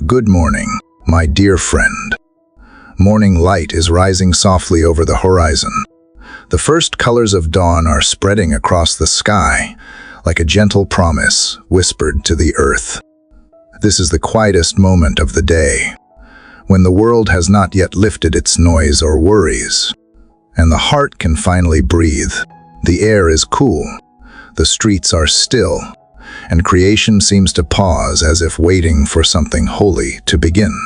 Good morning, my dear friend. Morning light is rising softly over the horizon. The first colors of dawn are spreading across the sky, like a gentle promise whispered to the earth. This is the quietest moment of the day, when the world has not yet lifted its noise or worries, and the heart can finally breathe. The air is cool, the streets are still, and creation seems to pause as if waiting for something holy to begin.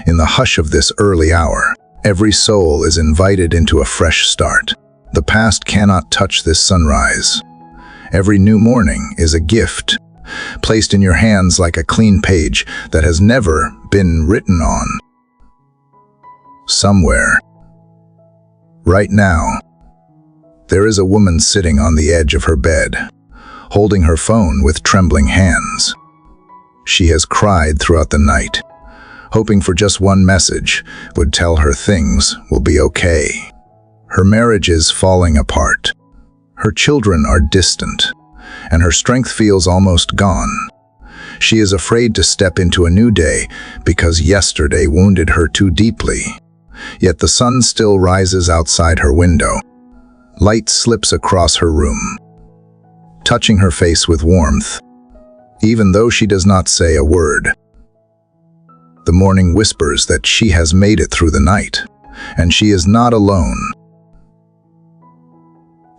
In the hush of this early hour, every soul is invited into a fresh start. The past cannot touch this sunrise. Every new morning is a gift, placed in your hands like a clean page that has never been written on. Somewhere, right now, there is a woman sitting on the edge of her bed, holding her phone with trembling hands. She has cried throughout the night, hoping for just one message would tell her things will be okay. Her marriage is falling apart. Her children are distant, and her strength feels almost gone. She is afraid to step into a new day because yesterday wounded her too deeply. Yet the sun still rises outside her window. Light slips across her room, touching her face with warmth, even though she does not say a word. The morning whispers that she has made it through the night, and she is not alone.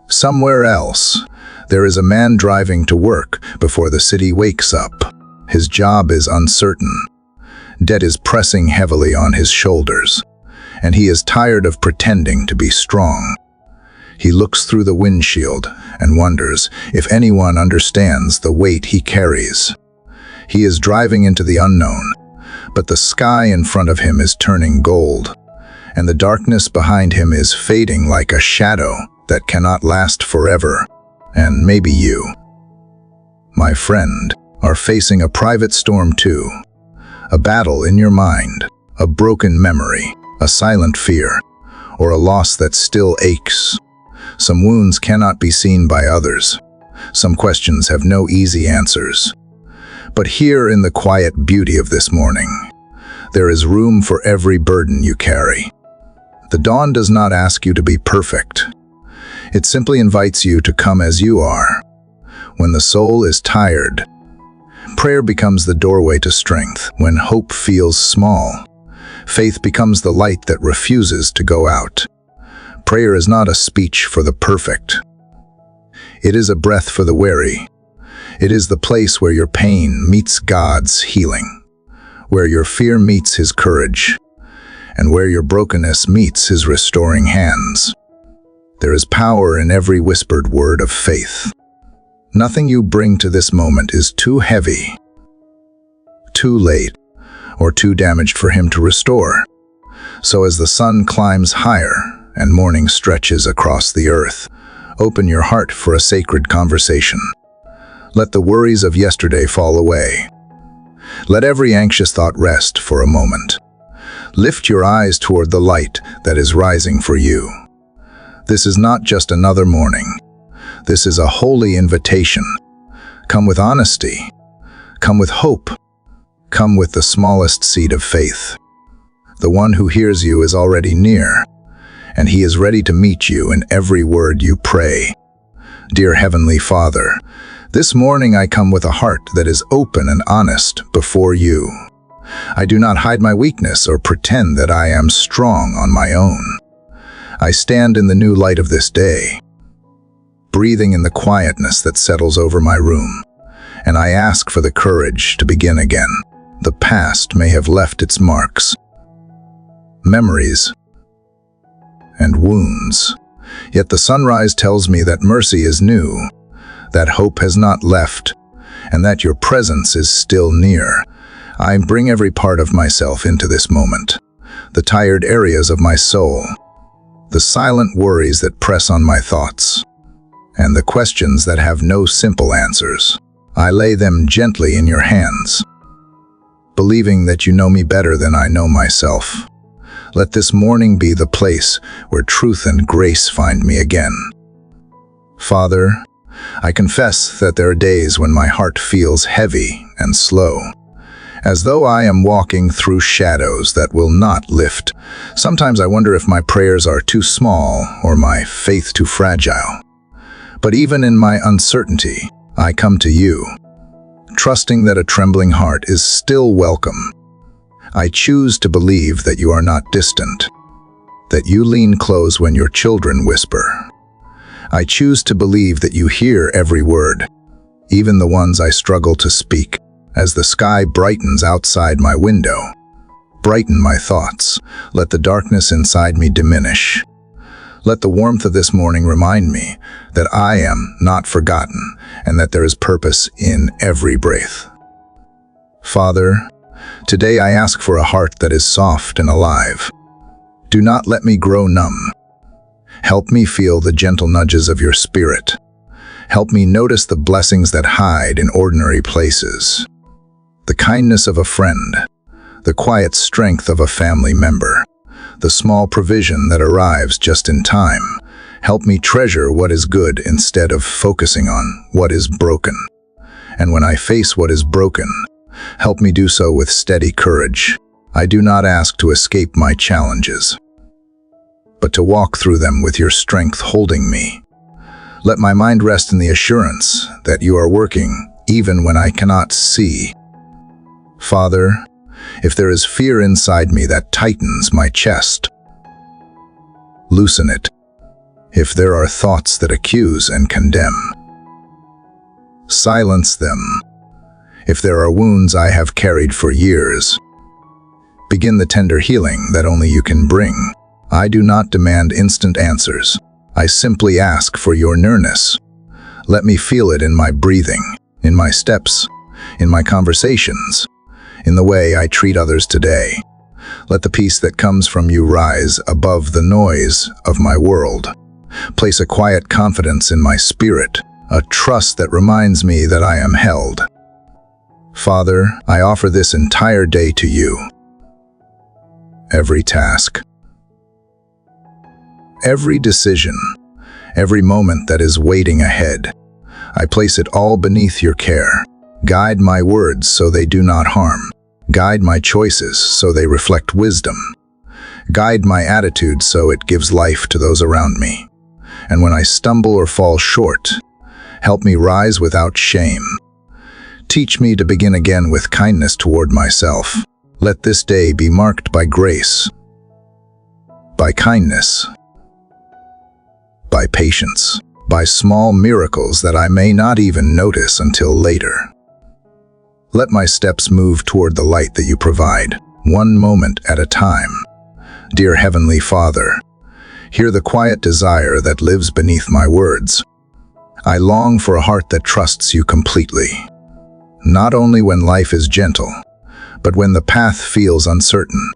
Somewhere else, there is a man driving to work before the city wakes up. His job is uncertain. Debt is pressing heavily on his shoulders, and he is tired of pretending to be strong. He looks through the windshield and wonders if anyone understands the weight he carries. He is driving into the unknown, but the sky in front of him is turning gold, and the darkness behind him is fading like a shadow that cannot last forever. And maybe you, my friend, are facing a private storm too. A battle in your mind, a broken memory, a silent fear, or a loss that still aches. Some wounds cannot be seen by others. Some questions have no easy answers. But here in the quiet beauty of this morning, there is room for every burden you carry. The dawn does not ask you to be perfect. It simply invites you to come as you are. When the soul is tired, prayer becomes the doorway to strength. When hope feels small, faith becomes the light that refuses to go out. Prayer is not a speech for the perfect. It is a breath for the weary. It is the place where your pain meets God's healing, where your fear meets His courage, and where your brokenness meets His restoring hands. There is power in every whispered word of faith. Nothing you bring to this moment is too heavy, too late, or too damaged for Him to restore. So as the sun climbs higher and morning stretches across the earth, open your heart for a sacred conversation. Let the worries of yesterday fall away. Let every anxious thought rest for a moment. Lift your eyes toward the light that is rising for you. This is not just another morning. This is a holy invitation. Come with honesty. Come with hope. Come with the smallest seed of faith. The one who hears you is already near, and He is ready to meet you in every word you pray. Dear Heavenly Father, this morning I come with a heart that is open and honest before you. I do not hide my weakness or pretend that I am strong on my own. I stand in the new light of this day, breathing in the quietness that settles over my room, and I ask for the courage to begin again. The past may have left its marks, memories, and wounds, yet the sunrise tells me that mercy is new, that hope has not left, and that your presence is still near. I bring every part of myself into this moment, the tired areas of my soul, the silent worries that press on my thoughts, and the questions that have no simple answers. I lay them gently in your hands, believing that you know me better than I know myself. Let this morning be the place where truth and grace find me again. Father, I confess that there are days when my heart feels heavy and slow, as though I am walking through shadows that will not lift. Sometimes I wonder if my prayers are too small or my faith too fragile. But even in my uncertainty, I come to you, trusting that a trembling heart is still welcome. I choose to believe that you are not distant, that you lean close when your children whisper. I choose to believe that you hear every word, even the ones I struggle to speak. As the sky brightens outside my window, brighten my thoughts. Let the darkness inside me diminish. Let the warmth of this morning remind me that I am not forgotten and that there is purpose in every breath. Father, today I ask for a heart that is soft and alive. Do not let me grow numb. Help me feel the gentle nudges of your spirit. Help me notice the blessings that hide in ordinary places. The kindness of a friend, the quiet strength of a family member, the small provision that arrives just in time. Help me treasure what is good instead of focusing on what is broken. And when I face what is broken, help me do so with steady courage. I do not ask to escape my challenges, but to walk through them with your strength holding me. Let my mind rest in the assurance that you are working even when I cannot see. Father, if there is fear inside me that tightens my chest, loosen it. If there are thoughts that accuse and condemn, silence them. If there are wounds I have carried for years, begin the tender healing that only you can bring. I do not demand instant answers. I simply ask for your nearness. Let me feel it in my breathing, in my steps, in my conversations, in the way I treat others today. Let the peace that comes from you rise above the noise of my world. Place a quiet confidence in my spirit, a trust that reminds me that I am held. Father, I offer this entire day to you. Every task, every decision, every moment that is waiting ahead, I place it all beneath your care. Guide my words so they do not harm. Guide my choices so they reflect wisdom. Guide my attitude so it gives life to those around me. And when I stumble or fall short, help me rise without shame. Teach me to begin again with kindness toward myself. Let this day be marked by grace, by kindness, by patience, by small miracles that I may not even notice until later. Let my steps move toward the light that you provide, one moment at a time. Dear Heavenly Father, hear the quiet desire that lives beneath my words. I long for a heart that trusts you completely, not only when life is gentle, but when the path feels uncertain.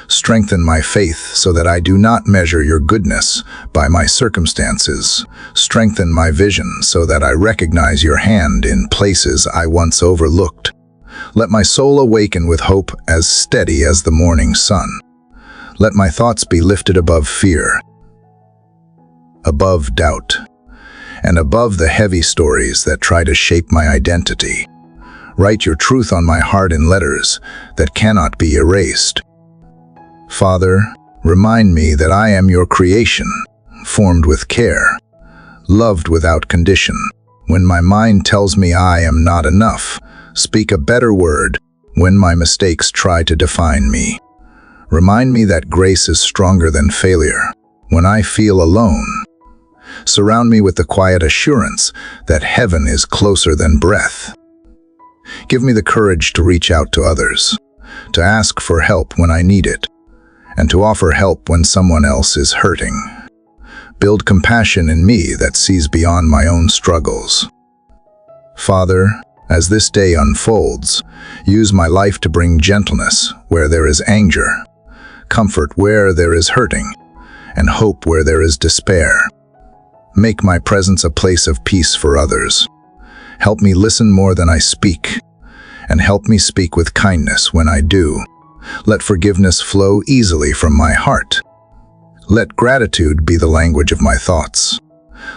Strengthen my faith so that I do not measure your goodness by my circumstances. Strengthen my vision so that I recognize your hand in places I once overlooked. Let my soul awaken with hope as steady as the morning sun. Let my thoughts be lifted above fear, above doubt, and above the heavy stories that try to shape my identity. Write your truth on my heart in letters that cannot be erased. Father, remind me that I am your creation, formed with care, loved without condition. When my mind tells me I am not enough, speak a better word. When my mistakes try to define me, remind me that grace is stronger than failure. When I feel alone, surround me with the quiet assurance that heaven is closer than breath. Give me the courage to reach out to others, to ask for help when I need it, and to offer help when someone else is hurting. Build compassion in me that sees beyond my own struggles. Father, as this day unfolds, use my life to bring gentleness where there is anger, comfort where there is hurting, and hope where there is despair. Make my presence a place of peace for others. Help me listen more than I speak, and help me speak with kindness when I do. Let forgiveness flow easily from my heart. Let gratitude be the language of my thoughts.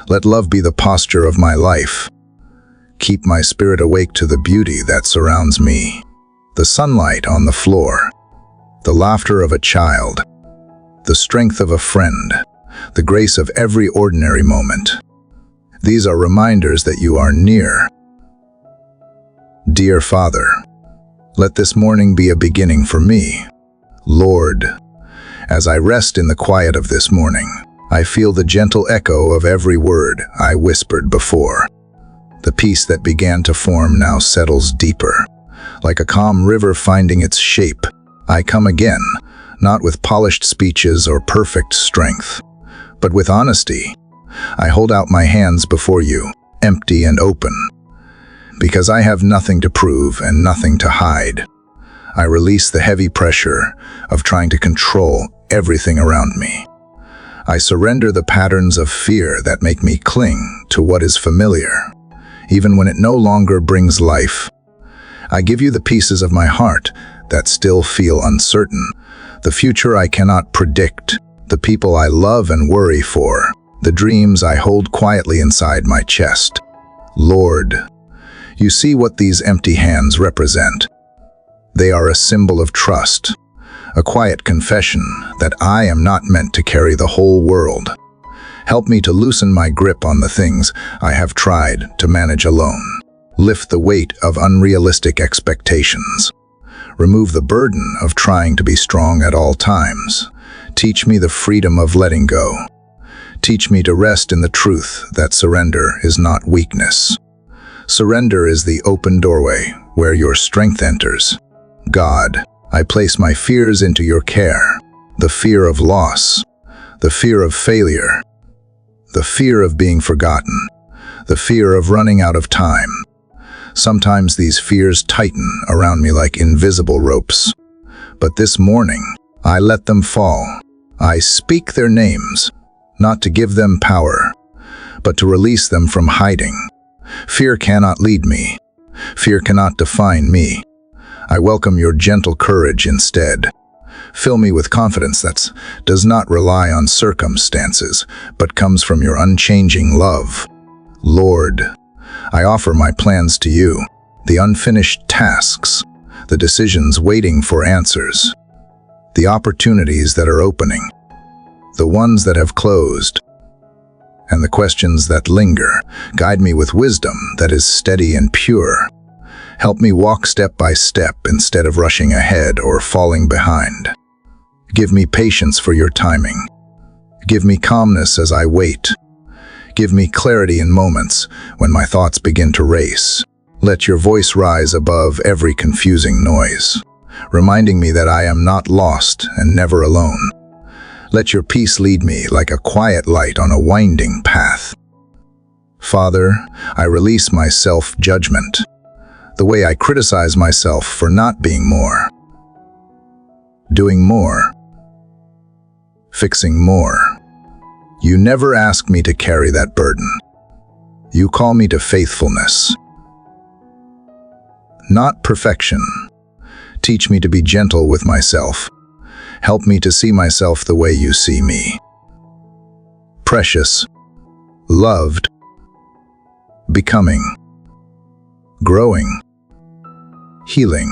Let love be the posture of my life. Keep my spirit awake to the beauty that surrounds me. the sunlight on the floor, the laughter of a child, the strength of a friend, the grace of every ordinary moment. These are reminders that you are near. Dear Father, let this morning be a beginning for me. Lord, as I rest in the quiet of this morning, I feel the gentle echo of every word I whispered before. The peace that began to form now settles deeper. Like a calm river finding its shape, I come again, not with polished speeches or perfect strength, but with honesty. I hold out my hands before you, empty and open. Because I have nothing to prove and nothing to hide, I release the heavy pressure of trying to control everything around me. I surrender the patterns of fear that make me cling to what is familiar, even when it no longer brings life. I give you the pieces of my heart that still feel uncertain, the future I cannot predict, the people I love and worry for, the dreams I hold quietly inside my chest. Lord, you see what these empty hands represent. They are a symbol of trust, a quiet confession that I am not meant to carry the whole world. Help me to loosen my grip on the things I have tried to manage alone. Lift the weight of unrealistic expectations. Remove the burden of trying to be strong at all times. Teach me the freedom of letting go. Teach me to rest in the truth that surrender is not weakness. Surrender is the open doorway where your strength enters. God, I place my fears into your care. The fear of loss, the fear of failure, the fear of being forgotten, the fear of running out of time. Sometimes these fears tighten around me like invisible ropes. But this morning, I let them fall. I speak their names, not to give them power, but to release them from hiding. Fear cannot lead me. Fear cannot define me. I welcome your gentle courage instead. Fill me with confidence that does not rely on circumstances, but comes from your unchanging love. Lord, I offer my plans to you, the unfinished tasks, the decisions waiting for answers, the opportunities that are opening, the ones that have closed, and the questions that linger. Guide me with wisdom that is steady and pure. Help me walk step by step instead of rushing ahead or falling behind. Give me patience for your timing. Give me calmness as I wait. Give me clarity in moments when my thoughts begin to race. Let your voice rise above every confusing noise, reminding me that I am not lost and never alone. Let your peace lead me like a quiet light on a winding path. Father, I release my self-judgment, the way I criticize myself for not being more, doing more, fixing more. You never ask me to carry that burden. You call me to faithfulness, not perfection. Teach me to be gentle with myself. Help me to see myself the way you see me. Precious, loved, becoming, growing, healing,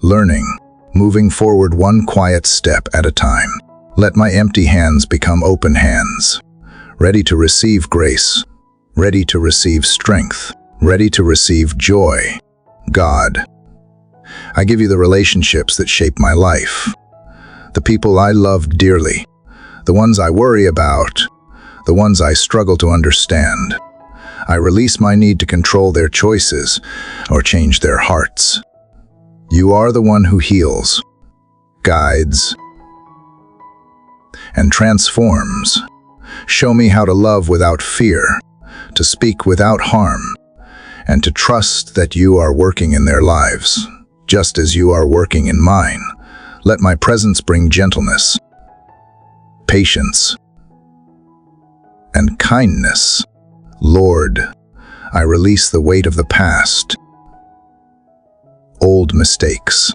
learning, moving forward one quiet step at a time. Let my empty hands become open hands, ready to receive grace, ready to receive strength, ready to receive joy. God, I give you the relationships that shape my life, the people I love dearly, the ones I worry about, the ones I struggle to understand. I release my need to control their choices or change their hearts. You are the one who heals, guides, and transforms. Show me how to love without fear, to speak without harm, and to trust that you are working in their lives, just as you are working in mine. Let my presence bring gentleness, patience, and kindness. Lord, I release the weight of the past, old mistakes,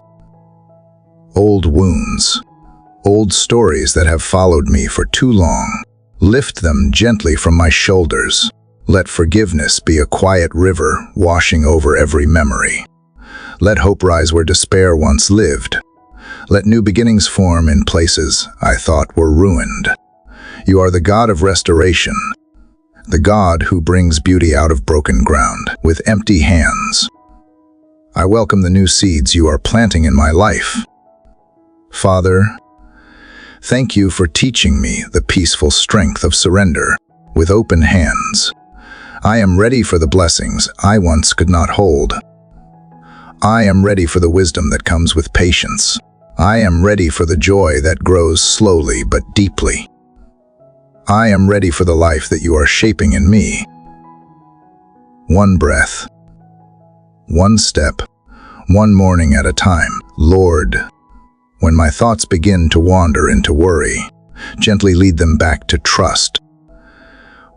old wounds, old stories that have followed me for too long. Lift them gently from my shoulders. Let forgiveness be a quiet river washing over every memory. Let hope rise where despair once lived. Let new beginnings form in places I thought were ruined. You are the God of restoration, the God who brings beauty out of broken ground with empty hands. I welcome the new seeds you are planting in my life. Father, thank you for teaching me the peaceful strength of surrender with open hands. I am ready for the blessings I once could not hold. I am ready for the wisdom that comes with patience. I am ready for the joy that grows slowly but deeply. I am ready for the life that you are shaping in me. One breath, one step, one morning at a time. Lord, when my thoughts begin to wander into worry, gently lead them back to trust.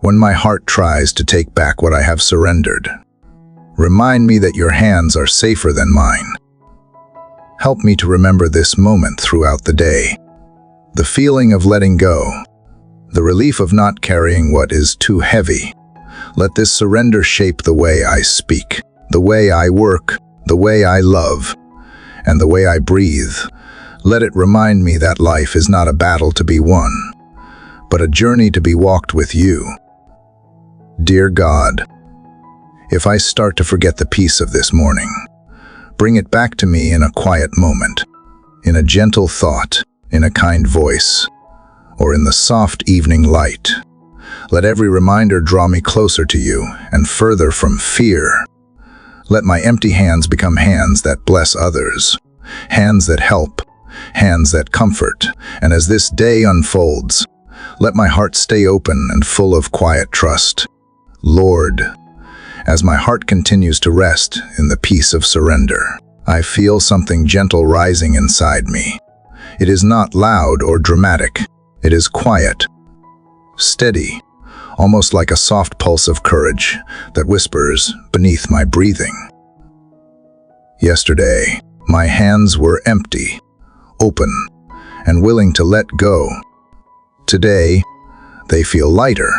When my heart tries to take back what I have surrendered, remind me that your hands are safer than mine. Help me to remember this moment throughout the day. The feeling of letting go, the relief of not carrying what is too heavy. Let this surrender shape the way I speak, the way I work, the way I love, and the way I breathe. Let it remind me that life is not a battle to be won, but a journey to be walked with you. Dear God, if I start to forget the peace of this morning, bring it back to me in a quiet moment, in a gentle thought, in a kind voice, or in the soft evening light. Let every reminder draw me closer to you and further from fear. Let my empty hands become hands that bless others, hands that help, hands that comfort. And as this day unfolds, let my heart stay open and full of quiet trust. Lord, as my heart continues to rest in the peace of surrender, I feel something gentle rising inside me. It is not loud or dramatic. It is quiet, steady, almost like a soft pulse of courage that whispers beneath my breathing. Yesterday, my hands were empty, open, and willing to let go. Today, they feel lighter.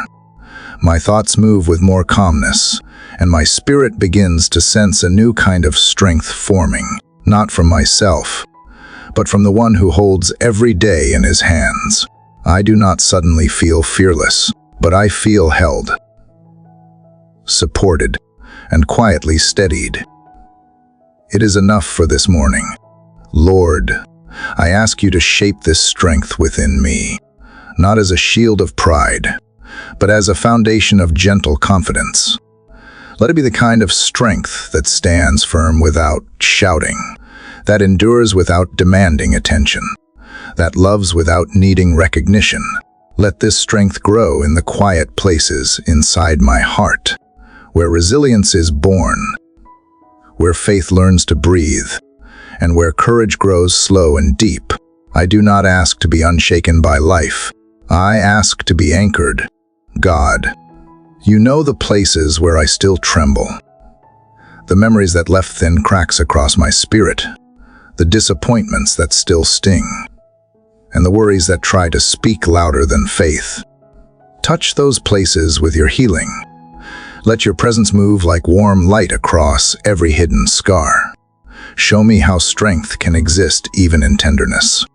My thoughts move with more calmness, and my spirit begins to sense a new kind of strength forming, not from myself, but from the one who holds every day in his hands. I do not suddenly feel fearless, but I feel held, supported, and quietly steadied. It is enough for this morning. Lord, I ask you to shape this strength within me, not as a shield of pride, but as a foundation of gentle confidence. Let it be the kind of strength that stands firm without shouting, that endures without demanding attention, that loves without needing recognition. Let this strength grow in the quiet places inside my heart, where resilience is born, where faith learns to breathe, and where courage grows slow and deep. I do not ask to be unshaken by life. I ask to be anchored. God, you know the places where I still tremble, the memories that left thin cracks across my spirit, the disappointments that still sting, and the worries that try to speak louder than faith. Touch those places with your healing. Let your presence move like warm light across every hidden scar. Show me how strength can exist even in tenderness,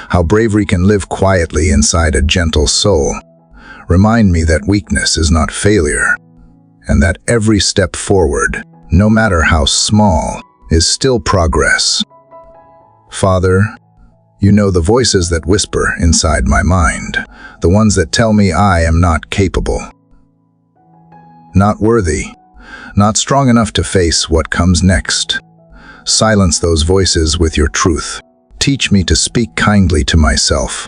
how bravery can live quietly inside a gentle soul. Remind me that weakness is not failure, and that every step forward, no matter how small, is still progress. Father, you know the voices that whisper inside my mind, the ones that tell me I am not capable, not worthy, not strong enough to face what comes next. Silence those voices with your truth. Teach me to speak kindly to myself.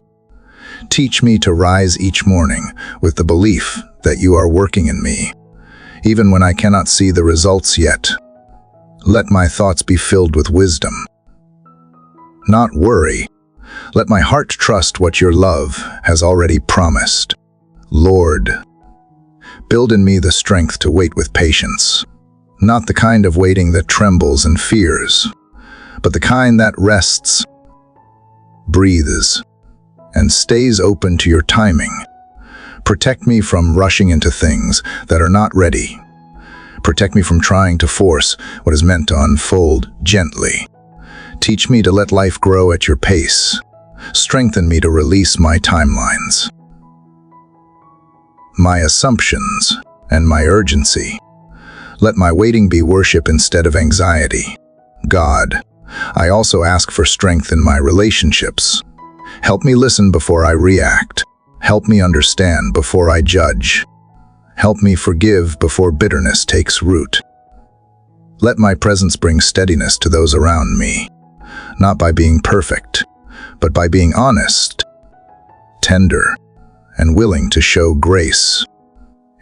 Teach me to rise each morning with the belief that you are working in me, even when I cannot see the results yet. Let my thoughts be filled with wisdom, not worry. Let my heart trust what your love has already promised. Lord, build in me the strength to wait with patience, not the kind of waiting that trembles and fears, but the kind that rests, breathes, and stays open to your timing. Protect me from rushing into things that are not ready. Protect me from trying to force what is meant to unfold gently. Teach me to let life grow at your pace. Strengthen me to release my timelines, my assumptions, and my urgency. Let my waiting be worship instead of anxiety. God, I also ask for strength in my relationships. Help me listen before I react. Help me understand before I judge. Help me forgive before bitterness takes root. Let my presence bring steadiness to those around me, not by being perfect, but by being honest, tender, and willing to show grace.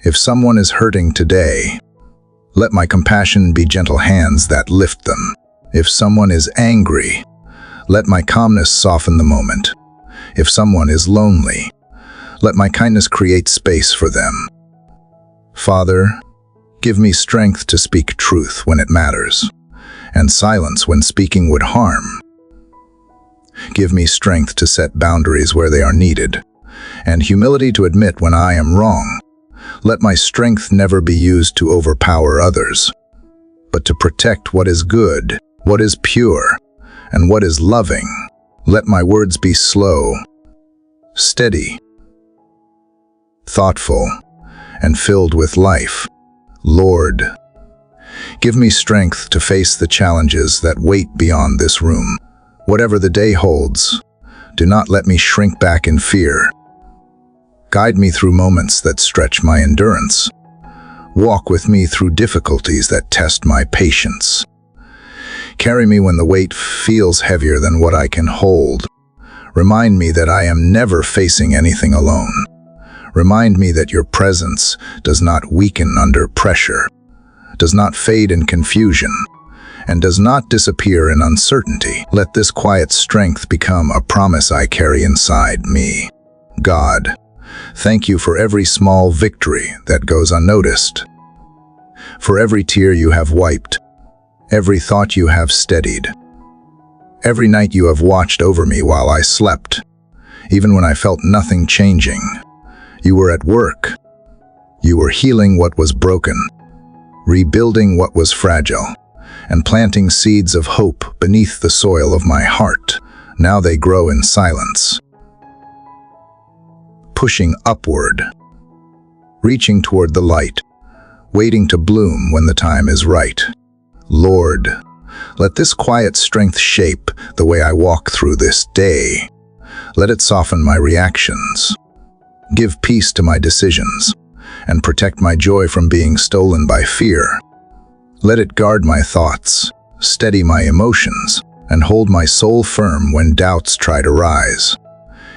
If someone is hurting today, let my compassion be gentle hands that lift them. If someone is angry, let my calmness soften the moment. If someone is lonely, let my kindness create space for them. Father, give me strength to speak truth when it matters, and silence when speaking would harm. Give me strength to set boundaries where they are needed, and humility to admit when I am wrong. Let my strength never be used to overpower others, but to protect what is good, what is pure, and what is loving. Let my words be slow, steady, thoughtful, and filled with life. Lord, give me strength to face the challenges that wait beyond this room. Whatever the day holds, do not let me shrink back in fear. Guide me through moments that stretch my endurance. Walk with me through difficulties that test my patience. Carry me when the weight feels heavier than what I can hold. Remind me that I am never facing anything alone. Remind me that your presence does not weaken under pressure, does not fade in confusion, and does not disappear in uncertainty. Let this quiet strength become a promise I carry inside me. God, thank you for every small victory that goes unnoticed, for every tear you have wiped, every thought you have steadied, every night you have watched over me while I slept. Even when I felt nothing changing, you were at work. You were healing what was broken, rebuilding what was fragile, and planting seeds of hope beneath the soil of my heart. Now they grow in silence, pushing upward, reaching toward the light, waiting to bloom when the time is right. Lord, let this quiet strength shape the way I walk through this day. Let it soften my reactions, give peace to my decisions, and protect my joy from being stolen by fear. Let it guard my thoughts, steady my emotions, and hold my soul firm when doubts try to rise.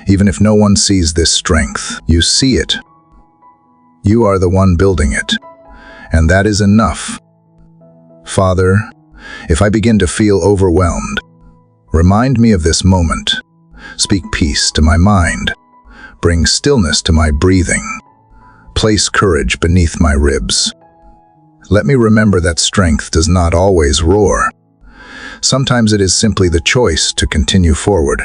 Even if no one sees this strength, you see it. You are the one building it, and that is enough. Father, if I begin to feel overwhelmed, remind me of this moment. Speak peace to my mind. Bring stillness to my breathing. Place courage beneath my ribs. Let me remember that strength does not always roar. Sometimes it is simply the choice to continue forward.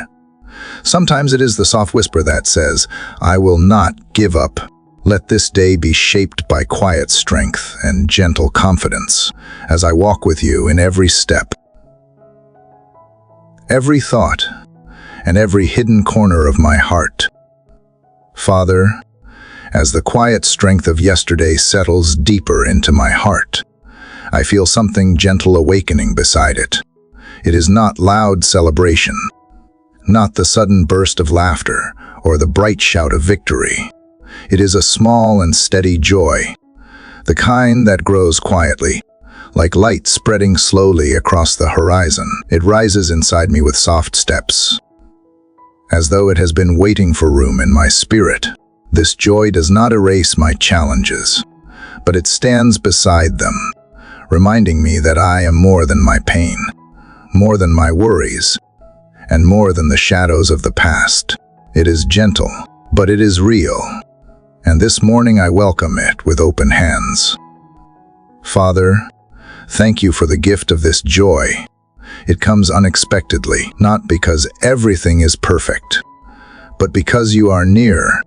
Sometimes it is the soft whisper that says, I will not give up. Let this day be shaped by quiet strength and gentle confidence as I walk with you in every step, every thought, and every hidden corner of my heart. Father, as the quiet strength of yesterday settles deeper into my heart, I feel something gentle awakening beside it. It is not loud celebration, not the sudden burst of laughter or the bright shout of victory. It is a small and steady joy, the kind that grows quietly, like light spreading slowly across the horizon. It rises inside me with soft steps, as though it has been waiting for room in my spirit. This joy does not erase my challenges, but it stands beside them, reminding me that I am more than my pain, more than my worries, and more than the shadows of the past. It is gentle, but it is real, and this morning I welcome it with open hands. Father, thank you for the gift of this joy. It comes unexpectedly, not because everything is perfect, but because you are near.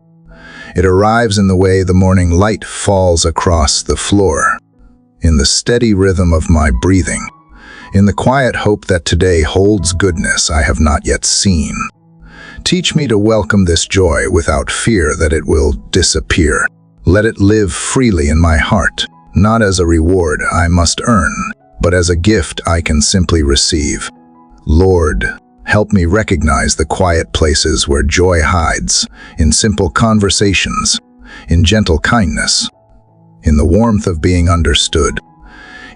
It arrives in the way the morning light falls across the floor, in the steady rhythm of my breathing, in the quiet hope that today holds goodness I have not yet seen. Teach me to welcome this joy without fear that it will disappear. Let it live freely in my heart, not as a reward I must earn, but as a gift I can simply receive. Lord, help me recognize the quiet places where joy hides, in simple conversations, in gentle kindness, in the warmth of being understood,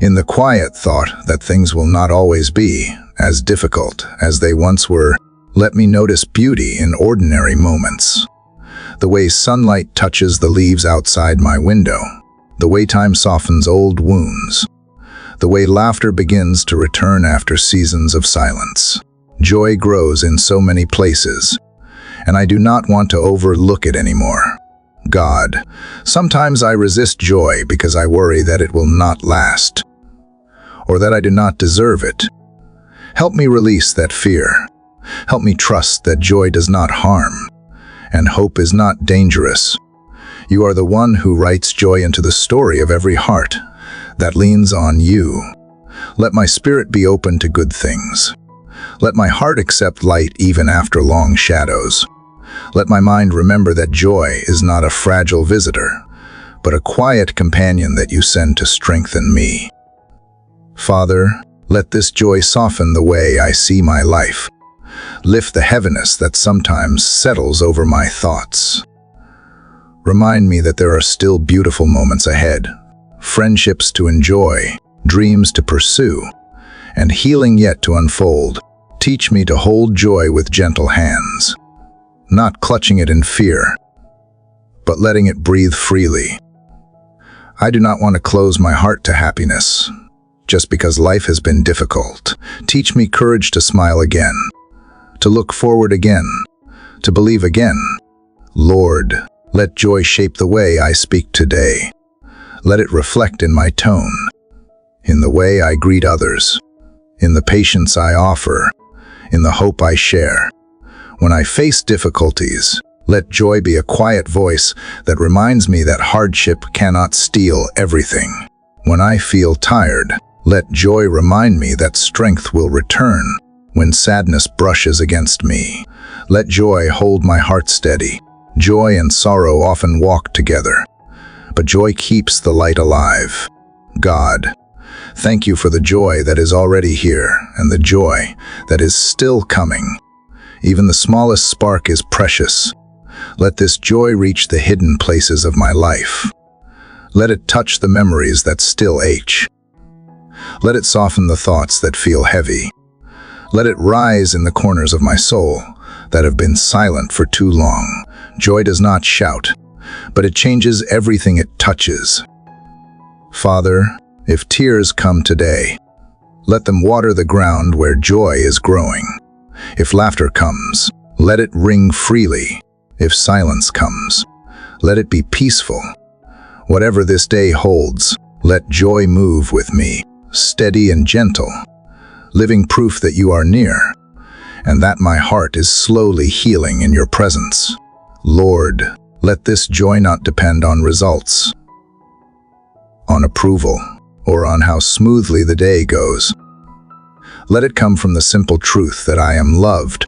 in the quiet thought that things will not always be as difficult as they once were. Let me notice beauty in ordinary moments. The way sunlight touches the leaves outside my window, the way time softens old wounds, the way laughter begins to return after seasons of silence. Joy grows in so many places, and I do not want to overlook it anymore. God, sometimes I resist joy because I worry that it will not last, or that I do not deserve it. Help me release that fear. Help me trust that joy does not harm, and hope is not dangerous. You are the one who writes joy into the story of every heart that leans on you. Let my spirit be open to good things. Let my heart accept light even after long shadows. Let my mind remember that joy is not a fragile visitor, but a quiet companion that you send to strengthen me. Father, let this joy soften the way I see my life. Lift the heaviness that sometimes settles over my thoughts. Remind me that there are still beautiful moments ahead, friendships to enjoy, dreams to pursue, and healing yet to unfold. Teach me to hold joy with gentle hands, not clutching it in fear, but letting it breathe freely. I do not want to close my heart to happiness just because life has been difficult. Teach me courage to smile again, to look forward again, to believe again. Lord, let joy shape the way I speak today. Let it reflect in my tone, in the way I greet others, in the patience I offer, in the hope I share. When I face difficulties, let joy be a quiet voice that reminds me that hardship cannot steal everything. When I feel tired, let joy remind me that strength will return. When sadness brushes against me, let joy hold my heart steady. Joy and sorrow often walk together, but joy keeps the light alive. God, thank you for the joy that is already here and the joy that is still coming. Even the smallest spark is precious. Let this joy reach the hidden places of my life. Let it touch the memories that still ache. Let it soften the thoughts that feel heavy. Let it rise in the corners of my soul that have been silent for too long. Joy does not shout, but it changes everything it touches. Father, if tears come today, let them water the ground where joy is growing. If laughter comes, let it ring freely. If silence comes, let it be peaceful. Whatever this day holds, let joy move with me, steady and gentle, living proof that you are near, and that my heart is slowly healing in your presence. Lord, let this joy not depend on results, on approval, or on how smoothly the day goes. Let it come from the simple truth that I am loved.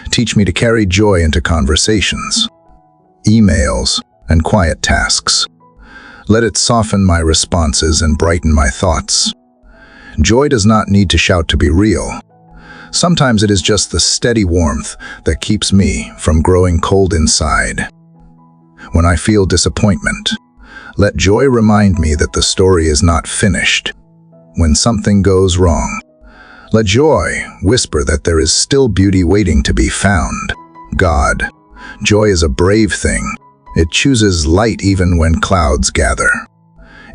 Teach me to carry joy into conversations, emails, and quiet tasks. Let it soften my responses and brighten my thoughts. Joy does not need to shout to be real. Sometimes it is just the steady warmth that keeps me from growing cold inside. When I feel disappointment, let joy remind me that the story is not finished. When something goes wrong, let joy whisper that there is still beauty waiting to be found. God, joy is a brave thing. It chooses light even when clouds gather.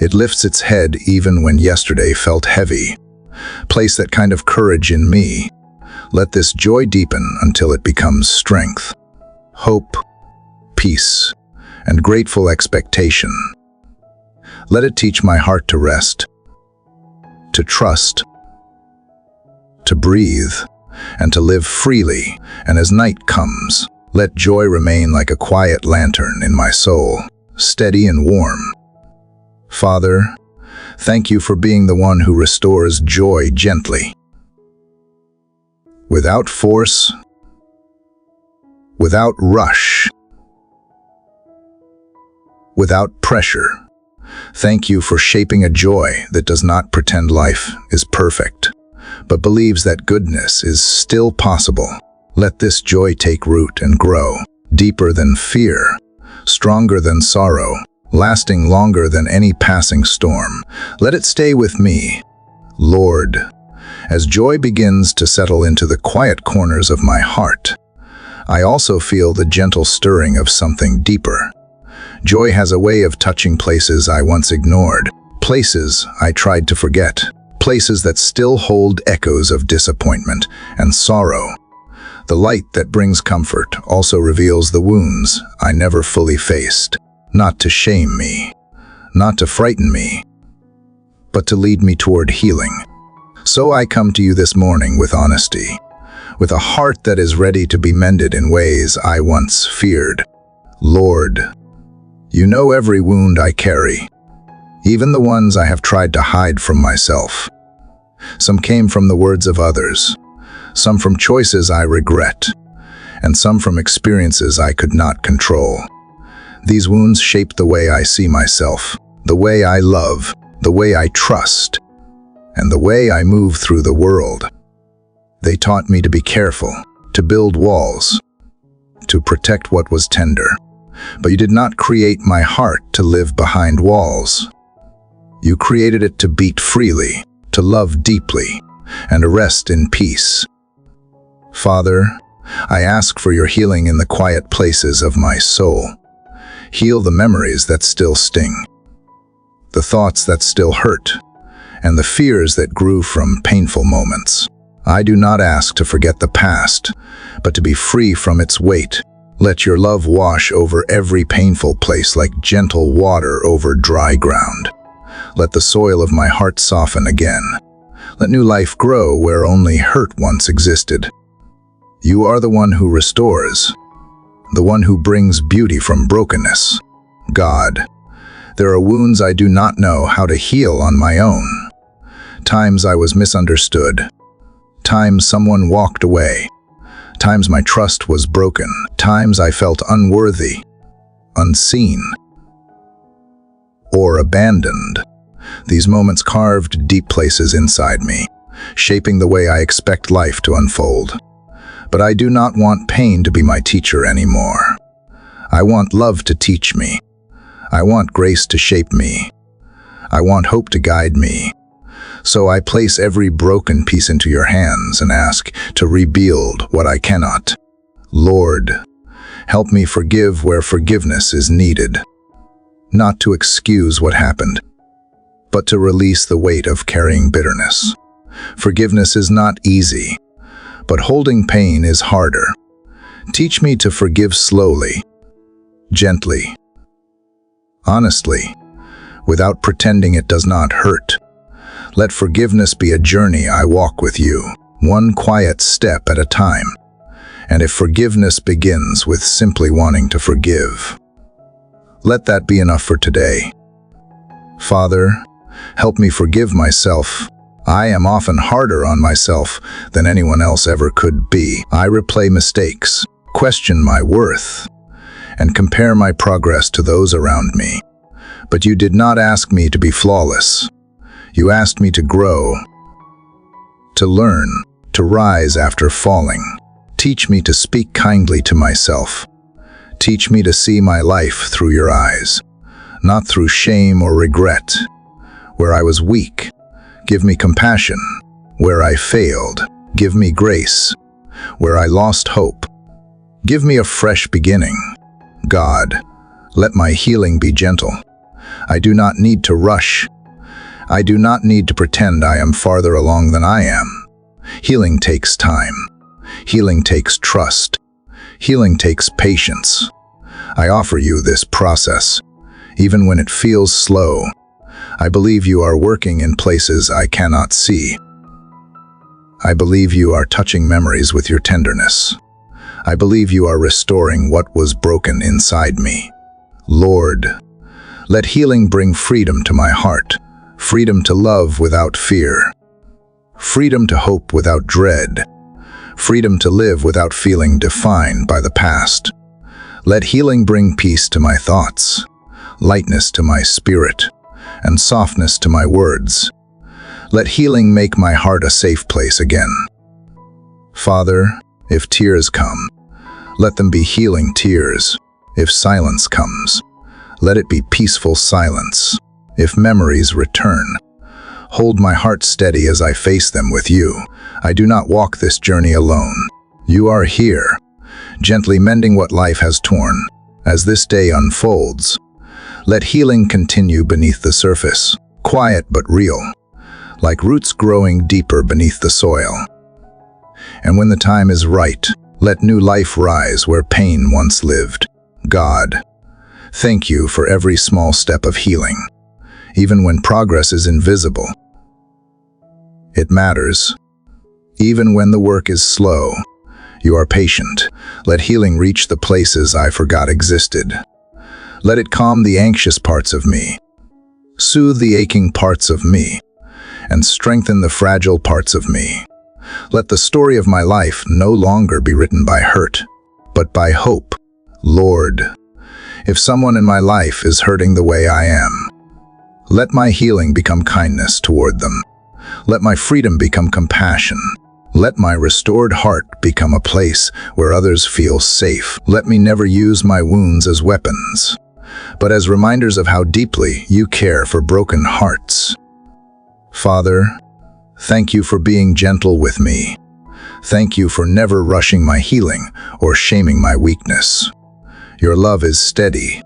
It lifts its head even when yesterday felt heavy. Place that kind of courage in me. Let this joy deepen until it becomes strength, hope, peace, and grateful expectation. Let it teach my heart to rest, to trust, to breathe, and to live freely. And as night comes, let joy remain like a quiet lantern in my soul, steady and warm. Father, Thank you for being the one who restores joy gently, without force, without rush, without pressure. Thank you for shaping a joy that does not pretend life is perfect, but believes that goodness is still possible. Let this joy take root and grow, deeper than fear, stronger than sorrow, lasting longer than any passing storm. Let it stay with me, Lord. As joy begins to settle into the quiet corners of my heart, I also feel the gentle stirring of something deeper. Joy has a way of touching places I once ignored, places I tried to forget, places that still hold echoes of disappointment and sorrow. The light that brings comfort also reveals the wounds I never fully faced, not to shame me, not to frighten me, but to lead me toward healing. So I come to you this morning with honesty, with a heart that is ready to be mended in ways I once feared. Lord, you know every wound I carry, even the ones I have tried to hide from myself. Some came from the words of others, some from choices I regret, and some from experiences I could not control. These wounds shaped the way I see myself, the way I love, the way I trust, and the way I move through the world. They taught me to be careful, to build walls, to protect what was tender. But you did not create my heart to live behind walls. You created it to beat freely, to love deeply, and to rest in peace. Father, I ask for your healing in the quiet places of my soul. Heal the memories that still sting, the thoughts that still hurt, and the fears that grew from painful moments. I do not ask to forget the past, but to be free from its weight. Let your love wash over every painful place like gentle water over dry ground. Let the soil of my heart soften again. Let new life grow where only hurt once existed. You are the one who restores, the one who brings beauty from brokenness. God, there are wounds I do not know how to heal on my own. Times I was misunderstood. Times someone walked away. Times my trust was broken. Times I felt unworthy, unseen, or abandoned. These moments carved deep places inside me, shaping the way I expect life to unfold. But I do not want pain to be my teacher anymore. I want love to teach me. I want grace to shape me. I want hope to guide me. So I place every broken piece into your hands and ask to rebuild what I cannot. Lord, help me forgive where forgiveness is needed, not to excuse what happened, but to release the weight of carrying bitterness. Forgiveness is not easy, but holding pain is harder. Teach me to forgive slowly, gently, honestly, without pretending it does not hurt. Let forgiveness be a journey I walk with you, one quiet step at a time. And if forgiveness begins with simply wanting to forgive, let that be enough for today. Father, help me forgive myself. I am often harder on myself than anyone else ever could be. I replay mistakes, question my worth, and compare my progress to those around me. But you did not ask me to be flawless. You asked me to grow, to learn, to rise after falling. Teach me to speak kindly to myself. Teach me to see my life through your eyes, not through shame or regret. Where I was weak, give me compassion. Where I failed, give me grace. Where I lost hope, give me a fresh beginning. God, let my healing be gentle. I do not need to rush. I do not need to pretend I am farther along than I am. Healing takes time. Healing takes trust. Healing takes patience. I offer you this process, even when it feels slow. I believe you are working in places I cannot see. I believe you are touching memories with your tenderness. I believe you are restoring what was broken inside me. Lord, let healing bring freedom to my heart, freedom to love without fear, freedom to hope without dread, freedom to live without feeling defined by the past. Let healing bring peace to my thoughts, lightness to my spirit, and softness to my words. Let healing make my heart a safe place again. Father, if tears come, let them be healing tears. If silence comes, let it be peaceful silence. If memories return, hold my heart steady as I face them with you. I do not walk this journey alone. You are here, gently mending what life has torn. As this day unfolds, let healing continue beneath the surface, quiet but real, like roots growing deeper beneath the soil. And when the time is right, let new life rise where pain once lived. God, thank you for every small step of healing. Even when progress is invisible, it matters. Even when the work is slow, you are patient. Let healing reach the places I forgot existed. Let it calm the anxious parts of me, soothe the aching parts of me, and strengthen the fragile parts of me. Let the story of my life no longer be written by hurt, but by hope. Lord, if someone in my life is hurting the way I am, let my healing become kindness toward them. Let my freedom become compassion. Let my restored heart become a place where others feel safe. Let me never use my wounds as weapons, but as reminders of how deeply you care for broken hearts. Father, thank you for being gentle with me. Thank you for never rushing my healing or shaming my weakness. Your love is steady,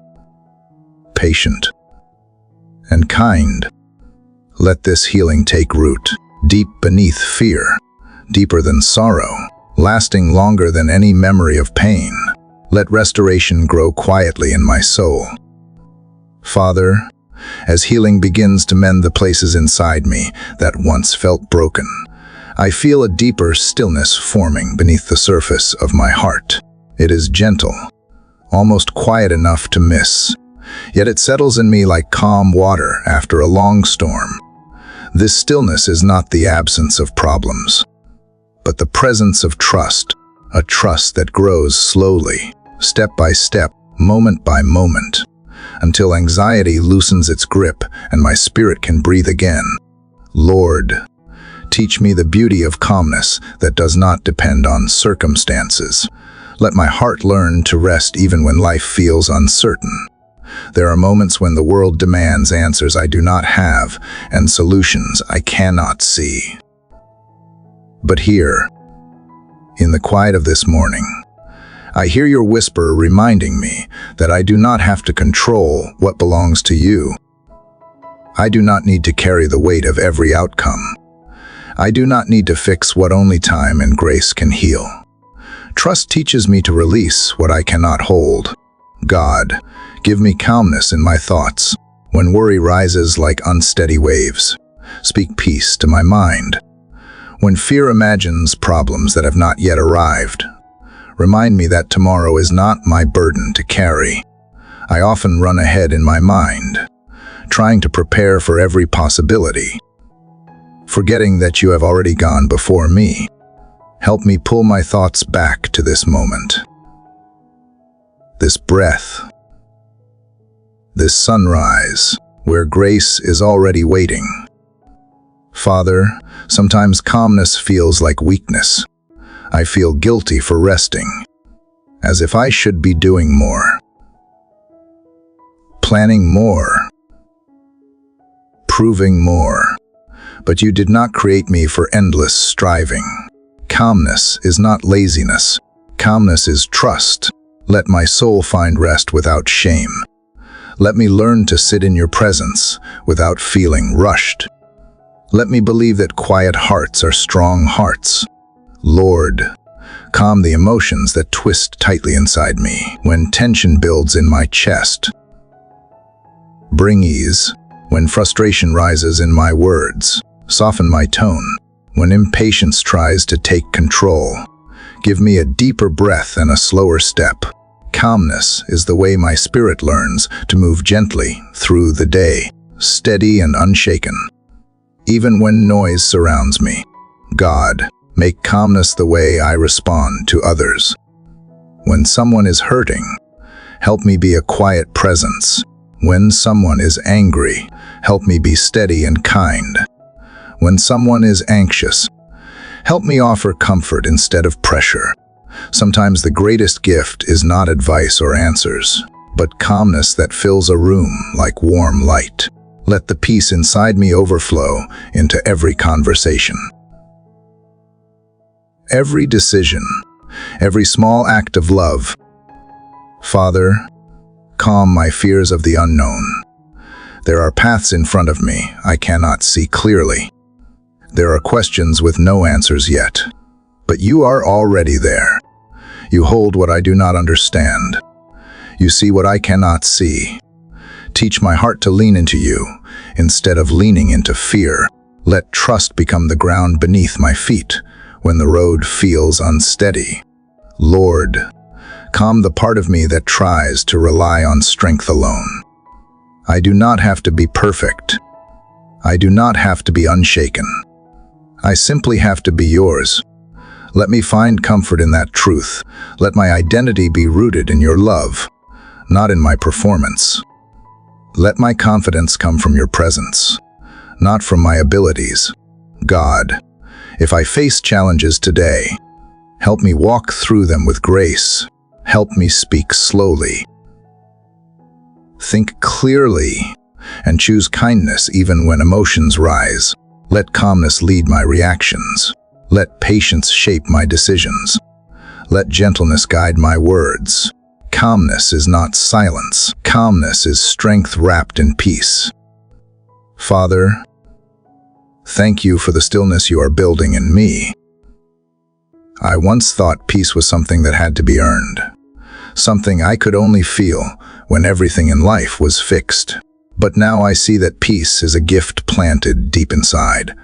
patient, and kind. Let this healing take root, deep beneath fear, deeper than sorrow, lasting longer than any memory of pain. Let restoration grow quietly in my soul. Father, as healing begins to mend the places inside me that once felt broken, I feel a deeper stillness forming beneath the surface of my heart. It is gentle, almost quiet enough to miss, yet it settles in me like calm water after a long storm. This stillness is not the absence of problems, but the presence of trust, a trust that grows slowly, step by step, moment by moment, until anxiety loosens its grip and my spirit can breathe again. Lord, teach me the beauty of calmness that does not depend on circumstances. Let my heart learn to rest even when life feels uncertain. There are moments when the world demands answers I do not have and solutions I cannot see. But here, in the quiet of this morning, I hear your whisper reminding me that I do not have to control what belongs to you. I do not need to carry the weight of every outcome. I do not need to fix what only time and grace can heal. Trust teaches me to release what I cannot hold. God, give me calmness in my thoughts. When worry rises like unsteady waves, speak peace to my mind. When fear imagines problems that have not yet arrived, remind me that tomorrow is not my burden to carry. I often run ahead in my mind, trying to prepare for every possibility, forgetting that you have already gone before me. Help me pull my thoughts back to this moment, this breath, this sunrise, where grace is already waiting. Father, sometimes calmness feels like weakness. I feel guilty for resting, as if I should be doing more, planning more, proving more. But you did not create me for endless striving. Calmness is not laziness. Calmness is trust. Let my soul find rest without shame. Let me learn to sit in your presence without feeling rushed. Let me believe that quiet hearts are strong hearts. Lord, calm the emotions that twist tightly inside me when tension builds in my chest. Bring ease when frustration rises in my words. Soften my tone when impatience tries to take control. Give me a deeper breath and a slower step. Calmness is the way my spirit learns to move gently through the day. steady and unshaken, even when noise surrounds me. God, make calmness the way I respond to others. When someone is hurting, help me be a quiet presence. When someone is angry, help me be steady and kind. When someone is anxious, help me offer comfort instead of pressure. Sometimes the greatest gift is not advice or answers, but calmness that fills a room like warm light. Let the peace inside me overflow into every conversation. Every decision, every small act of love. Father, calm my fears of the unknown. There are paths in front of me I cannot see clearly. There are questions with no answers yet, but you are already there. You hold what I do not understand. You see what I cannot see. Teach my heart to lean into you instead of leaning into fear. Let trust become the ground beneath my feet when the road feels unsteady. Lord, calm the part of me that tries to rely on strength alone. I do not have to be perfect. I do not have to be unshaken. I simply have to be yours. Let me find comfort in that truth. Let my identity be rooted in your love, not in my performance. Let my confidence come from your presence, not from my abilities. God, if I face challenges today, help me walk through them with grace. Help me speak slowly. Think clearly and choose kindness even when emotions rise. Let calmness lead my reactions. Let patience shape my decisions. Let gentleness guide my words. Calmness is not silence. Calmness is strength wrapped in peace. Father, thank you for the stillness you are building in me. I once thought peace was something that had to be earned, something I could only feel when everything in life was fixed. But now I see that peace is a gift planted deep inside,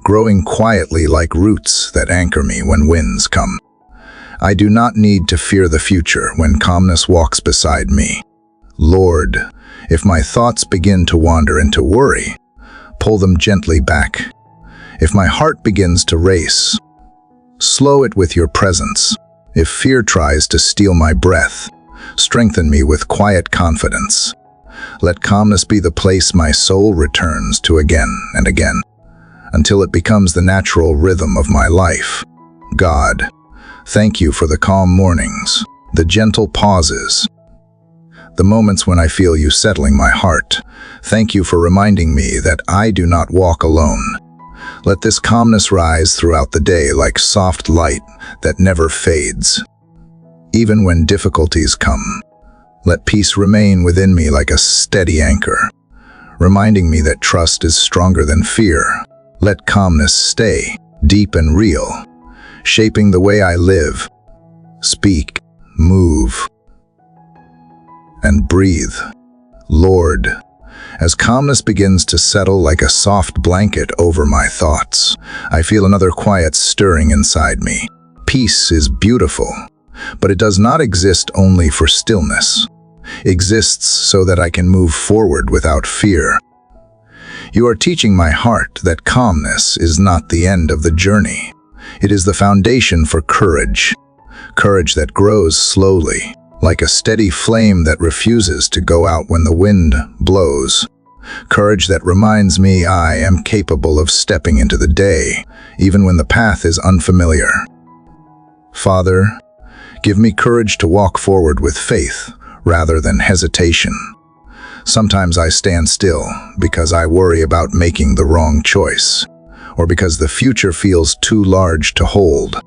growing quietly like roots that anchor me when winds come. I do not need to fear the future when calmness walks beside me. Lord, if my thoughts begin to wander into worry, pull them gently back. If my heart begins to race, slow it with your presence. If fear tries to steal my breath, strengthen me with quiet confidence. Let calmness be the place my soul returns to again and again, until it becomes the natural rhythm of my life. God, thank you for the calm mornings, the gentle pauses, the moments when I feel you settling my heart. Thank you for reminding me that I do not walk alone. Let this calmness rise throughout the day like soft light that never fades. Even when difficulties come, let peace remain within me like a steady anchor, reminding me that trust is stronger than fear. Let calmness stay deep and real, shaping the way I live, speak, move, and breathe. Lord, as calmness begins to settle like a soft blanket over my thoughts, I feel another quiet stirring inside me. Peace is beautiful, but it does not exist only for stillness. It exists so that I can move forward without fear. You are teaching my heart that calmness is not the end of the journey. It is the foundation for courage, courage that grows slowly, like a steady flame that refuses to go out when the wind blows. Courage that reminds me I am capable of stepping into the day, even when the path is unfamiliar. Father, give me courage to walk forward with faith rather than hesitation. Sometimes I stand still because I worry about making the wrong choice, or because the future feels too large to hold.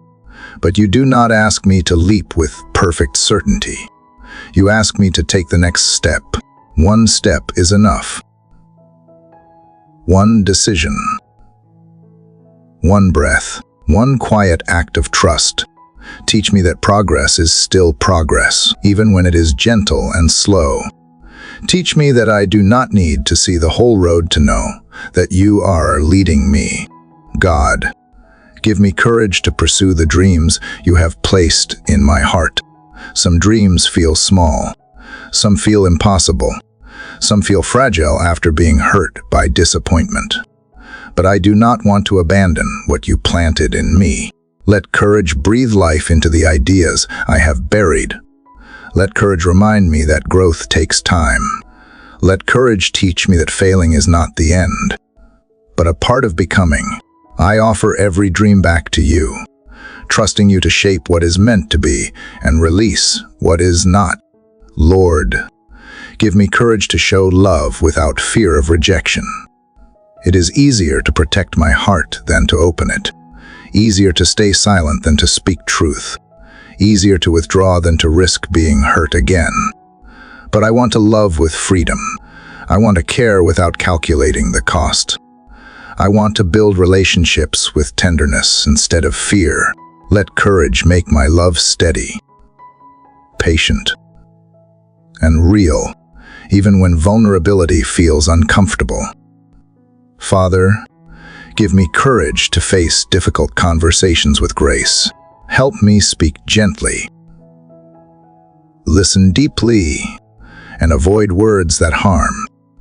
But you do not ask me to leap with perfect certainty. You ask me to take the next step. One step is enough. One decision. One breath. One quiet act of trust. Teach me that progress is still progress, even when it is gentle and slow. Teach me that I do not need to see the whole road to know that you are leading me. God, give me courage to pursue the dreams you have placed in my heart. Some dreams feel small. Some feel impossible. Some feel fragile after being hurt by disappointment. But I do not want to abandon what you planted in me. Let courage breathe life into the ideas I have buried. Let courage remind me that growth takes time. Let courage teach me that failing is not the end, but a part of becoming. I offer every dream back to you, trusting you to shape what is meant to be and release what is not. Lord, give me courage to show love without fear of rejection. It is easier to protect my heart than to open it. Easier to stay silent than to speak truth. Easier to withdraw than to risk being hurt again. But I want to love with freedom. I want to care without calculating the cost. I want to build relationships with tenderness instead of fear. Let courage make my love steady, patient, and real, even when vulnerability feels uncomfortable. Father, give me courage to face difficult conversations with grace. Help me speak gently, listen deeply, and avoid words that harm.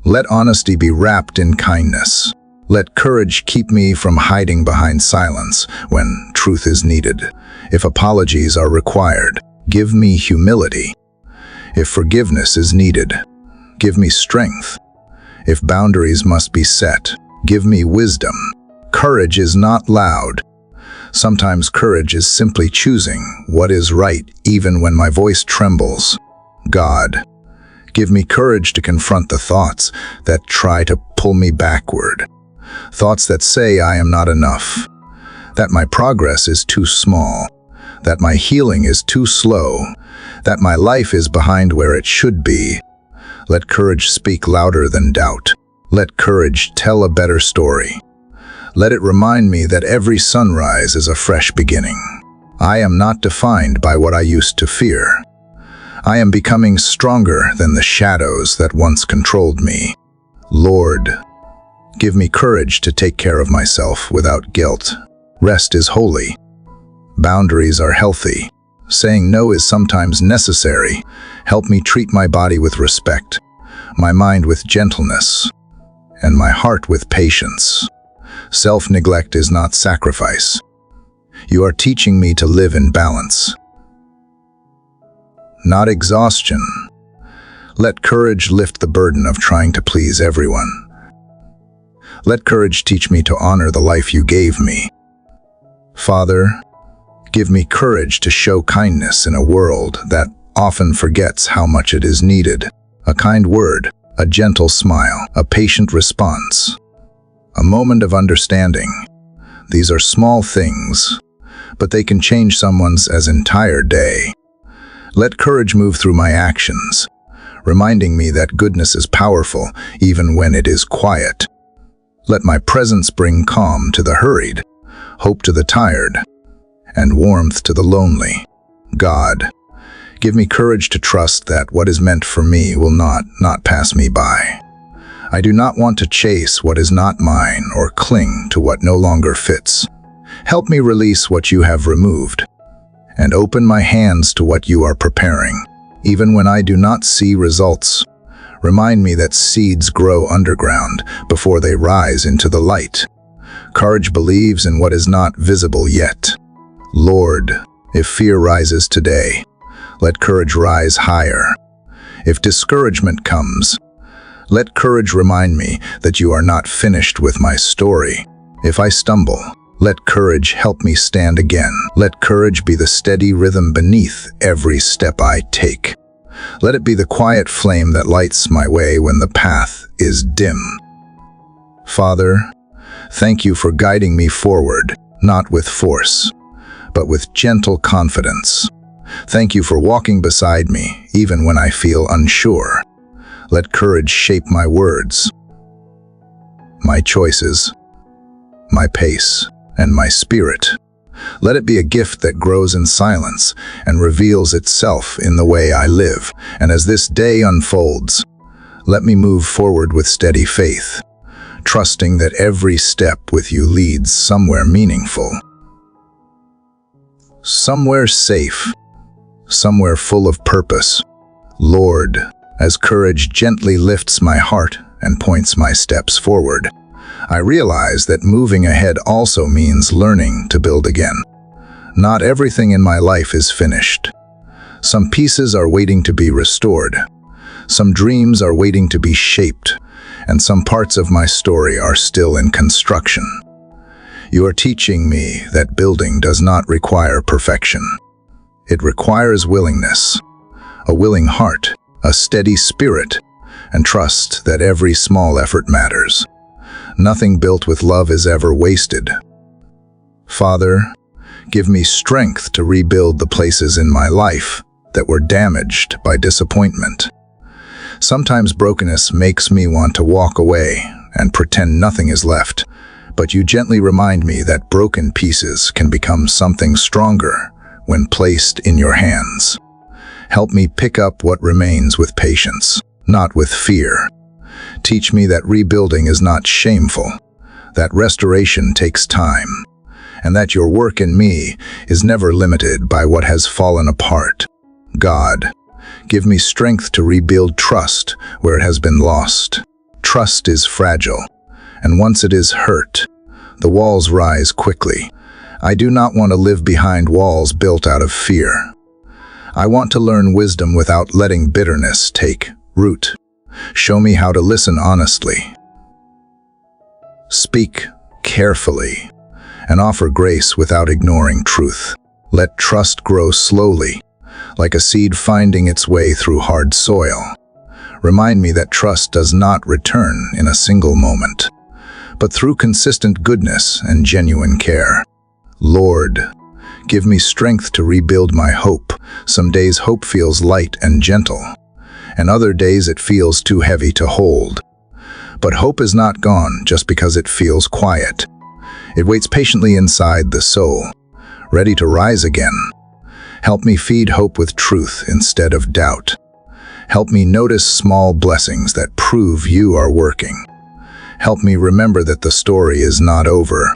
Let honesty be wrapped in kindness. Let courage keep me from hiding behind silence when truth is needed. If apologies are required, give me humility. If forgiveness is needed, give me strength. If boundaries must be set, give me wisdom. Courage is not loud. Sometimes courage is simply choosing what is right even when my voice trembles. God, give me courage to confront the thoughts that try to pull me backward. Thoughts that say I am not enough, that my progress is too small, that my healing is too slow, that my life is behind where it should be. Let courage speak louder than doubt. Let courage tell a better story. Let it remind me that every sunrise is a fresh beginning. I am not defined by what I used to fear. I am becoming stronger than the shadows that once controlled me. Lord, give me courage to take care of myself without guilt. Rest is holy. Boundaries are healthy. Saying no is sometimes necessary. Help me treat my body with respect, my mind with gentleness, and my heart with patience. Self-neglect is not sacrifice. You are teaching me to live in balance, not exhaustion. Let courage lift the burden of trying to please everyone. Let courage teach me to honor the life you gave me. Father, give me courage to show kindness in a world that often forgets how much it is needed. A kind word, a gentle smile, a patient response, a moment of understanding. These are small things, but they can change someone's entire day. Let courage move through my actions, reminding me that goodness is powerful even when it is quiet. Let my presence bring calm to the hurried, hope to the tired, and warmth to the lonely. God, give me courage to trust that what is meant for me will not pass me by. I do not want to chase what is not mine or cling to what no longer fits. Help me release what you have removed and open my hands to what you are preparing. Even when I do not see results, remind me that seeds grow underground before they rise into the light. Courage believes in what is not visible yet. Lord, if fear rises today, let courage rise higher. If discouragement comes, let courage remind me that you are not finished with my story. If I stumble, let courage help me stand again. Let courage be the steady rhythm beneath every step I take. Let it be the quiet flame that lights my way when the path is dim. Father, thank you for guiding me forward, not with force, but with gentle confidence. Thank you for walking beside me, even when I feel unsure. Let courage shape my words, my choices, my pace, and my spirit. Let it be a gift that grows in silence and reveals itself in the way I live. And as this day unfolds, let me move forward with steady faith, trusting that every step with you leads somewhere meaningful, somewhere safe, somewhere full of purpose. Lord, As courage gently lifts my heart and points my steps forward, I realize that moving ahead also means learning to build again. Not everything in my life is finished. Some pieces are waiting to be restored. Some dreams are waiting to be shaped, and some parts of my story are still in construction. You are teaching me that building does not require perfection. It requires willingness, a willing heart, a steady spirit, and trust that every small effort matters. Nothing built with love is ever wasted. Father, give me strength to rebuild the places in my life that were damaged by disappointment. Sometimes brokenness makes me want to walk away and pretend nothing is left, but you gently remind me that broken pieces can become something stronger when placed in your hands. Help me pick up what remains with patience, not with fear. Teach me that rebuilding is not shameful, that restoration takes time, and that your work in me is never limited by what has fallen apart. God, give me strength to rebuild trust where it has been lost. Trust is fragile, and once it is hurt, the walls rise quickly. I do not want to live behind walls built out of fear. I want to learn wisdom without letting bitterness take root. Show me how to listen honestly, speak carefully, and offer grace without ignoring truth. Let trust grow slowly, like a seed finding its way through hard soil. Remind me that trust does not return in a single moment, but through consistent goodness and genuine care. Lord, give me strength to rebuild my hope. Some days hope feels light and gentle, and other days it feels too heavy to hold. But hope is not gone just because it feels quiet. It waits patiently inside the soul, ready to rise again. Help me feed hope with truth instead of doubt. Help me notice small blessings that prove you are working. Help me remember that the story is not over,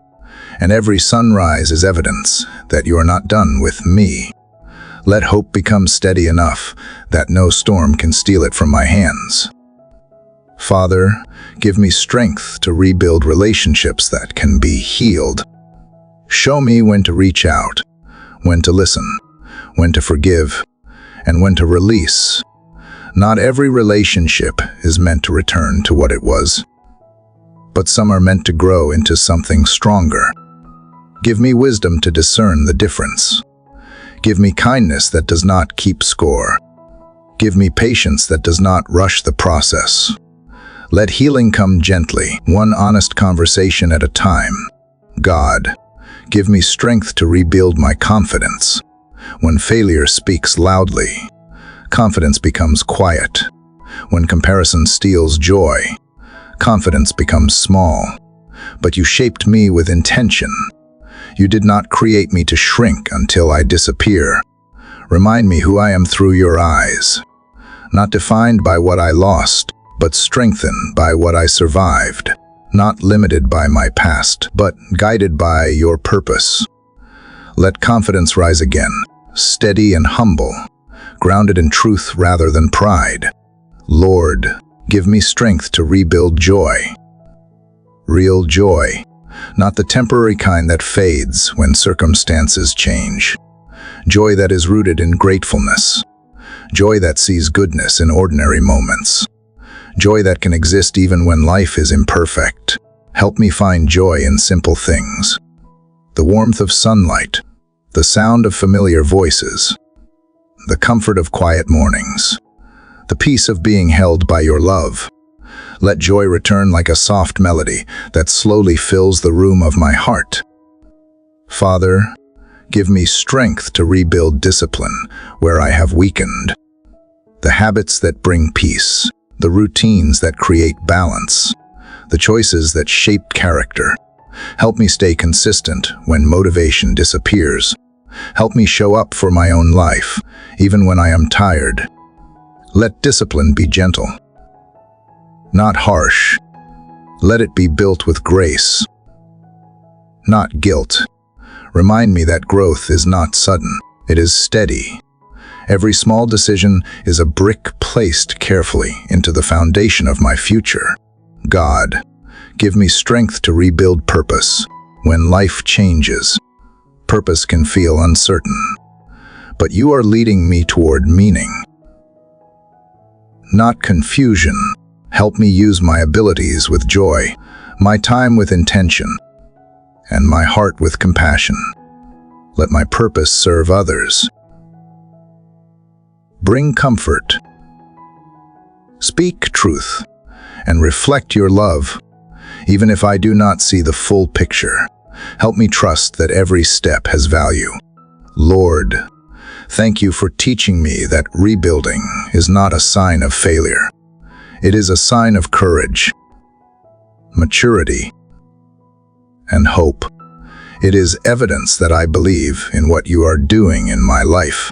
and every sunrise is evidence that you are not done with me. Let hope become steady enough that no storm can steal it from my hands. Father, give me strength to rebuild relationships that can be healed. Show me when to reach out, when to listen, when to forgive, and when to release. Not every relationship is meant to return to what it was, but some are meant to grow into something stronger. Give me wisdom to discern the difference. Give me kindness that does not keep score. Give me patience that does not rush the process. Let healing come gently, one honest conversation at a time. God, give me strength to rebuild my confidence. When failure speaks loudly, confidence becomes quiet. When comparison steals joy, confidence becomes small. But you shaped me with intention. You did not create me to shrink until I disappear. Remind me who I am through your eyes, not defined by what I lost, but strengthened by what I survived, not limited by my past, but guided by your purpose. Let confidence rise again, steady and humble, grounded in truth rather than pride. Lord, give me strength to rebuild joy. Real joy, not the temporary kind that fades when circumstances change. Joy that is rooted in gratefulness. Joy that sees goodness in ordinary moments. Joy that can exist even when life is imperfect. Help me find joy in simple things. The warmth of sunlight, the sound of familiar voices, the comfort of quiet mornings, the peace of being held by your love. Let joy return like a soft melody that slowly fills the room of my heart. Father, give me strength to rebuild discipline where I have weakened. The habits that bring peace, the routines that create balance, the choices that shape character. Help me stay consistent when motivation disappears. Help me show up for my own life, even when I am tired. Let discipline be gentle, not harsh. Let it be built with grace, not guilt. Remind me that growth is not sudden, it is steady. Every small decision is a brick placed carefully into the foundation of my future. God, give me strength to rebuild purpose. When life changes, purpose can feel uncertain, but you are leading me toward meaning, not confusion. Help me use my abilities with joy, my time with intention, and my heart with compassion. Let my purpose serve others. Bring comfort. Speak truth, and reflect your love. Even if I do not see the full picture, help me trust that every step has value. Lord, thank you for teaching me that rebuilding is not a sign of failure. It is a sign of courage, maturity, and hope. It is evidence that I believe in what you are doing in my life.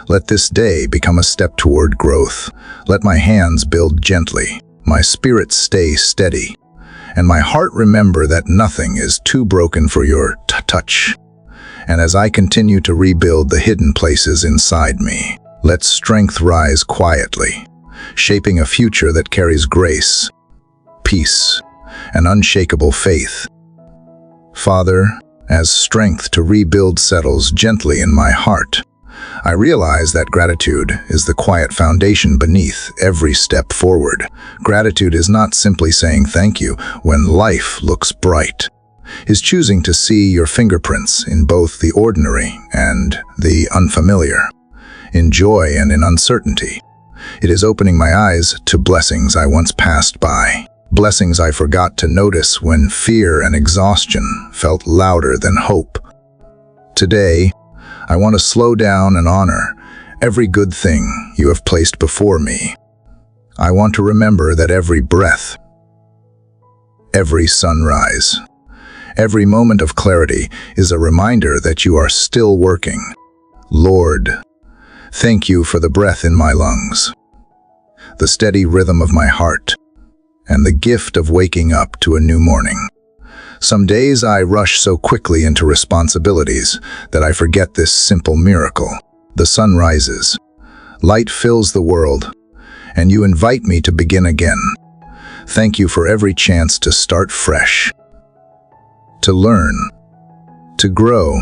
Let this day become a step toward growth. Let my hands build gently, my spirit stay steady, and my heart remember that nothing is too broken for your touch. And as I continue to rebuild the hidden places inside me, let strength rise quietly, shaping a future that carries grace, peace, and unshakable faith. Father, as strength to rebuild settles gently in my heart, I realize that gratitude is the quiet foundation beneath every step forward. Gratitude is not simply saying thank you when life looks bright. Is choosing to see your fingerprints in both the ordinary and the unfamiliar, in joy and in uncertainty. It is opening my eyes to blessings I once passed by, blessings I forgot to notice when fear and exhaustion felt louder than hope. Today, I want to slow down and honor every good thing you have placed before me. I want to remember that every breath, every sunrise, every moment of clarity is a reminder that you are still working. Lord, thank you for the breath in my lungs, the steady rhythm of my heart, and the gift of waking up to a new morning. Some days I rush so quickly into responsibilities that I forget this simple miracle. The sun rises, light fills the world, and you invite me to begin again. Thank you for every chance to start fresh, to learn, to grow,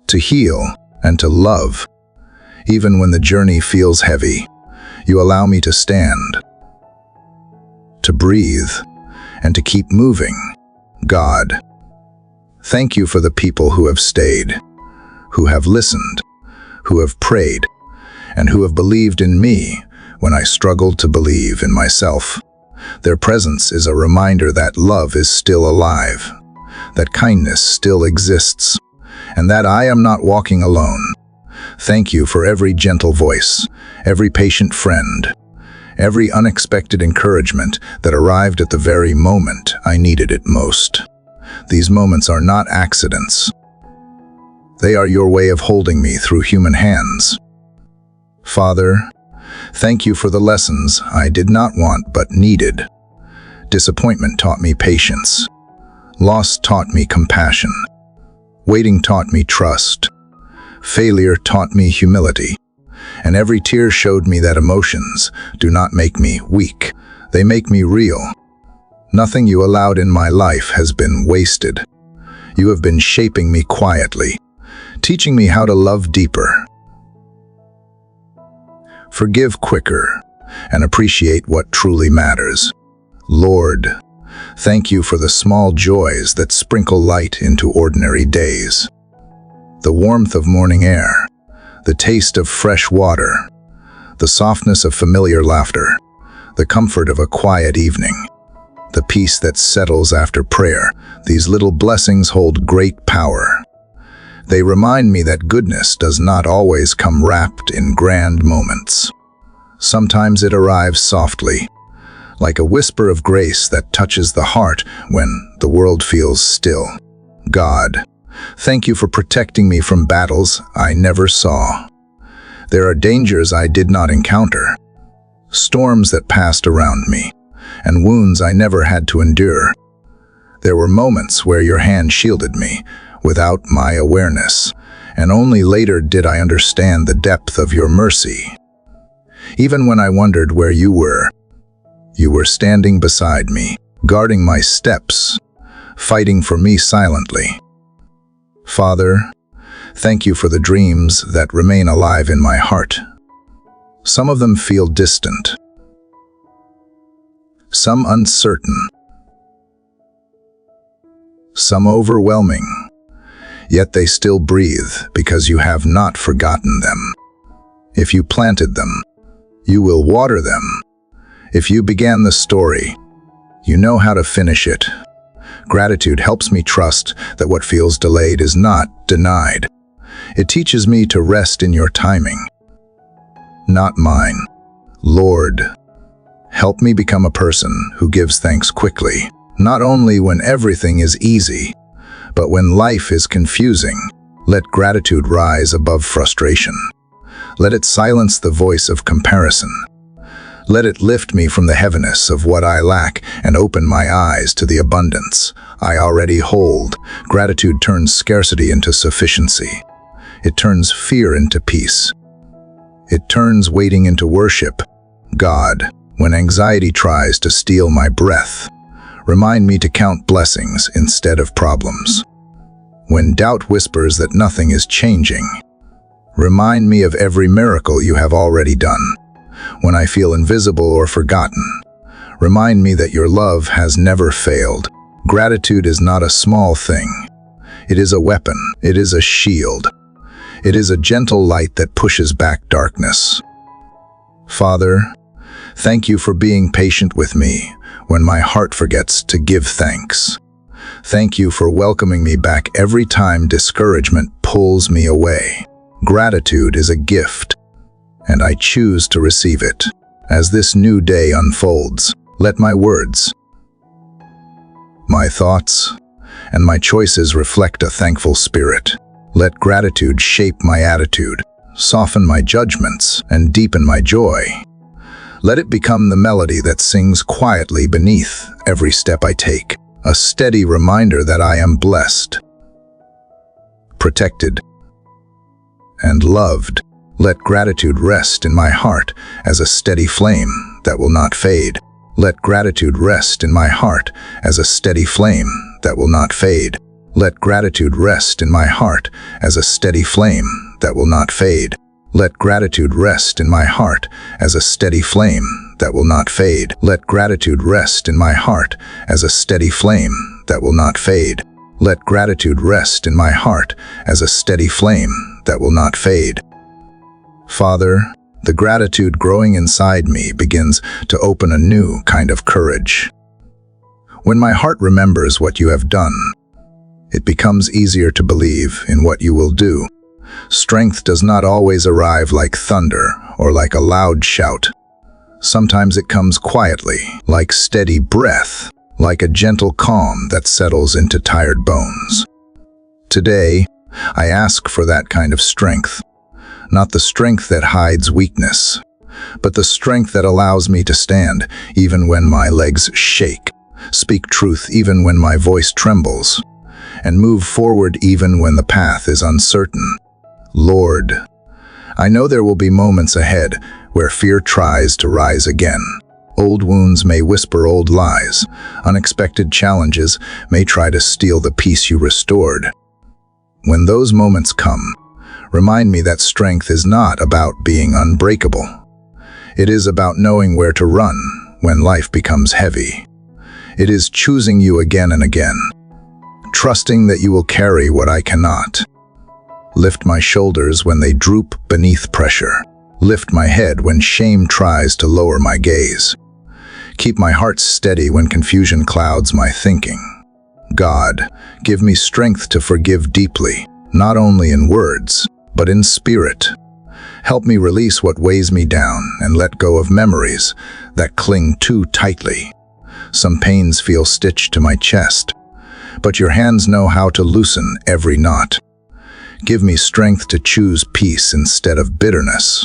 to heal, and to love. Even when the journey feels heavy, you allow me to stand, to breathe, and to keep moving. God, thank you for the people who have stayed, who have listened, who have prayed, and who have believed in me when I struggled to believe in myself. Their presence is a reminder that love is still alive, that kindness still exists, and that I am not walking alone. Thank you for every gentle voice, every patient friend, every unexpected encouragement that arrived at the very moment I needed it most. These moments are not accidents. They are your way of holding me through human hands. Father, thank you for the lessons I did not want but needed. Disappointment taught me patience. Loss taught me compassion. Waiting taught me trust. Failure taught me humility. And every tear showed me that emotions do not make me weak. They make me real. Nothing you allowed in my life has been wasted. You have been shaping me quietly, teaching me how to love deeper, forgive quicker, and appreciate what truly matters. Lord, thank you for the small joys that sprinkle light into ordinary days. The warmth of morning air, the taste of fresh water, the softness of familiar laughter, the comfort of a quiet evening, the peace that settles after prayer. These little blessings hold great power. They remind me that goodness does not always come wrapped in grand moments. Sometimes it arrives softly, like a whisper of grace that touches the heart when the world feels still. God, thank you for protecting me from battles I never saw. There are dangers I did not encounter, storms that passed around me, and wounds I never had to endure. There were moments where your hand shielded me without my awareness, and only later did I understand the depth of your mercy. Even when I wondered where you were standing beside me, guarding my steps, fighting for me silently. Father, thank you for the dreams that remain alive in my heart. Some of them feel distant, some uncertain, some overwhelming, yet they still breathe because you have not forgotten them. If you planted them, you will water them. If you began the story, you know how to finish it. Gratitude helps me trust that what feels delayed is not denied. It teaches me to rest in your timing, not mine. Lord, help me become a person who gives thanks quickly, not only when everything is easy, but when life is confusing. Let gratitude rise above frustration. Let it silence the voice of comparison. Let it lift me from the heaviness of what I lack and open my eyes to the abundance I already hold. Gratitude turns scarcity into sufficiency. It turns fear into peace. It turns waiting into worship. God, when anxiety tries to steal my breath, remind me to count blessings instead of problems. When doubt whispers that nothing is changing, remind me of every miracle you have already done. When I feel invisible or forgotten, remind me that your love has never failed. Gratitude is not a small thing. It is a weapon. It is a shield. It is a gentle light that pushes back darkness. Father, thank you for being patient with me when my heart forgets to give thanks. Thank you for welcoming me back every time discouragement pulls me away. Gratitude is a gift, and I choose to receive it. As this new day unfolds, let my words, my thoughts, and my choices reflect a thankful spirit. Let gratitude shape my attitude, soften my judgments, and deepen my joy. Let it become the melody that sings quietly beneath every step I take, a steady reminder that I am blessed, protected, and loved. Let gratitude rest in my heart as a steady flame that will not fade. Let gratitude rest in my heart as a steady flame that will not fade. Let gratitude rest in my heart as a steady flame that will not fade. Let gratitude rest in my heart as a steady flame that will not fade. Let gratitude rest in my heart as a steady flame that will not fade. Let gratitude rest in my heart as a steady flame that will not fade. Father, the gratitude growing inside me begins to open a new kind of courage. When my heart remembers what you have done, it becomes easier to believe in what you will do. Strength does not always arrive like thunder or like a loud shout. Sometimes it comes quietly, like steady breath, like a gentle calm that settles into tired bones. Today, I ask for that kind of strength. Not the strength that hides weakness, but the strength that allows me to stand even when my legs shake, speak truth even when my voice trembles, and move forward even when the path is uncertain. Lord, I know there will be moments ahead where fear tries to rise again. Old wounds may whisper old lies. Unexpected challenges may try to steal the peace you restored. When those moments come, remind me that strength is not about being unbreakable. It is about knowing where to run when life becomes heavy. It is choosing you again and again, trusting that you will carry what I cannot. Lift my shoulders when they droop beneath pressure. Lift my head when shame tries to lower my gaze. Keep my heart steady when confusion clouds my thinking. God, give me strength to forgive deeply, not only in words, but in spirit. Help me release what weighs me down and let go of memories that cling too tightly. Some pains feel stitched to my chest, but your hands know how to loosen every knot. Give me strength to choose peace instead of bitterness,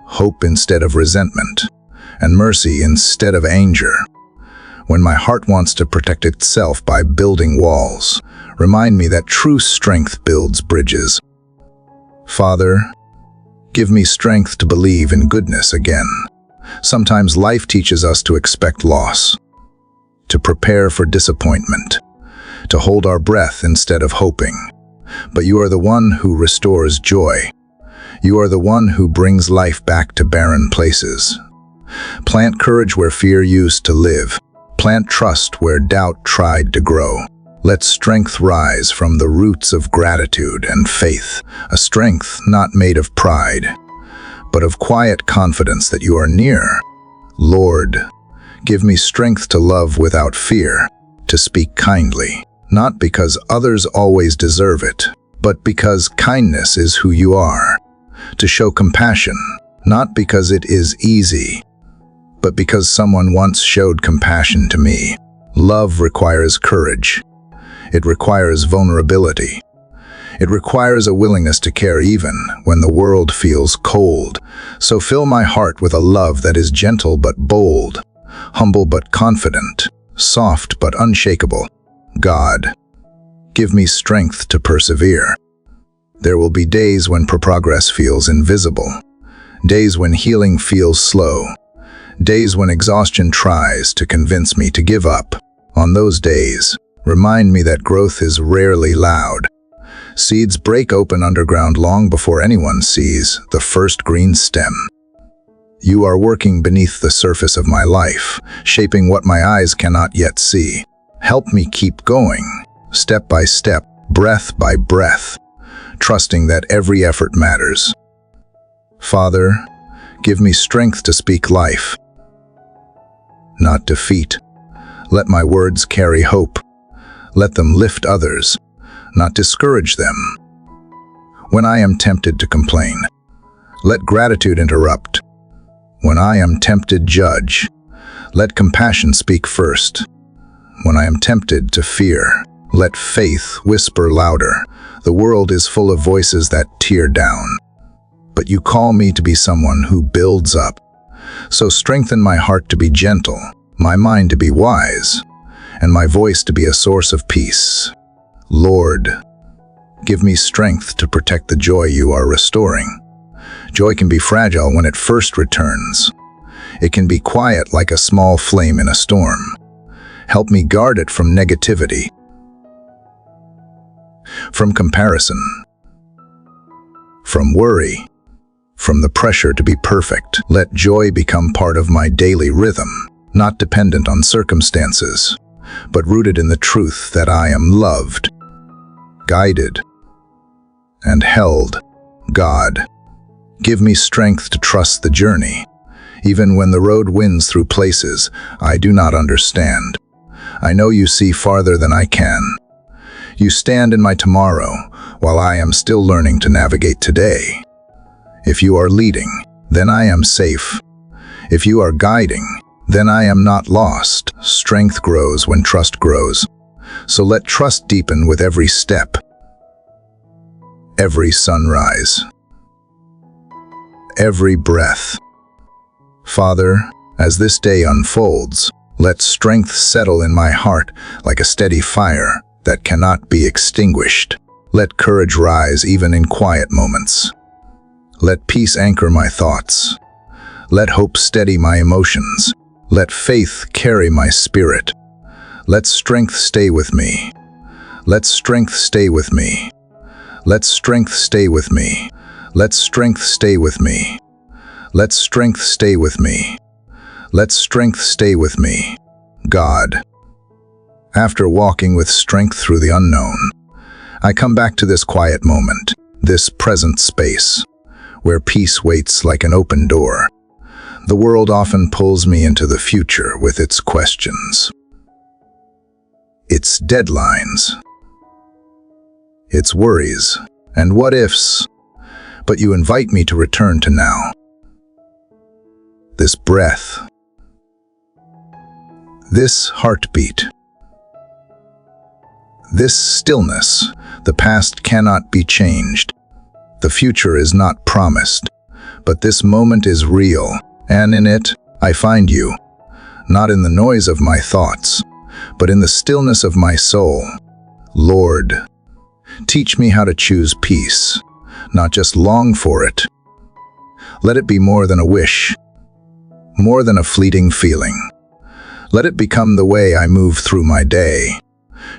hope instead of resentment, and mercy instead of anger. When my heart wants to protect itself by building walls, remind me that true strength builds bridges. Father, give me strength to believe in goodness again. Sometimes life teaches us to expect loss, to prepare for disappointment, to hold our breath instead of hoping. But you are the one who restores joy. You are the one who brings life back to barren places. Plant courage where fear used to live. Plant trust where doubt tried to grow. Let strength rise from the roots of gratitude and faith, a strength not made of pride, but of quiet confidence that you are near. Lord, give me strength to love without fear, to speak kindly, not because others always deserve it, but because kindness is who you are. To show compassion, not because it is easy, but because someone once showed compassion to me. Love requires courage. It requires vulnerability. It requires a willingness to care even when the world feels cold. So fill my heart with a love that is gentle but bold, humble but confident, soft but unshakable. God, give me strength to persevere. There will be days when progress feels invisible, days when healing feels slow, days when exhaustion tries to convince me to give up. On those days, remind me that growth is rarely loud. Seeds break open underground long before anyone sees the first green stem. You are working beneath the surface of my life, shaping what my eyes cannot yet see. Help me keep going, step by step, breath by breath, trusting that every effort matters. Father, give me strength to speak life, not defeat. Let my words carry hope. Let them lift others, not discourage them. When I am tempted to complain, let gratitude interrupt. When I am tempted, judge. Let compassion speak first. When I am tempted to fear, let faith whisper louder. The world is full of voices that tear down, but you call me to be someone who builds up. So strengthen my heart to be gentle, my mind to be wise, and my voice to be a source of peace. Lord, give me strength to protect the joy you are restoring. Joy can be fragile when it first returns. It can be quiet like a small flame in a storm. Help me guard it from negativity, from comparison, from worry, from the pressure to be perfect. Let joy become part of my daily rhythm, not dependent on circumstances, but rooted in the truth that I am loved, guided, and held. God, give me strength to trust the journey, even when the road winds through places I do not understand. I know you see farther than I can. You stand in my tomorrow while I am still learning to navigate today. If you are leading, then I am safe. If you are guiding, then I am not lost. Strength grows when trust grows. So let trust deepen with every step, every sunrise, every breath. Father, as this day unfolds, let strength settle in my heart like a steady fire that cannot be extinguished. Let courage rise even in quiet moments. Let peace anchor my thoughts. Let hope steady my emotions. Let faith carry my spirit. Let strength stay with me. Let strength stay with me. Let strength stay with me. Let strength stay with me. Let strength stay with me. Let strength stay with me. God, after walking with strength through the unknown, I come back to this quiet moment, this present space, where peace waits like an open door. The world often pulls me into the future with its questions, its deadlines, its worries, and what-ifs, but you invite me to return to now. This breath, this heartbeat, this stillness. The past cannot be changed. The future is not promised, but this moment is real, and in it, I find you, not in the noise of my thoughts, but in the stillness of my soul. Lord, teach me how to choose peace, not just long for it. Let it be more than a wish, more than a fleeting feeling. Let it become the way I move through my day.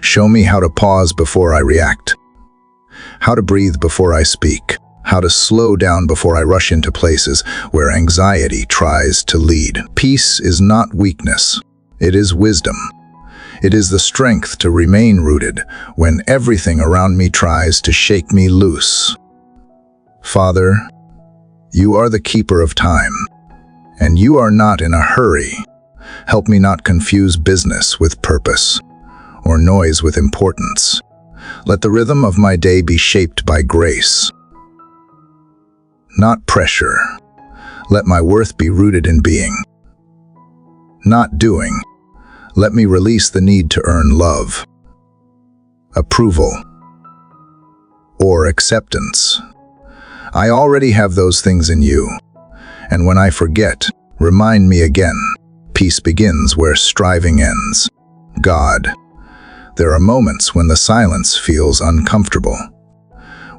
Show me how to pause before I react, how to breathe before I speak, how to slow down before I rush into places where anxiety tries to lead. Peace is not weakness, it is wisdom. It is the strength to remain rooted when everything around me tries to shake me loose. Father, you are the keeper of time, and you are not in a hurry. Help me not confuse business with purpose, or noise with importance. Let the rhythm of my day be shaped by grace, not pressure. Let my worth be rooted in being, not doing. Let me release the need to earn love, approval, or acceptance. I already have those things in you, and when I forget, remind me again. Peace begins where striving ends. God, there are moments when the silence feels uncomfortable,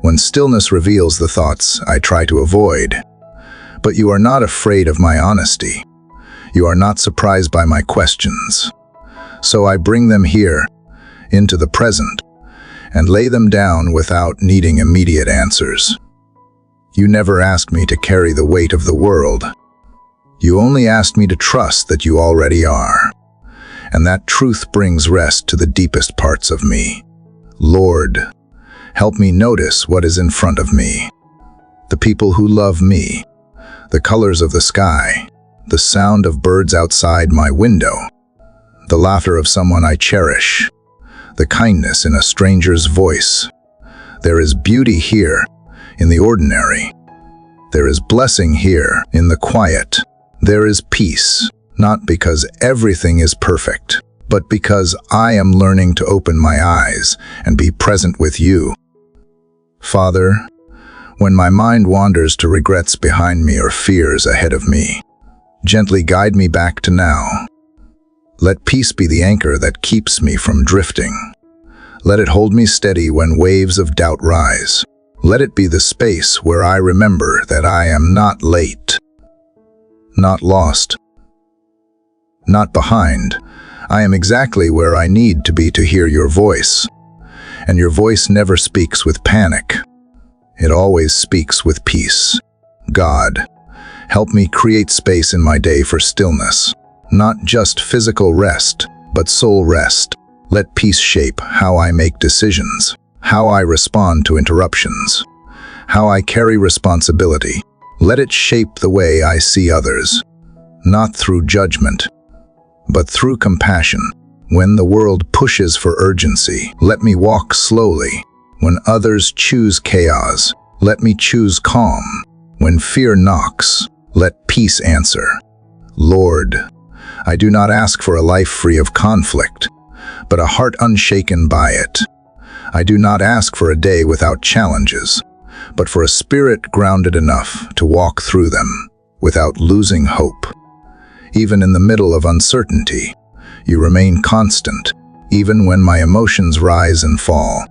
when stillness reveals the thoughts I try to avoid. But you are not afraid of my honesty. You are not surprised by my questions. So I bring them here, into the present, and lay them down without needing immediate answers. You never asked me to carry the weight of the world. You only asked me to trust that you already are. And that truth brings rest to the deepest parts of me. Lord, help me notice what is in front of me, the people who love me, the colors of the sky, the sound of birds outside my window, the laughter of someone I cherish, the kindness in a stranger's voice. There is beauty here in the ordinary. There is blessing here in the quiet. There is peace, not because everything is perfect, but because I am learning to open my eyes and be present with you. Father, when my mind wanders to regrets behind me or fears ahead of me, gently guide me back to now. Let peace be the anchor that keeps me from drifting. Let it hold me steady when waves of doubt rise. Let it be the space where I remember that I am not late, not lost, not behind. I am exactly where I need to be to hear your voice. And your voice never speaks with panic. It always speaks with peace. God, help me create space in my day for stillness. Not just physical rest, but soul rest. Let peace shape how I make decisions, how I respond to interruptions, how I carry responsibility. Let it shape the way I see others, not through judgment, but through compassion. When the world pushes for urgency, let me walk slowly. When others choose chaos, let me choose calm. When fear knocks, let peace answer. Lord, I do not ask for a life free of conflict, but a heart unshaken by it. I do not ask for a day without challenges, but for a spirit grounded enough to walk through them without losing hope. Even in the middle of uncertainty, you remain constant. Even when my emotions rise and fall,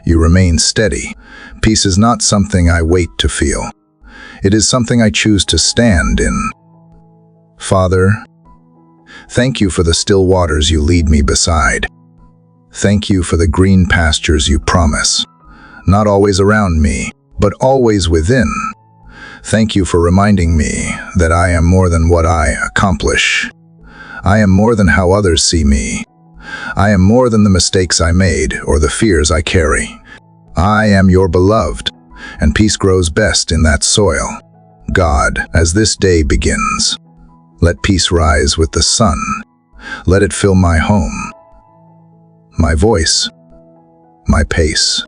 you remain steady. Peace is not something I wait to feel. It is something I choose to stand in. Father, thank you for the still waters you lead me beside. Thank you for the green pastures you promise, not always around me, but always within. Thank you for reminding me that I am more than what I accomplish. I am more than how others see me. I am more than the mistakes I made or the fears I carry. I am your beloved, and peace grows best in that soil. God, as this day begins, let peace rise with the sun. Let it fill my home, my voice, my pace,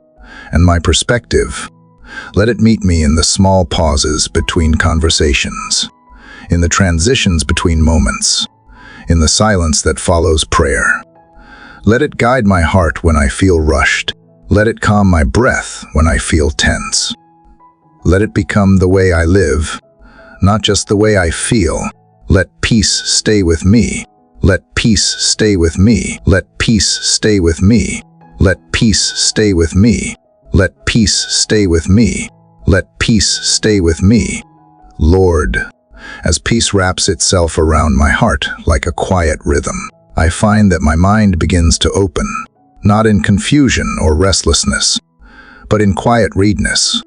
and my perspective. Let it meet me in the small pauses between conversations, in the transitions between moments, in the silence that follows prayer. Let it guide my heart when I feel rushed. Let it calm my breath when I feel tense. Let it become the way I live, not just the way I feel. Let peace stay with me. Let peace stay with me. Let peace stay with me. Let peace stay with me. Let peace stay with me. Let Let peace stay with me, Lord. As peace wraps itself around my heart like a quiet rhythm, I find that my mind begins to open, not in confusion or restlessness, but in quiet readiness.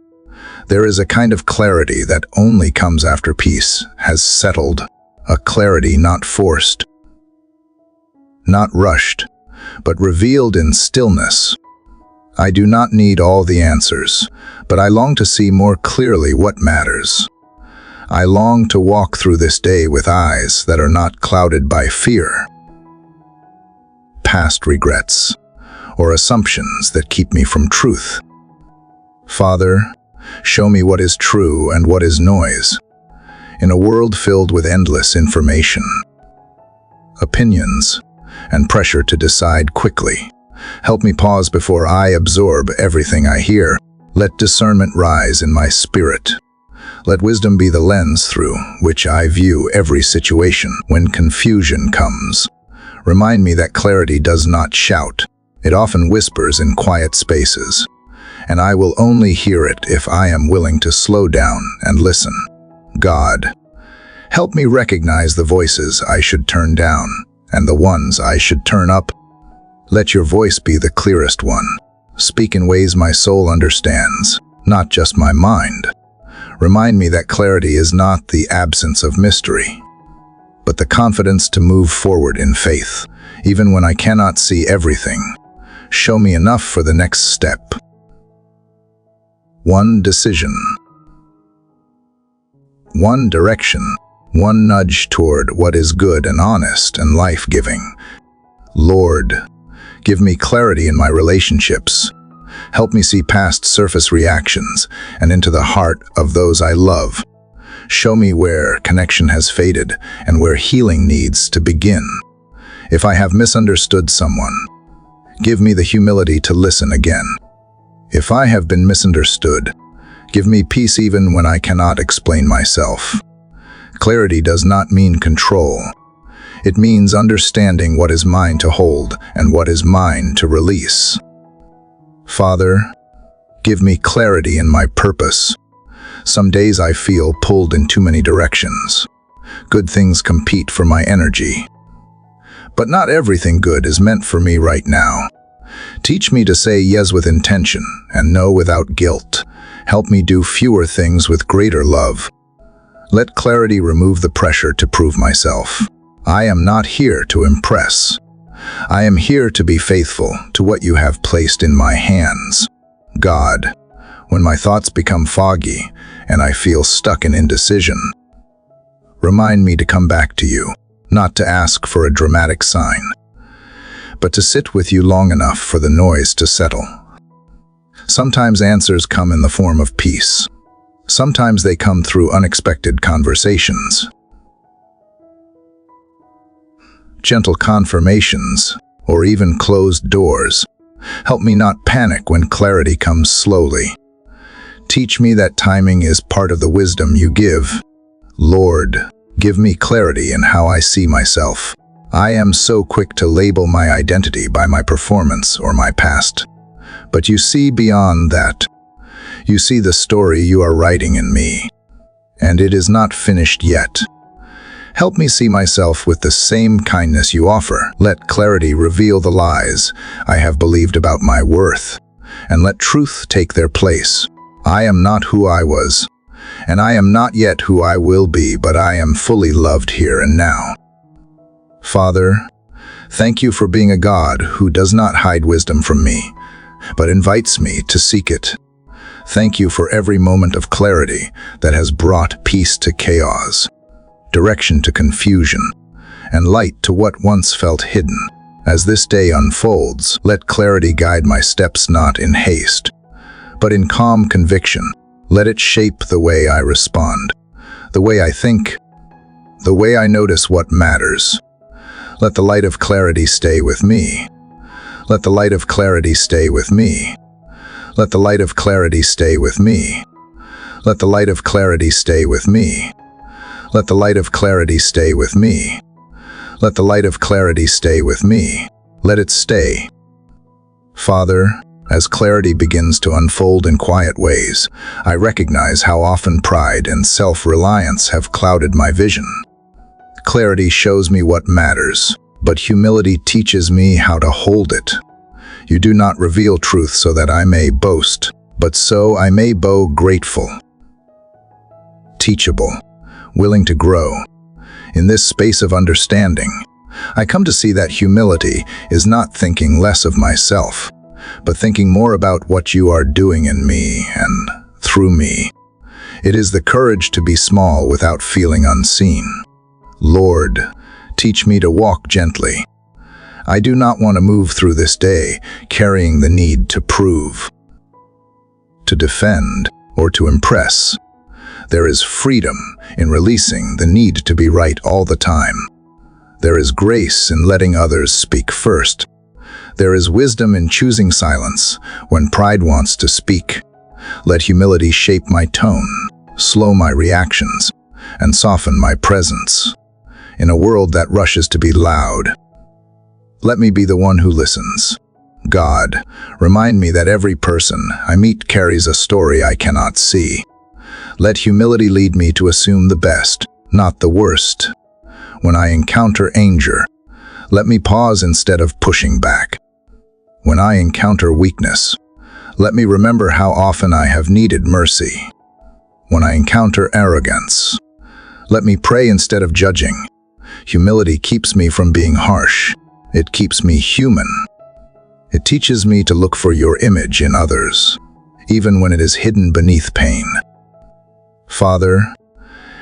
There is a kind of clarity that only comes after peace has settled, a clarity not forced, not rushed, but revealed in stillness. I do not need all the answers, but I long to see more clearly what matters. I long to walk through this day with eyes that are not clouded by fear, past regrets, or assumptions that keep me from truth. Father, show me what is true and what is noise. In a world filled with endless information, opinions, and pressure to decide quickly, help me pause before I absorb everything I hear. Let discernment rise in my spirit. Let wisdom be the lens through which I view every situation. When confusion comes, remind me that clarity does not shout. It often whispers in quiet spaces, and I will only hear it if I am willing to slow down and listen. God, help me recognize the voices I should turn down and the ones I should turn up. Let your voice be the clearest one. Speak in ways my soul understands, not just my mind. Remind me that clarity is not the absence of mystery, but the confidence to move forward in faith, even when I cannot see everything. Show me enough for the next step. One decision, one direction, one nudge toward what is good and honest and life-giving. Lord, give me clarity in my relationships. Help me see past surface reactions and into the heart of those I love. Show me where connection has faded and where healing needs to begin. If I have misunderstood someone, give me the humility to listen again. If I have been misunderstood, give me peace even when I cannot explain myself. Clarity does not mean control. It means understanding what is mine to hold and what is mine to release. Father, give me clarity in my purpose. Some days I feel pulled in too many directions. Good things compete for my energy. But not everything good is meant for me right now. Teach me to say yes with intention and no without guilt. Help me do fewer things with greater love. Let clarity remove the pressure to prove myself. I am not here to impress. I am here to be faithful to what you have placed in my hands. God, when my thoughts become foggy and I feel stuck in indecision, remind me to come back to you, not to ask for a dramatic sign, but to sit with you long enough for the noise to settle. Sometimes answers come in the form of peace. Sometimes they come through unexpected conversations, gentle confirmations, or even closed doors. Help me not panic when clarity comes slowly. Teach me that timing is part of the wisdom you give. Lord, give me clarity in how I see myself. I am so quick to label my identity by my performance or my past. But you see beyond that. You see the story you are writing in me, and it is not finished yet. Help me see myself with the same kindness you offer. Let clarity reveal the lies I have believed about my worth, and let truth take their place. I am not who I was, and I am not yet who I will be, but I am fully loved here and now. Father, thank you for being a God who does not hide wisdom from me, but invites me to seek it. Thank you for every moment of clarity that has brought peace to chaos, direction to confusion, and light to what once felt hidden. As this day unfolds, let clarity guide my steps, not in haste, but in calm conviction. Let it shape the way I respond, the way I think, the way I notice what matters. Let the light of clarity stay with me. Let the light of clarity stay with me. Let the light of clarity stay with me. Let the light of clarity stay with me. Let the light of clarity stay with me. Let the light of clarity stay with me. Let it stay. Father, As clarity begins to unfold in quiet ways, I recognize how often pride and self-reliance have clouded my vision. Clarity shows me what matters, but humility teaches me how to hold it. You do not reveal truth so that I may boast, but so I may be grateful. Teachable, willing to grow. In this space of understanding, I come to see that humility is not thinking less of myself, but thinking more about what you are doing in me and through me. It is the courage to be small without feeling unseen. Lord, teach me to walk gently. I do not want to move through this day carrying the need to prove, to defend, or to impress. There is freedom in releasing the need to be right all the time. There is grace in letting others speak first. There is wisdom in choosing silence when pride wants to speak. Let humility shape my tone, slow my reactions, and soften my presence. In a world that rushes to be loud, let me be the one who listens. God, remind me that every person I meet carries a story I cannot see. Let humility lead me to assume the best, not the worst. When I encounter anger, let me pause instead of pushing back. When I encounter weakness, let me remember how often I have needed mercy. When I encounter arrogance, let me pray instead of judging. Humility keeps me from being harsh. It keeps me human. It teaches me to look for your image in others, even when it is hidden beneath pain. Father,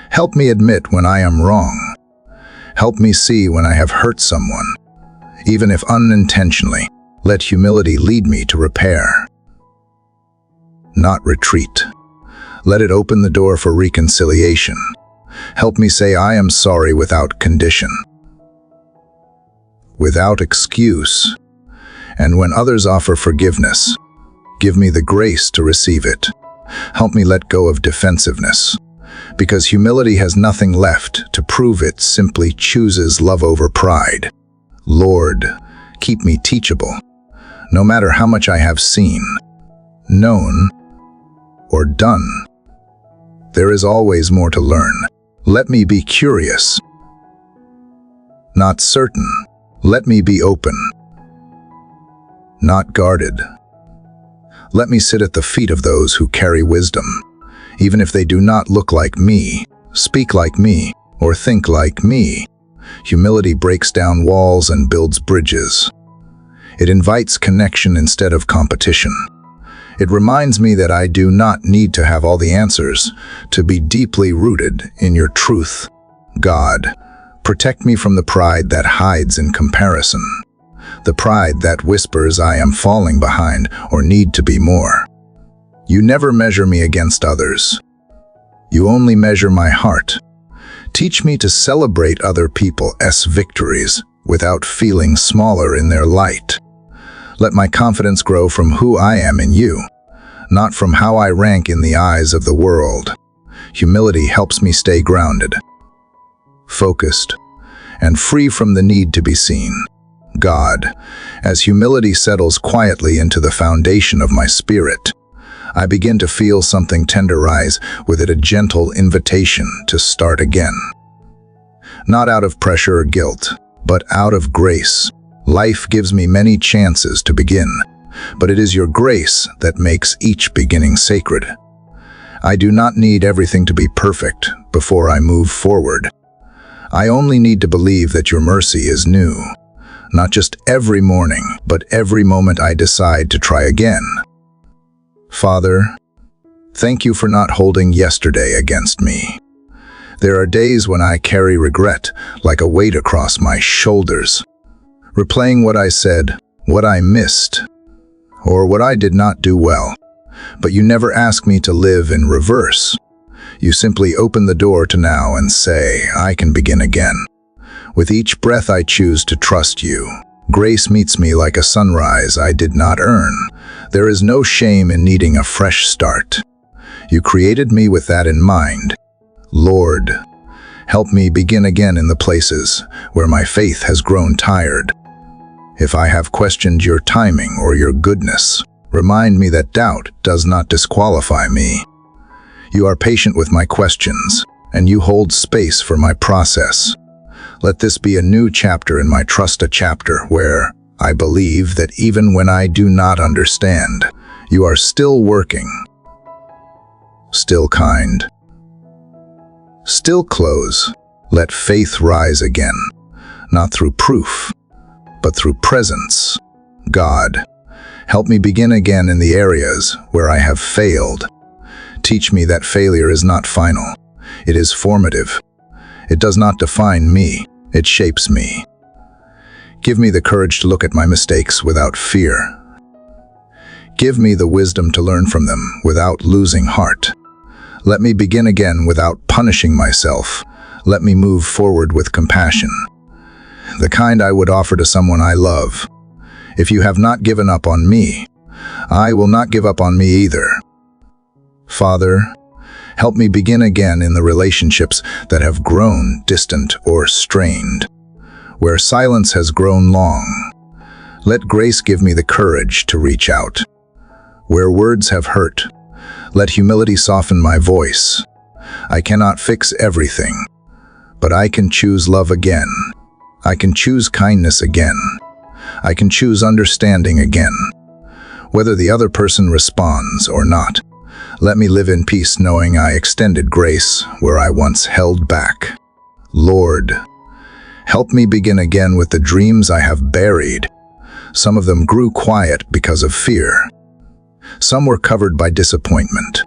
help me admit when I am wrong. Help me see when I have hurt someone. Even if unintentionally, let humility lead me to repair, not retreat. Let it open the door for reconciliation. Help me say I am sorry without condition, without excuse. And when others offer forgiveness, give me the grace to receive it. Help me let go of defensiveness, because humility has nothing left to prove. It simply chooses love over pride. Lord, keep me teachable, no matter how much I have seen, known, or done. There is always more to learn. Let me be curious, not certain. Let me be open, not guarded. Let me sit at the feet of those who carry wisdom, even if they do not look like me, speak like me, or think like me. Humility breaks down walls and builds bridges. It invites connection instead of competition. It reminds me that I do not need to have all the answers to be deeply rooted in your truth. God, protect me from the pride that hides in comparison, the pride that whispers I am falling behind or need to be more. You never measure me against others. You only measure my heart. Teach me to celebrate other people's victories without feeling smaller in their light. Let my confidence grow from who I am in you, not from how I rank in the eyes of the world. Humility helps me stay grounded, focused, and free from the need to be seen. God, as humility settles quietly into the foundation of my spirit, I begin to feel something tender rise with it, a gentle invitation to start again. Not out of pressure or guilt, but out of grace. Life gives me many chances to begin, but it is your grace that makes each beginning sacred. I do not need everything to be perfect before I move forward. I only need to believe that your mercy is new, not just every morning, but every moment I decide to try again. Father, thank you for not holding yesterday against me. There are days when I carry regret like a weight across my shoulders, replaying what I said, what I missed, or what I did not do well. But you never ask me to live in reverse. You simply open the door to now and say, I can begin again. With each breath I choose to trust you. Grace meets me like a sunrise I did not earn. There is no shame in needing a fresh start. You created me with that in mind. Lord, help me begin again in the places where my faith has grown tired. If I have questioned your timing or your goodness, Remind me that doubt does not disqualify me. You are patient with my questions, and you hold space for my process. Let this be a new chapter in my trust, a chapter where I believe that even when I do not understand, you are still working, still kind, still close. Let faith rise again, not through proof, but through presence. God, help me begin again in the areas where I have failed. Teach me that failure is not final. It is formative. It does not define me. It shapes me. Give me the courage to look at my mistakes without fear. Give me the wisdom to learn from them without losing heart. Let me begin again without punishing myself. Let me move forward with compassion, the kind I would offer to someone I love. If you have not given up on me, I will not give up on me either. Father, help me begin again in the relationships that have grown distant or strained, where silence has grown long. Let grace give me the courage to reach out. Where words have hurt, let humility soften my voice. I cannot fix everything, but I can choose love again. I can choose kindness again. I can choose understanding again. Whether the other person responds or not, let me live in peace knowing I extended grace where I once held back. Lord, help me begin again with the dreams I have buried. Some of them grew quiet because of fear. Some were covered by disappointment.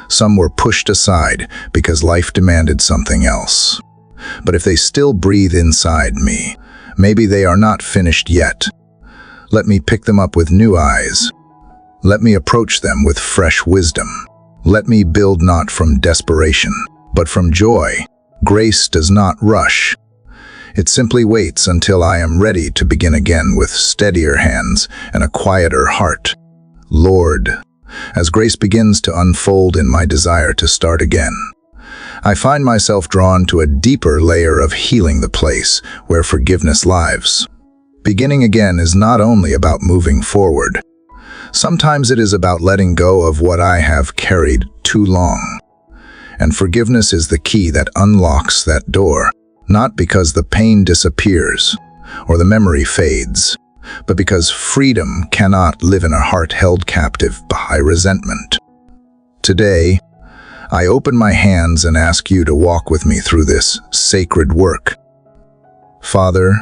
Some were pushed aside because life demanded something else. But if they still breathe inside me, maybe they are not finished yet. Let me pick them up with new eyes. Let me approach them with fresh wisdom. Let me build not from desperation, but from joy. Grace does not rush. It simply waits until I am ready to begin again with steadier hands and a quieter heart. Lord, as grace begins to unfold in my desire to start again, I find myself drawn to a deeper layer of healing the place where forgiveness lives. Beginning again is not only about moving forward. Sometimes it is about letting go of what I have carried too long. And forgiveness is the key that unlocks that door, not because the pain disappears or the memory fades, but because freedom cannot live in a heart held captive by resentment. Today, I open my hands and ask you to walk with me through this sacred work. Father,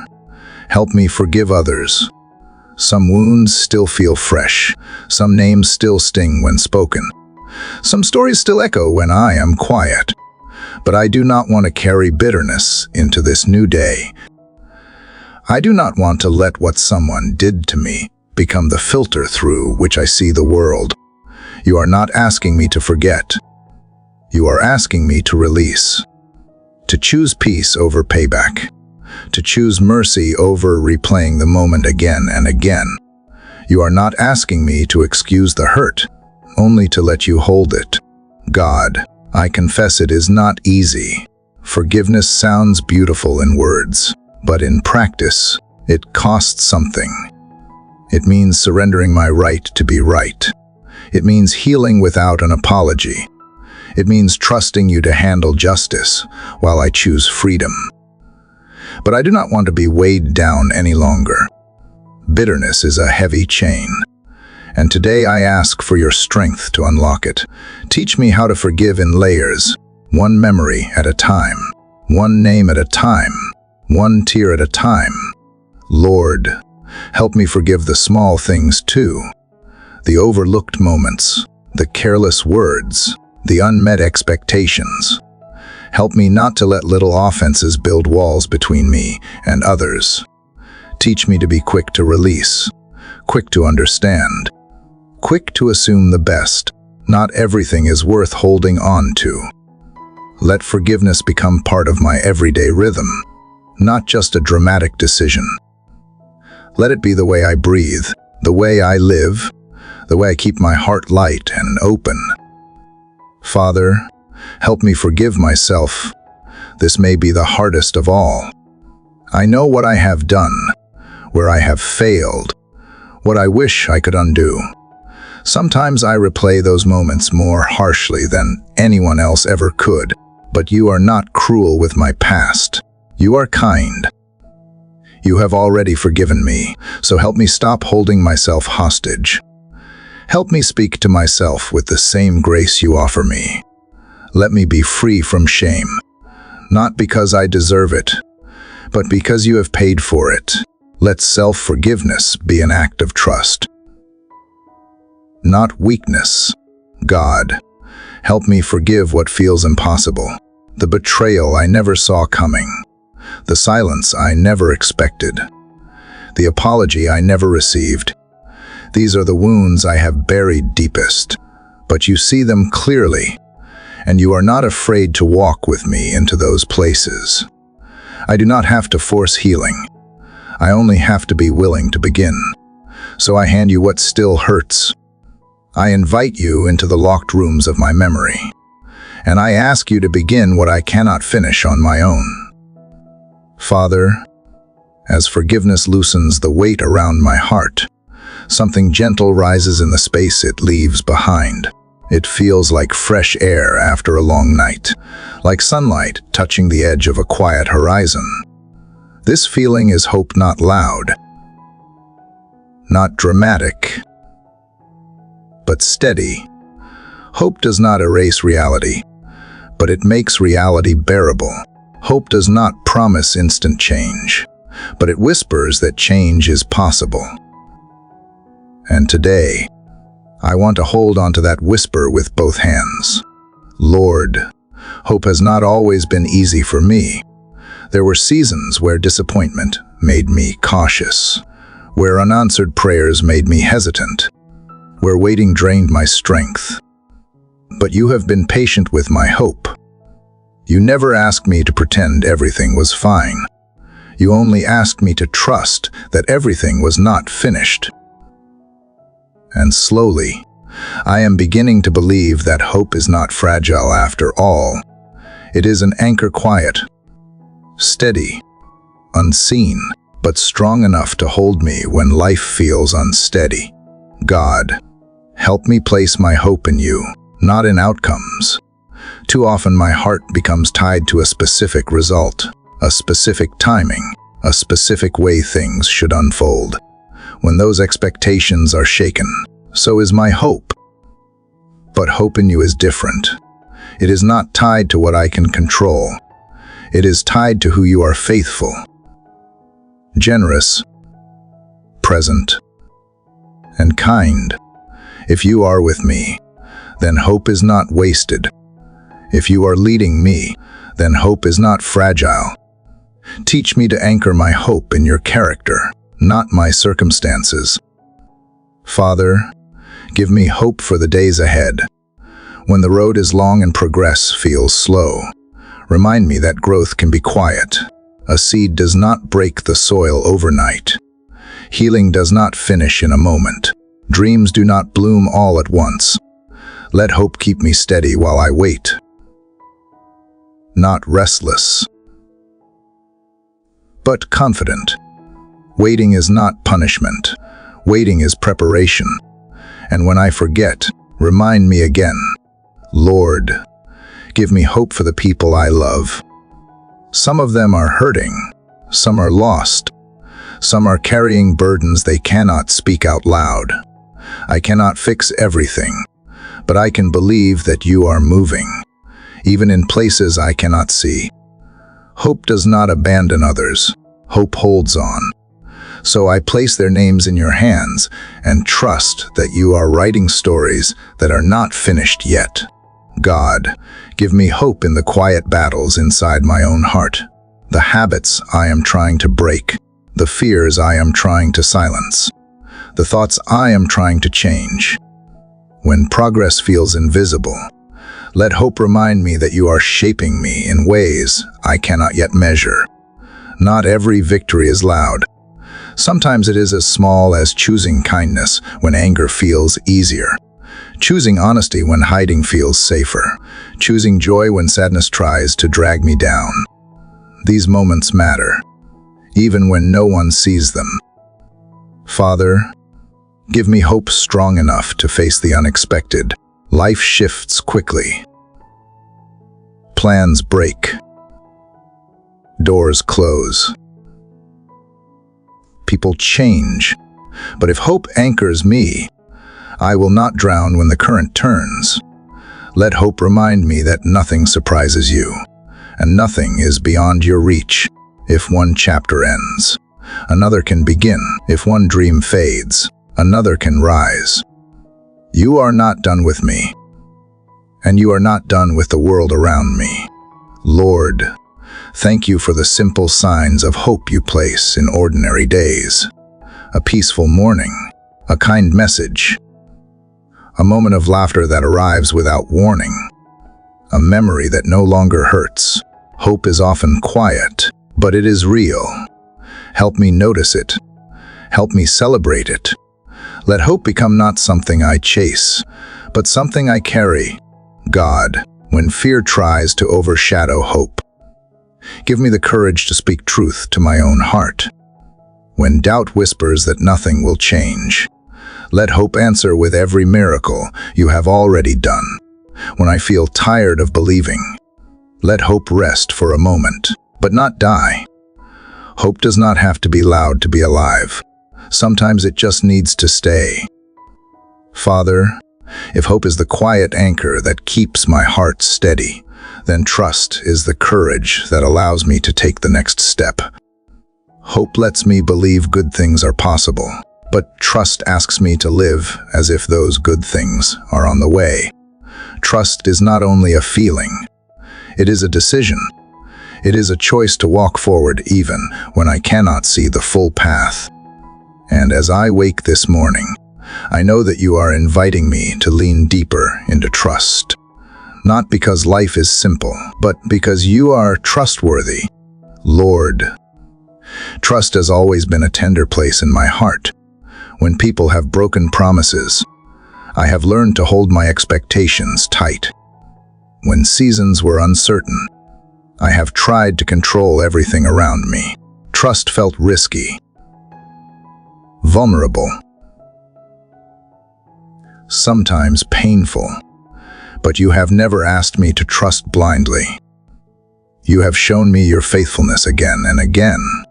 help me forgive others. Some wounds still feel fresh. Some names still sting when spoken. Some stories still echo when I am quiet. But I do not want to carry bitterness into this new day. I do not want to let what someone did to me become the filter through which I see the world. You are not asking me to forget. You are asking me to release, to choose peace over payback, to choose mercy over replaying the moment again and again. You are not asking me to excuse the hurt, only to let you hold it. God, I confess it is not easy. Forgiveness sounds beautiful in words, but in practice, it costs something. It means surrendering my right to be right. It means healing without an apology. It means trusting you to handle justice while I choose freedom. But I do not want to be weighed down any longer. Bitterness is a heavy chain, and today I ask for your strength to unlock it. Teach me how to forgive in layers, one memory at a time, one name at a time, one tear at a time. Lord, help me forgive the small things too, the overlooked moments, the careless words, the unmet expectations. Help me not to let little offenses build walls between me and others. Teach me to be quick to release, quick to understand, quick to assume the best. Not everything is worth holding on to. Let forgiveness become part of my everyday rhythm, not just a dramatic decision. Let it be the way I breathe, the way I live, the way I keep my heart light and open. Father, help me forgive myself. This may be the hardest of all. I know what I have done, where I have failed, what I wish I could undo. Sometimes I replay those moments more harshly than anyone else ever could, but you are not cruel with my past. You are kind. You have already forgiven me, so help me stop holding myself hostage. Help me speak to myself with the same grace you offer me. Let me be free from shame, not because I deserve it, but because you have paid for it. Let self-forgiveness be an act of trust, not weakness. God, help me forgive what feels impossible, the betrayal I never saw coming, the silence I never expected, the apology I never received. These are the wounds I have buried deepest, but you see them clearly, and you are not afraid to walk with me into those places. I do not have to force healing. I only have to be willing to begin. So I hand you what still hurts. I invite you into the locked rooms of my memory, and I ask you to begin what I cannot finish on my own. Father, as forgiveness loosens the weight around my heart, something gentle rises in the space it leaves behind. It feels like fresh air after a long night, like sunlight touching the edge of a quiet horizon. This feeling is hope, not loud, not dramatic, but steady. Hope does not erase reality, but it makes reality bearable. Hope does not promise instant change, but it whispers that change is possible. And today, I want to hold on to that whisper with both hands. Lord, hope has not always been easy for me. There were seasons where disappointment made me cautious, where unanswered prayers made me hesitant, where waiting drained my strength. But you have been patient with my hope. You never asked me to pretend everything was fine. You only asked me to trust that everything was not finished. And slowly, I am beginning to believe that hope is not fragile after all. It is an anchor, quiet, steady, unseen, but strong enough to hold me when life feels unsteady. God, help me place my hope in you, not in outcomes. Too often my heart becomes tied to a specific result, a specific timing, a specific way things should unfold. When those expectations are shaken, so is my hope. But hope in you is different. It is not tied to what I can control. It is tied to who you are: faithful, generous, present, and kind. If you are with me, then hope is not wasted. If you are leading me, then hope is not fragile. Teach me to anchor my hope in your character, not my circumstances. Father, give me hope for the days ahead. When the road is long and progress feels slow, remind me that growth can be quiet. A seed does not break the soil overnight. Healing does not finish in a moment. Dreams do not bloom all at once. Let hope keep me steady while I wait, not restless, but confident. Waiting is not punishment. Waiting is preparation. And when I forget, remind me again. Lord, give me hope for the people I love. Some of them are hurting. Some are lost. Some are carrying burdens they cannot speak out loud. I cannot fix everything, but I can believe that you are moving, even in places I cannot see. Hope does not abandon others. Hope holds on. So I place their names in your hands and trust that you are writing stories that are not finished yet. God, give me hope in the quiet battles inside my own heart, the habits I am trying to break, the fears I am trying to silence, the thoughts I am trying to change. When progress feels invisible, let hope remind me that you are shaping me in ways I cannot yet measure. Not every victory is loud. Sometimes it is as small as choosing kindness when anger feels easier, choosing honesty when hiding feels safer, choosing joy when sadness tries to drag me down. These moments matter, even when no one sees them. Father, Give me hope strong enough to face the unexpected. Life shifts quickly. Plans break. Doors close. People change. But if hope anchors me, I will not drown when the current turns. Let hope remind me that nothing surprises you, and nothing is beyond your reach. If one chapter ends, another can begin. If one dream fades, another can rise. You are not done with me, and you are not done with the world around me. Lord, thank you for the simple signs of hope you place in ordinary days. A peaceful morning, a kind message, a moment of laughter that arrives without warning, a memory that no longer hurts. Hope is often quiet, but it is real. Help me notice it. Help me celebrate it. Let hope become not something I chase, but something I carry. God, when fear tries to overshadow hope, give me the courage to speak truth to my own heart. When doubt whispers that nothing will change, let hope answer with every miracle you have already done. When I feel tired of believing, let hope rest for a moment, but not die. Hope does not have to be loud to be alive. Sometimes it just needs to stay. Father, if hope is the quiet anchor that keeps my heart steady, then trust is the courage that allows me to take the next step. Hope lets me believe good things are possible, but trust asks me to live as if those good things are on the way. Trust is not only a feeling, it is a decision. It is a choice to walk forward even when I cannot see the full path. And as I wake this morning, I know that you are inviting me to lean deeper into trust. Not because life is simple, but because you are trustworthy. Lord, trust has always been a tender place in my heart. When people have broken promises, I have learned to hold my expectations tight. When seasons were uncertain, I have tried to control everything around me. Trust felt risky, vulnerable, sometimes painful, but you have never asked me to trust blindly. You have shown me your faithfulness again and again,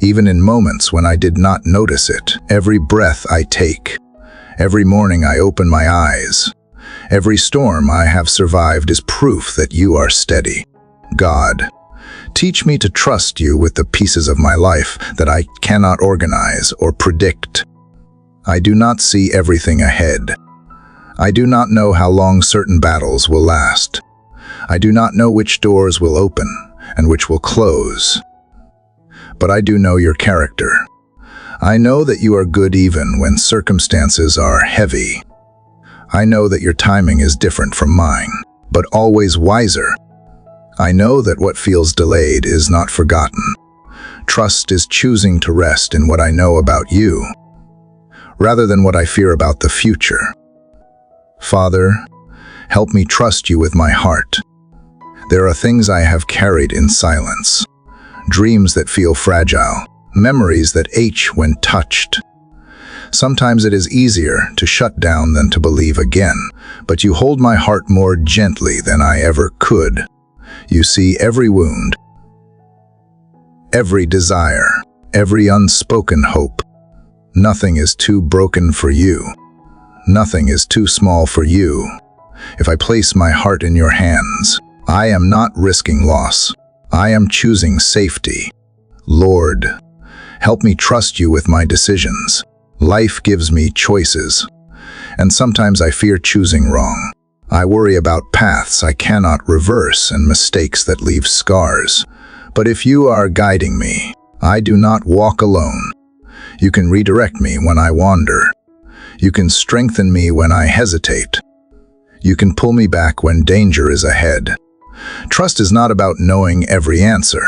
even in moments when I did not notice it. Every breath I take, every morning I open my eyes, every storm I have survived is proof that you are steady. God, teach me to trust you with the pieces of my life that I cannot organize or predict. I do not see everything ahead. I do not know how long certain battles will last. I do not know which doors will open and which will close. But I do know your character. I know that you are good even when circumstances are heavy. I know that your timing is different from mine, but always wiser. I know that what feels delayed is not forgotten. Trust is choosing to rest in what I know about you, rather than what I fear about the future. Father, help me trust you with my heart. There are things I have carried in silence, dreams that feel fragile, memories that ache when touched. Sometimes it is easier to shut down than to believe again, but you hold my heart more gently than I ever could. You see every wound, every desire, every unspoken hope. Nothing is too broken for you. Nothing is too small for you. If I place my heart in your hands, I am not risking loss. I am choosing safety. Lord, help me trust you with my decisions. Life gives me choices, and sometimes I fear choosing wrong. I worry about paths I cannot reverse and mistakes that leave scars. But if you are guiding me, I do not walk alone. You can redirect me when I wander. You can strengthen me when I hesitate. You can pull me back when danger is ahead. Trust is not about knowing every answer.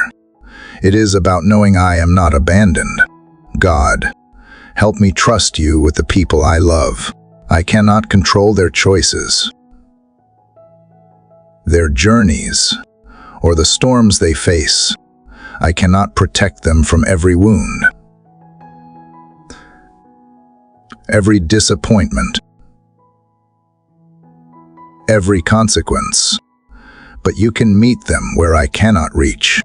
It is about knowing I am not abandoned. God, help me trust you with the people I love. I cannot control their choices, their journeys, or the storms they face. I cannot protect them from every wound. every disappointment, every consequence. But you can meet them where I cannot reach.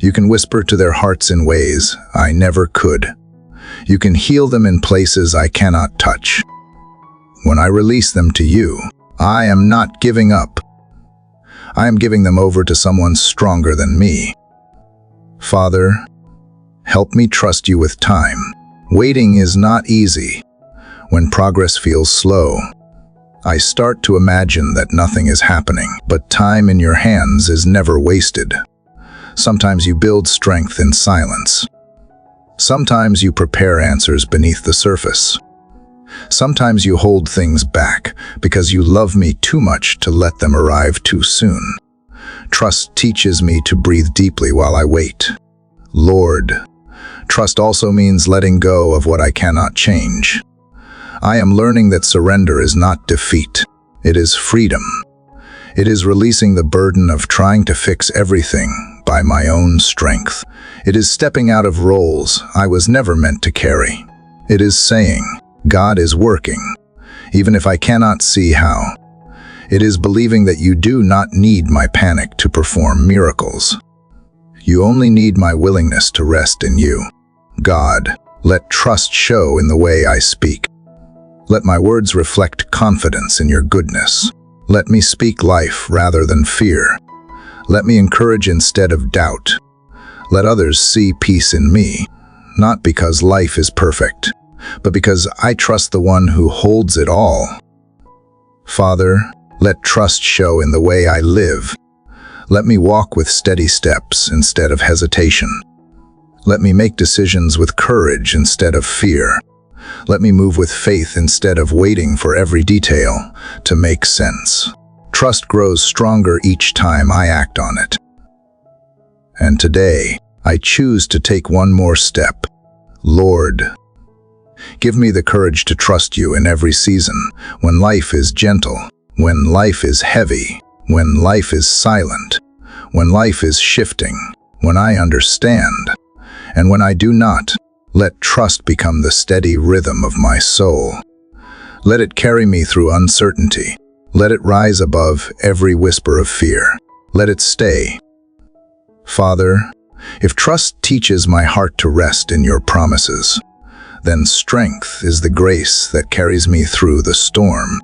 You can whisper to their hearts in ways I never could. You can heal them in places I cannot touch. When I release them to you, I am not giving up. I am giving them over to someone stronger than me. Father, help me trust you with time. Waiting is not easy. When progress feels slow, I start to imagine that nothing is happening, but time in your hands is never wasted. Sometimes you build strength in silence. Sometimes you prepare answers beneath the surface. Sometimes you hold things back because you love me too much to let them arrive too soon. Trust teaches me to breathe deeply while I wait. Lord, trust also means letting go of what I cannot change. I am learning that surrender is not defeat. It is freedom. It is releasing the burden of trying to fix everything by my own strength. It is stepping out of roles I was never meant to carry. It is saying, God is working, even if I cannot see how. It is believing that you do not need my panic to perform miracles. You only need my willingness to rest in you. God, let trust show in the way I speak. Let my words reflect confidence in your goodness. Let me speak life rather than fear. Let me encourage instead of doubt. Let others see peace in me, not because life is perfect, but because I trust the one who holds it all. Father, let trust show in the way I live. Let me walk with steady steps instead of hesitation. Let me make decisions with courage instead of fear. Let me move with faith instead of waiting for every detail to make sense. Trust grows stronger each time I act on it. And today, I choose to take one more step. Lord, give me the courage to trust you in every season, when life is gentle, when life is heavy, when life is silent, when life is shifting, when I understand, and when I do not. Let trust become the steady rhythm of my soul. Let it carry me through uncertainty. Let it rise above every whisper of fear. Let it stay. Father, if trust teaches my heart to rest in your promises, then strength is the grace that carries me through the storm.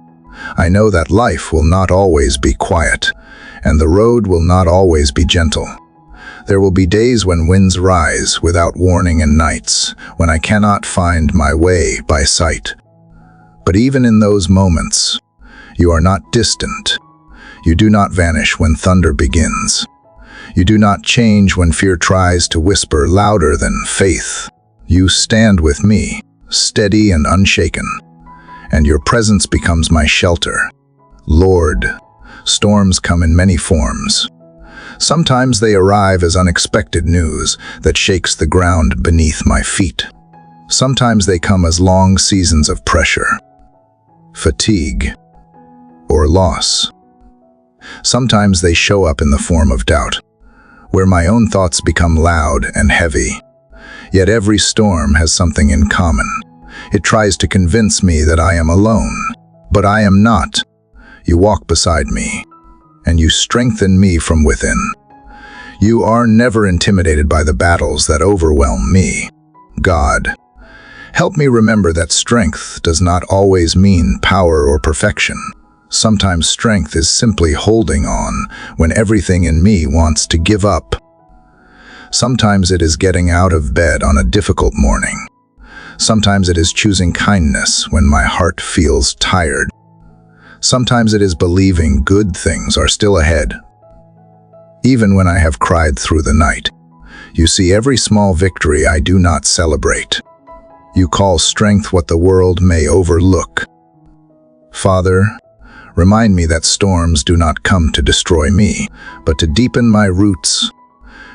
I know that life will not always be quiet, and the road will not always be gentle. There will be days when winds rise without warning and nights when I cannot find my way by sight. But even in those moments, you are not distant. You do not vanish when thunder begins. You do not change when fear tries to whisper louder than faith. You stand with me, steady and unshaken, and your presence becomes my shelter. Lord, storms come in many forms. Sometimes they arrive as unexpected news that shakes the ground beneath my feet. Sometimes they come as long seasons of pressure, fatigue, or loss. Sometimes they show up in the form of doubt, where my own thoughts become loud and heavy. Yet every storm has something in common. It tries to convince me that I am alone, but I am not. You walk beside me, and you strengthen me from within. You are never intimidated by the battles that overwhelm me. God, help me remember that strength does not always mean power or perfection. Sometimes strength is simply holding on when everything in me wants to give up. Sometimes it is getting out of bed on a difficult morning. Sometimes it is choosing kindness when my heart feels tired. Sometimes it is believing good things are still ahead. Even when I have cried through the night, you see every small victory I do not celebrate. You call strength what the world may overlook. Father, remind me that storms do not come to destroy me, but to deepen my roots.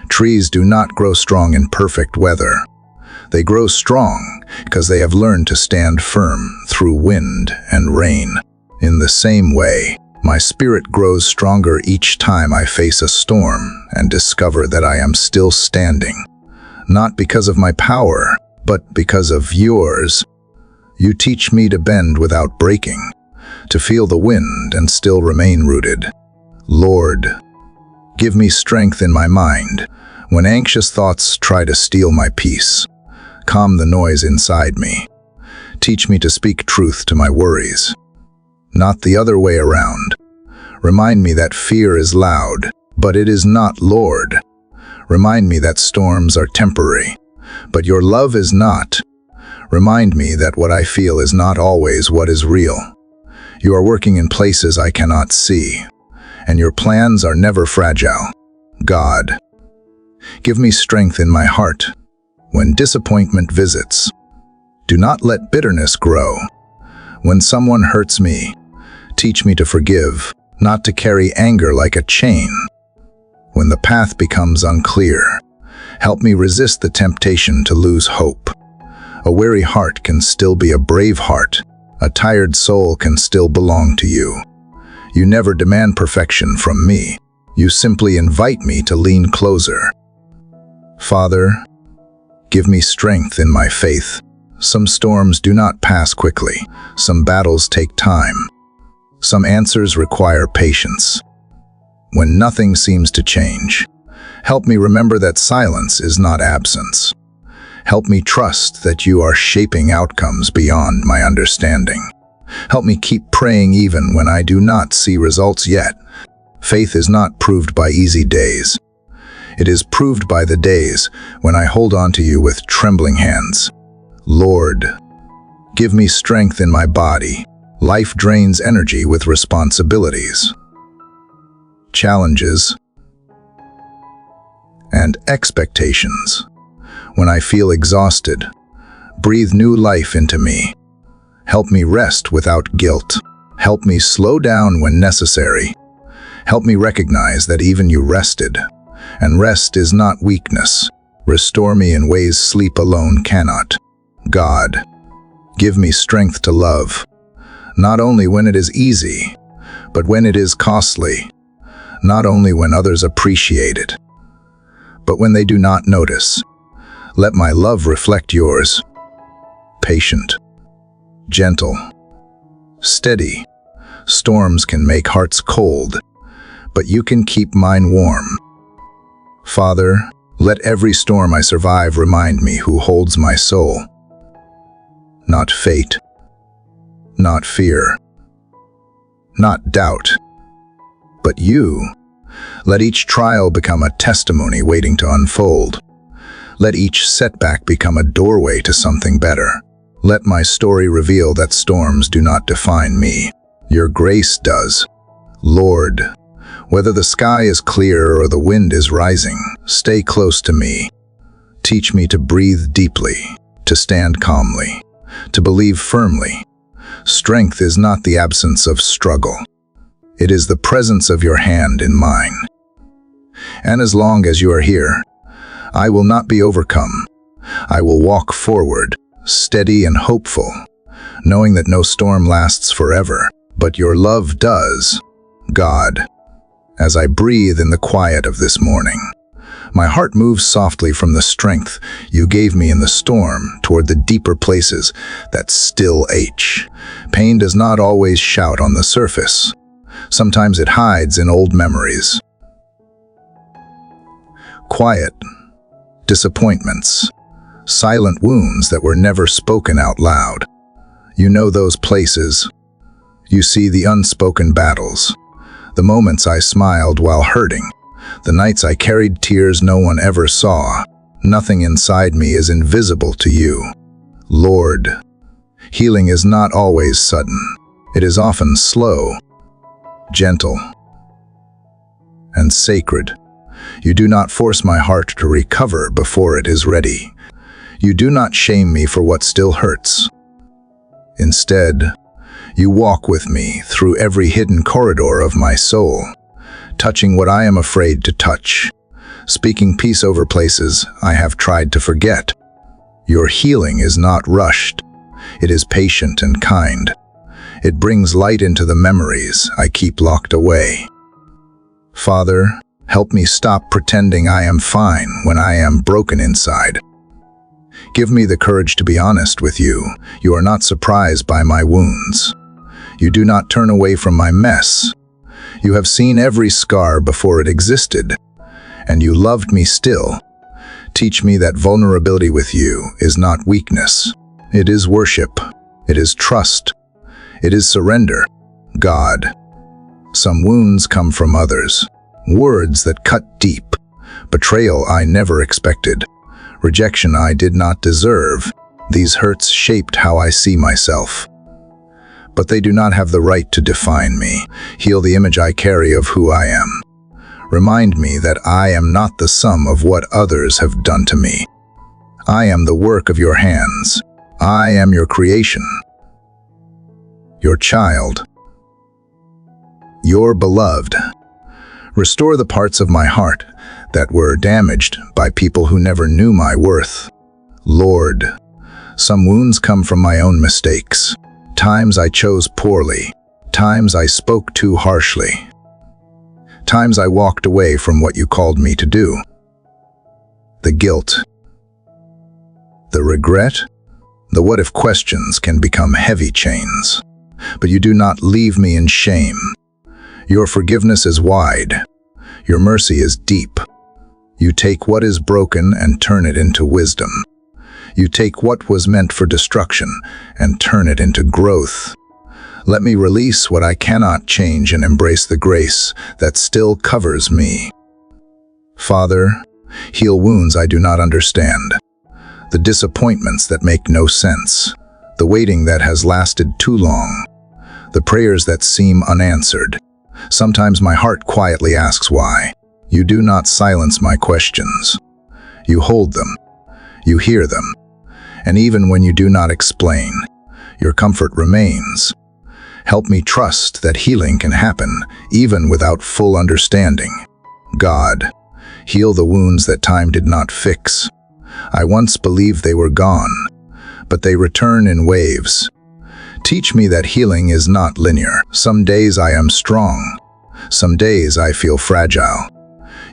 Trees do not grow strong in perfect weather. They grow strong because they have learned to stand firm through wind and rain. In the same way, my spirit grows stronger each time I face a storm and discover that I am still standing, not because of my power, but because of yours. You teach me to bend without breaking, to feel the wind and still remain rooted. Lord, give me strength in my mind when anxious thoughts try to steal my peace. Calm the noise inside me. Teach me to speak truth to my worries, not the other way around. Remind me that fear is loud, but it is not Lord. Remind me that storms are temporary, but your love is not. Remind me that what I feel is not always what is real. You are working in places I cannot see, and your plans are never fragile. God, give me strength in my heart when disappointment visits. Do not let bitterness grow. When someone hurts me, teach me to forgive, not to carry anger like a chain. When the path becomes unclear, help me resist the temptation to lose hope. A weary heart can still be a brave heart. A tired soul can still belong to you. You never demand perfection from me. You simply invite me to lean closer. Father, give me strength in my faith. Some storms do not pass quickly. Some battles take time. Some answers require patience. When nothing seems to change, help me remember that silence is not absence. Help me trust that you are shaping outcomes beyond my understanding. Help me keep praying even when I do not see results yet. Faith is not proved by easy days. It is proved by the days when I hold on to you with trembling hands. Lord, give me strength in my body. Life drains energy with responsibilities, challenges, and expectations. When I feel exhausted, breathe new life into me. Help me rest without guilt. Help me slow down when necessary. Help me recognize that even you rested, and rest is not weakness. Restore me in ways sleep alone cannot. God, give me strength to love, not only when it is easy, but when it is costly. Not only when others appreciate it, but when they do not notice. Let my love reflect yours. Patient, gentle, steady. Storms can make hearts cold, but you can keep mine warm. Father, let every storm I survive remind me who holds my soul. Not fate, not fear, not doubt, but you. Let each trial become a testimony waiting to unfold. Let each setback become a doorway to something better. Let my story reveal that storms do not define me. Your grace does. Lord, whether the sky is clear or the wind is rising, stay close to me. Teach me to breathe deeply, to stand calmly, to believe firmly. Strength is not the absence of struggle. It is the presence of your hand in mine. And as long as you are here, I will not be overcome. I will walk forward, steady and hopeful, knowing that no storm lasts forever, but your love does. God, as I breathe in the quiet of this morning, my heart moves softly from the strength you gave me in the storm toward the deeper places that still ache. Pain does not always shout on the surface. Sometimes it hides in old memories. Quiet disappointments, silent wounds that were never spoken out loud. You know those places. You see the unspoken battles, the moments I smiled while hurting, the nights I carried tears no one ever saw. Nothing inside me is invisible to you. Lord, healing is not always sudden. It is often slow, gentle, and sacred. You do not force my heart to recover before it is ready. You do not shame me for what still hurts. Instead, you walk with me through every hidden corridor of my soul, touching what I am afraid to touch, speaking peace over places I have tried to forget. Your healing is not rushed. It is patient and kind. It brings light into the memories I keep locked away. Father, help me stop pretending I am fine when I am broken inside. Give me the courage to be honest with you. You are not surprised by my wounds. You do not turn away from my mess. You have seen every scar before it existed, and you loved me still. Teach me that vulnerability with you is not weakness. It is worship. It is trust. It is surrender. God. Some wounds come from others. Words that cut deep. Betrayal I never expected. Rejection I did not deserve. These hurts shaped how I see myself. But they do not have the right to define me. Heal the image I carry of who I am. Remind me that I am not the sum of what others have done to me. I am the work of your hands. I am your creation. Your child. Your beloved. Restore the parts of my heart that were damaged by people who never knew my worth. Lord, some wounds come from my own mistakes. Times I chose poorly. Times I spoke too harshly. Times I walked away from what you called me to do. The guilt. The regret. The what-if questions can become heavy chains. But you do not leave me in shame. Your forgiveness is wide. Your mercy is deep. You take what is broken and turn it into wisdom. You take what was meant for destruction and turn it into growth. Let me release what I cannot change and embrace the grace that still covers me. Father, heal wounds I do not understand. The disappointments that make no sense. The waiting that has lasted too long. The prayers that seem unanswered. Sometimes my heart quietly asks why. You do not silence my questions. You hold them. You hear them. And even when you do not explain, your comfort remains. Help me trust that healing can happen even without full understanding. God, heal the wounds that time did not fix. I once believed they were gone, but they return in waves. Teach me that healing is not linear. Some days I am strong. Some days I feel fragile.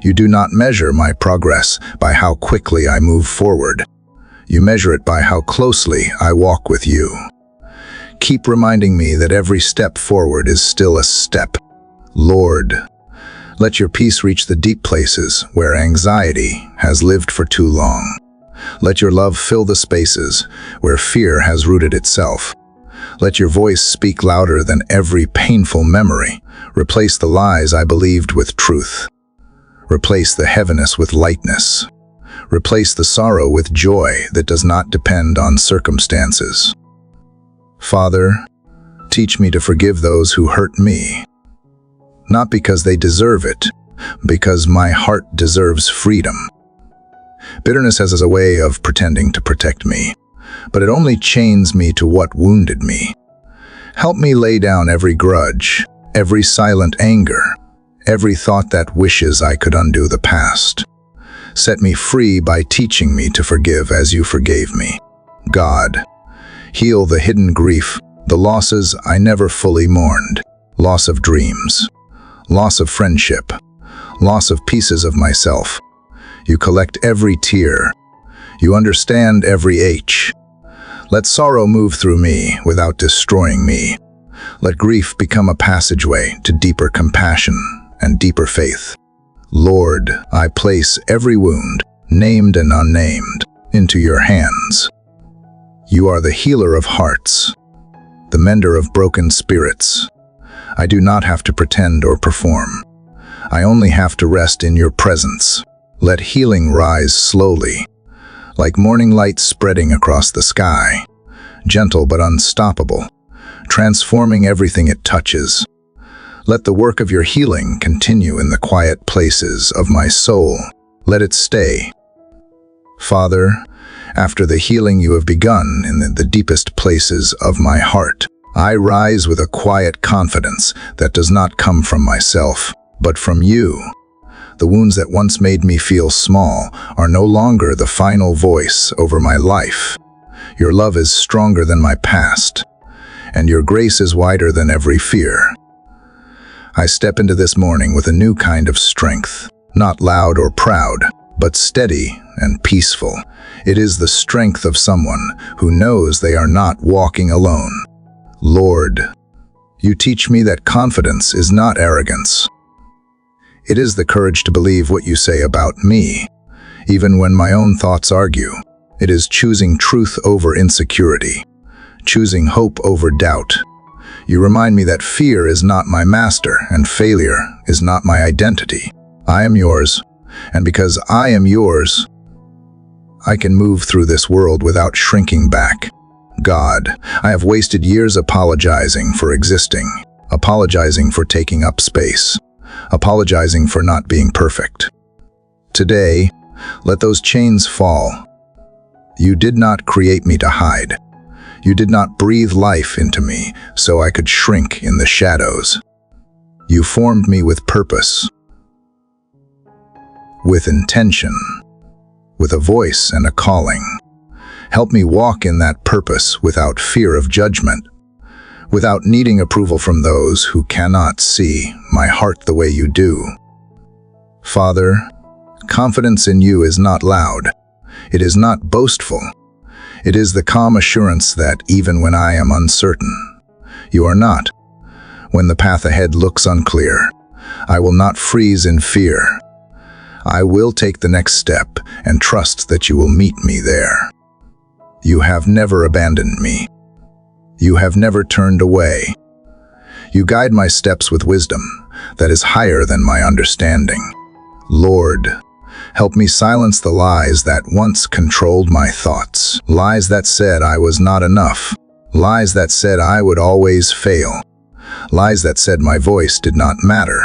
You do not measure my progress by how quickly I move forward. You measure it by how closely I walk with you. Keep reminding me that every step forward is still a step. Lord, let your peace reach the deep places where anxiety has lived for too long. Let your love fill the spaces where fear has rooted itself. Let your voice speak louder than every painful memory. Replace the lies I believed with truth. Replace the heaviness with lightness. Replace the sorrow with joy that does not depend on circumstances. Father, teach me to forgive those who hurt me. Not because they deserve it, because my heart deserves freedom. Bitterness has a way of pretending to protect me, but it only chains me to what wounded me. Help me lay down every grudge, every silent anger, every thought that wishes I could undo the past. Set me free by teaching me to forgive as you forgave me. God, heal the hidden grief, the losses I never fully mourned. Loss of dreams, loss of friendship, loss of pieces of myself. You collect every tear. You understand every ache. Let sorrow move through me without destroying me. Let grief become a passageway to deeper compassion and deeper faith. Lord, I place every wound, named and unnamed, into your hands. You are the healer of hearts, the mender of broken spirits. I do not have to pretend or perform. I only have to rest in your presence. Let healing rise slowly, like morning light spreading across the sky, gentle but unstoppable, transforming everything it touches. Let the work of your healing continue in the quiet places of my soul. Let it stay. Father, after the healing you have begun in the deepest places of my heart, I rise with a quiet confidence that does not come from myself, but from you. The wounds that once made me feel small are no longer the final voice over my life. Your love is stronger than my past, and your grace is wider than every fear. I step into this morning with a new kind of strength, not loud or proud, but steady and peaceful. It is the strength of someone who knows they are not walking alone. Lord, you teach me that confidence is not arrogance. It is the courage to believe what you say about me, even when my own thoughts argue. It is choosing truth over insecurity, choosing hope over doubt. You remind me that fear is not my master and failure is not my identity. I am yours, and because I am yours, I can move through this world without shrinking back. God, I have wasted years apologizing for existing, apologizing for taking up space, apologizing for not being perfect. Today, let those chains fall. You did not create me to hide. You did not breathe life into me so I could shrink in the shadows. You formed me with purpose, with intention, with a voice and a calling. Help me walk in that purpose without fear of judgment, without needing approval from those who cannot see my heart the way you do. Father, confidence in you is not loud. It is not boastful. It is the calm assurance that even when I am uncertain, you are not. When the path ahead looks unclear, I will not freeze in fear. I will take the next step and trust that you will meet me there. You have never abandoned me. You have never turned away. You guide my steps with wisdom that is higher than my understanding. Lord, help me silence the lies that once controlled my thoughts. Lies that said I was not enough. Lies that said I would always fail. Lies that said my voice did not matter.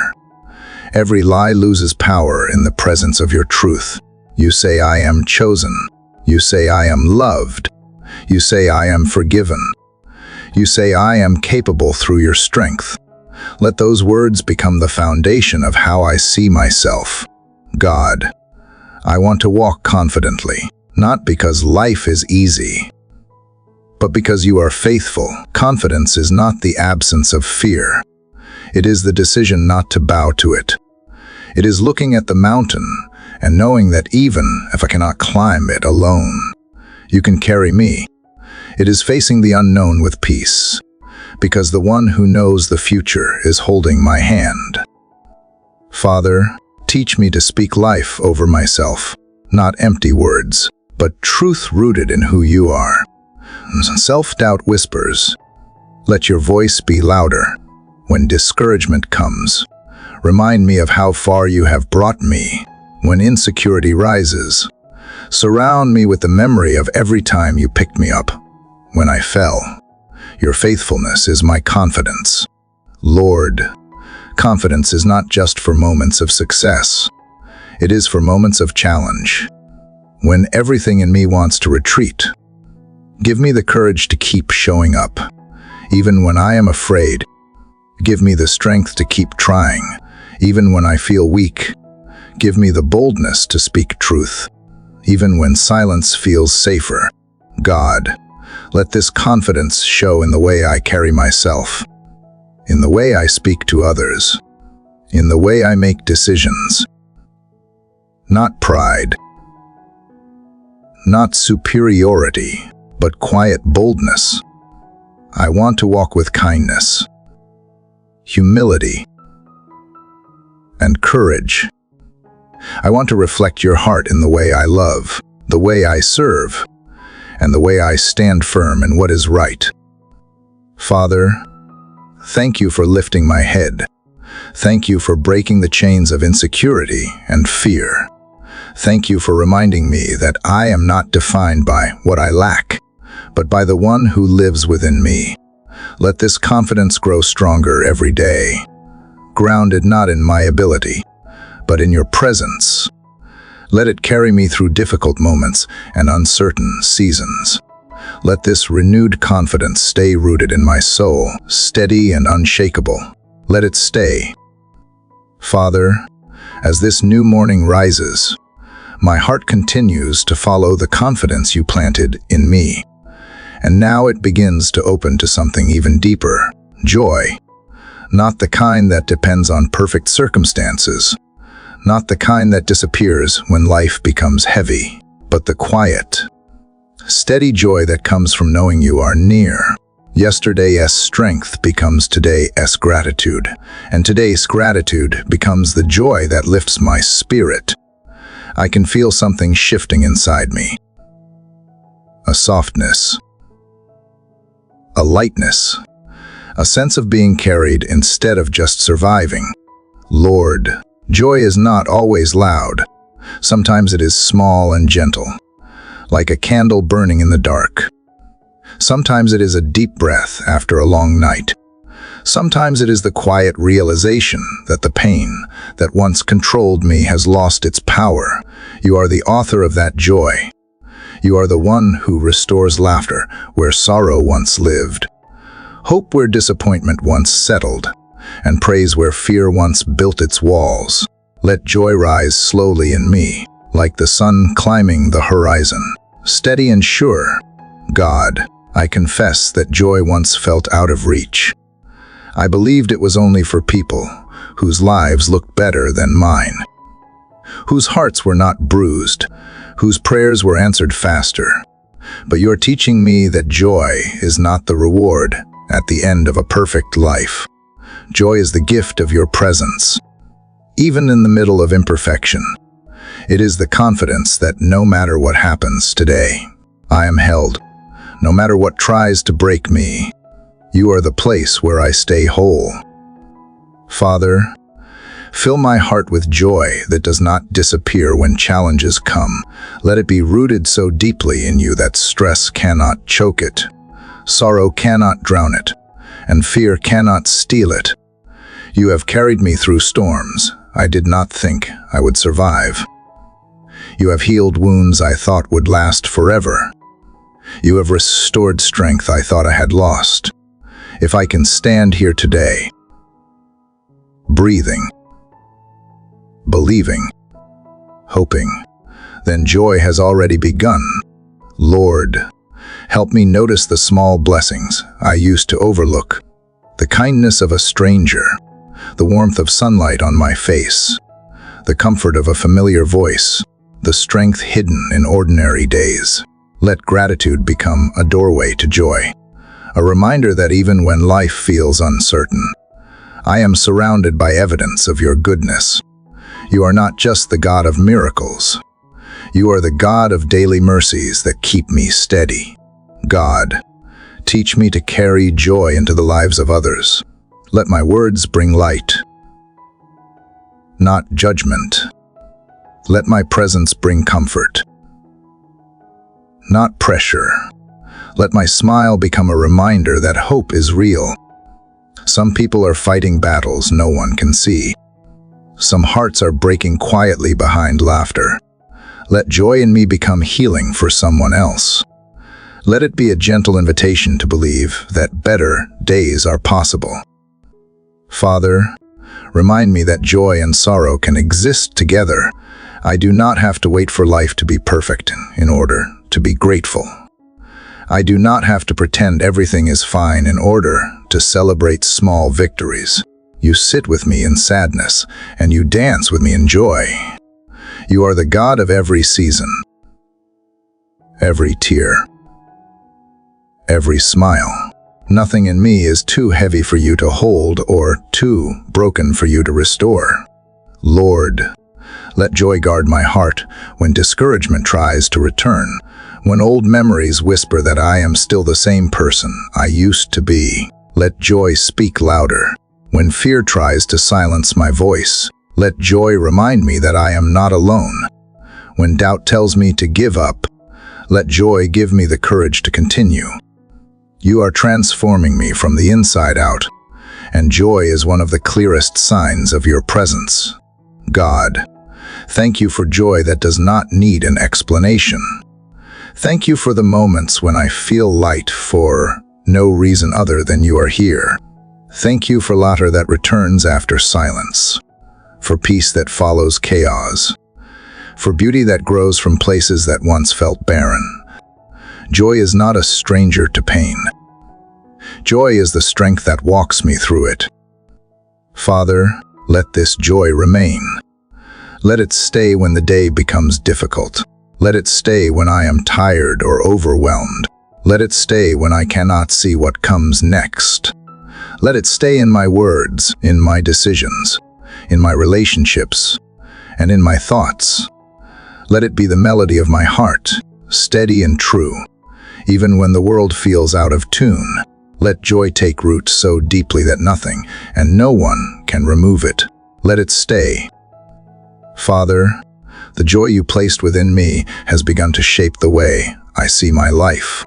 Every lie loses power in the presence of your truth. You say I am chosen. You say I am loved. You say I am forgiven. You say I am capable through your strength. Let those words become the foundation of how I see myself. God, I want to walk confidently, not because life is easy, but because you are faithful. Confidence is not the absence of fear. It is the decision not to bow to it. It is looking at the mountain and knowing that even if I cannot climb it alone, you can carry me. It is facing the unknown with peace, because the one who knows the future is holding my hand. Father, teach me to speak life over myself, not empty words, but truth rooted in who you are. Self-doubt whispers, let your voice be louder. When discouragement comes, remind me of how far you have brought me. When insecurity rises, surround me with the memory of every time you picked me up. When I fell, your faithfulness is my confidence. Lord, confidence is not just for moments of success. It is for moments of challenge. When everything in me wants to retreat, give me the courage to keep showing up. Even when I am afraid, give me the strength to keep trying. Even when I feel weak, give me the boldness to speak truth. Even when silence feels safer. God, let this confidence show in the way I carry myself, in the way I speak to others, in the way I make decisions. Not pride, not superiority, but quiet boldness. I want to walk with kindness, humility, and courage. I want to reflect your heart in the way I love, the way I serve, and the way I stand firm in what is right. Father, thank you for lifting my head. Thank you for breaking the chains of insecurity and fear. Thank you for reminding me that I am not defined by what I lack, but by the one who lives within me. Let this confidence grow stronger every day, grounded not in my ability, but in your presence. Let it carry me through difficult moments and uncertain seasons. Let this renewed confidence stay rooted in my soul, steady and unshakable. Let it stay. Father, as this new morning rises, my heart continues to follow the confidence you planted in me. And now it begins to open to something even deeper, joy. Not the kind that depends on perfect circumstances, not the kind that disappears when life becomes heavy, but the quiet, steady joy that comes from knowing you are near. Yesterday's strength becomes today's gratitude, and today's gratitude becomes the joy that lifts my spirit. I can feel something shifting inside me. A softness, a lightness, a sense of being carried instead of just surviving. Lord, joy is not always loud. Sometimes it is small and gentle, like a candle burning in the dark. Sometimes it is a deep breath after a long night. Sometimes it is the quiet realization that the pain that once controlled me has lost its power. You are the author of that joy. You are the one who restores laughter where sorrow once lived, hope where disappointment once settled, and praise where fear once built its walls. Let joy rise slowly in me, like the sun climbing the horizon, steady and sure. God, I confess that joy once felt out of reach. I believed it was only for people whose lives looked better than mine, whose hearts were not bruised, whose prayers were answered faster. But you're teaching me that joy is not the reward at the end of a perfect life. Joy is the gift of your presence, even in the middle of imperfection. It is the confidence that no matter what happens today, I am held. No matter what tries to break me, you are the place where I stay whole. Father, fill my heart with joy that does not disappear when challenges come. Let it be rooted so deeply in you that stress cannot choke it, sorrow cannot drown it, and fear cannot steal it. You have carried me through storms I did not think I would survive. You have healed wounds I thought would last forever. You have restored strength I thought I had lost. If I can stand here today, breathing, believing, hoping, then joy has already begun. Lord, help me notice the small blessings I used to overlook, the kindness of a stranger, the warmth of sunlight on my face, the comfort of a familiar voice, the strength hidden in ordinary days. Let gratitude become a doorway to joy, a reminder that even when life feels uncertain, I am surrounded by evidence of your goodness. You are not just the God of miracles. You are the God of daily mercies that keep me steady. God, teach me to carry joy into the lives of others. Let my words bring light, not judgment. Let my presence bring comfort, not pressure. Let my smile become a reminder that hope is real. Some people are fighting battles no one can see. Some hearts are breaking quietly behind laughter. Let joy in me become healing for someone else. Let it be a gentle invitation to believe that better days are possible. Father, remind me that joy and sorrow can exist together. I do not have to wait for life to be perfect in order to be grateful. I do not have to pretend everything is fine in order to celebrate small victories. You sit with me in sadness, and you dance with me in joy. You are the God of every season, every tear, every smile. Nothing in me is too heavy for you to hold or too broken for you to restore. Lord, let joy guard my heart when discouragement tries to return, when old memories whisper that I am still the same person I used to be. Let joy speak louder. When fear tries to silence my voice, let joy remind me that I am not alone. When doubt tells me to give up, let joy give me the courage to continue. You are transforming me from the inside out, and joy is one of the clearest signs of your presence. God, thank you for joy that does not need an explanation. Thank you for the moments when I feel light for no reason other than you are here. Thank you for laughter that returns after silence, for peace that follows chaos, for beauty that grows from places that once felt barren. Joy is not a stranger to pain. Joy is the strength that walks me through it. Father, let this joy remain. Let it stay when the day becomes difficult. Let it stay when I am tired or overwhelmed. Let it stay when I cannot see what comes next. Let it stay in my words, in my decisions, in my relationships, and in my thoughts. Let it be the melody of my heart, steady and true, even when the world feels out of tune. Let joy take root so deeply that nothing and no one can remove it. Let it stay. Father, the joy you placed within me has begun to shape the way I see my life.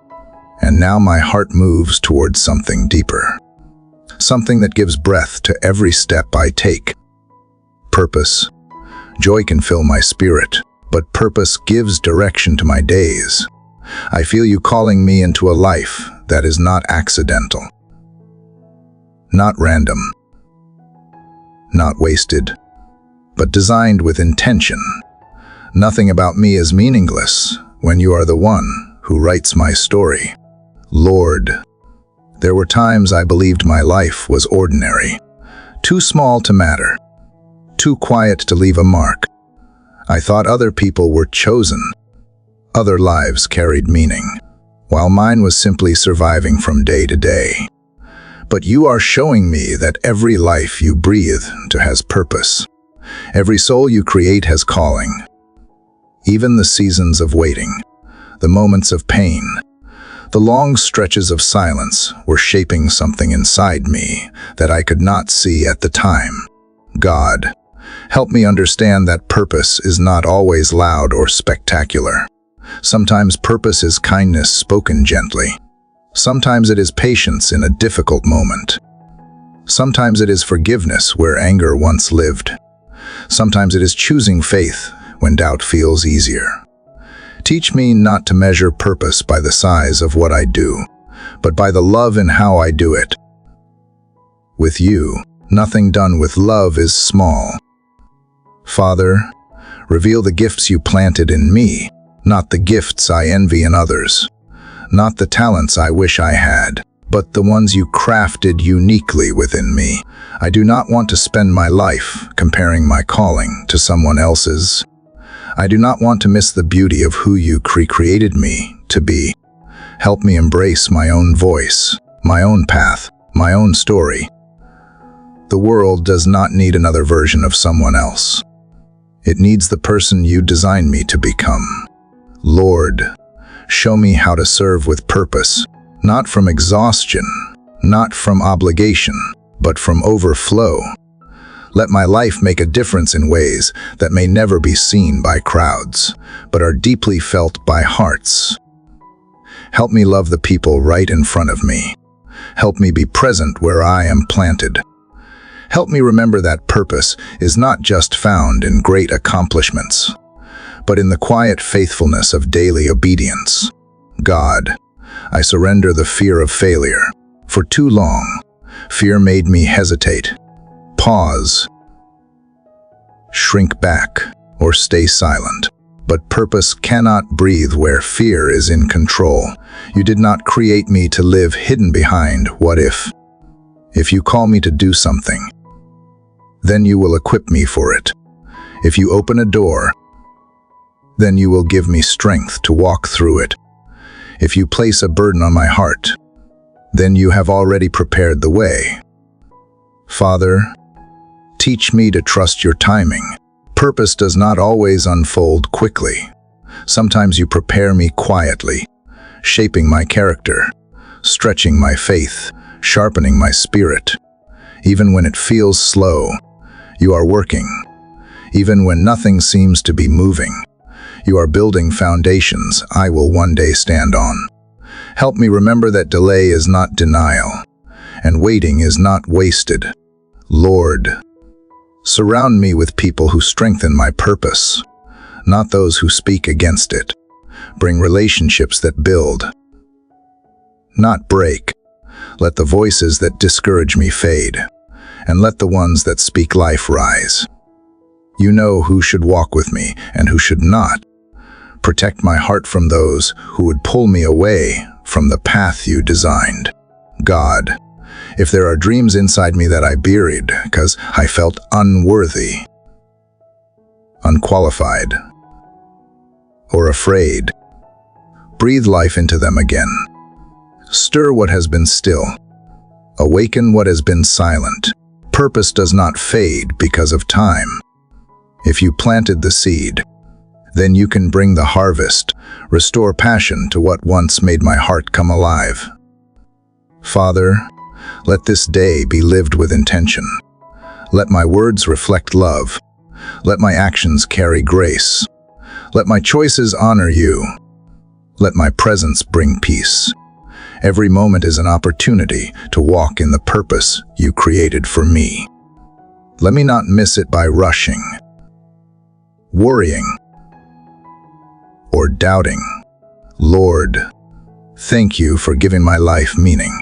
And now my heart moves towards something deeper. Something that gives breath to every step I take. Purpose. Joy can fill my spirit, but purpose gives direction to my days. I feel you calling me into a life that is not accidental, not random, not wasted, but designed with intention. Nothing about me is meaningless when you are the one who writes my story. Lord, there were times I believed my life was ordinary, too small to matter, too quiet to leave a mark. I thought other people were chosen. Other lives carried meaning, while mine was simply surviving from day to day. But you are showing me that every life you breathe into has purpose. Every soul you create has calling. Even the seasons of waiting, the moments of pain, the long stretches of silence were shaping something inside me that I could not see at the time. God, help me understand that purpose is not always loud or spectacular. Sometimes purpose is kindness spoken gently. Sometimes it is patience in a difficult moment. Sometimes it is forgiveness where anger once lived. Sometimes it is choosing faith when doubt feels easier. Teach me not to measure purpose by the size of what I do, but by the love in how I do it. With you, nothing done with love is small. Father, reveal the gifts you planted in me, not the gifts I envy in others, not the talents I wish I had, but the ones you crafted uniquely within me. I do not want to spend my life comparing my calling to someone else's. I do not want to miss the beauty of who you created me to be. Help me embrace my own voice, my own path, my own story. The world does not need another version of someone else. It needs the person you designed me to become. Lord, show me how to serve with purpose, not from exhaustion, not from obligation, but from overflow. Let my life make a difference in ways that may never be seen by crowds, but are deeply felt by hearts. Help me love the people right in front of me. Help me be present where I am planted. Help me remember that purpose is not just found in great accomplishments, but in the quiet faithfulness of daily obedience. God, I surrender the fear of failure. For too long, fear made me hesitate, pause, shrink back, or stay silent. But purpose cannot breathe where fear is in control. You did not create me to live hidden behind what if. If you call me to do something, then you will equip me for it. If you open a door, then you will give me strength to walk through it. If you place a burden on my heart, then you have already prepared the way. Father, teach me to trust your timing. Purpose does not always unfold quickly. Sometimes you prepare me quietly, shaping my character, stretching my faith, sharpening my spirit. Even when it feels slow, you are working. Even when nothing seems to be moving, you are building foundations I will one day stand on. Help me remember that delay is not denial, and waiting is not wasted. Lord, surround me with people who strengthen my purpose, not those who speak against it. Bring relationships that build, not break. Let the voices that discourage me fade, and let the ones that speak life rise. You know who should walk with me and who should not. Protect my heart from those who would pull me away from the path you designed. God, if there are dreams inside me that I buried because I felt unworthy, unqualified, or afraid. Breathe life into them again. Stir what has been still. Awaken what has been silent. Purpose does not fade because of time. If you planted the seed, then you can bring the harvest, restore passion to what once made my heart come alive. Father, let this day be lived with intention. Let my words reflect love. Let my actions carry grace. Let my choices honor you. Let my presence bring peace. Every moment is an opportunity to walk in the purpose you created for me. Let me not miss it by rushing, worrying, or doubting. Lord, thank you for giving my life meaning.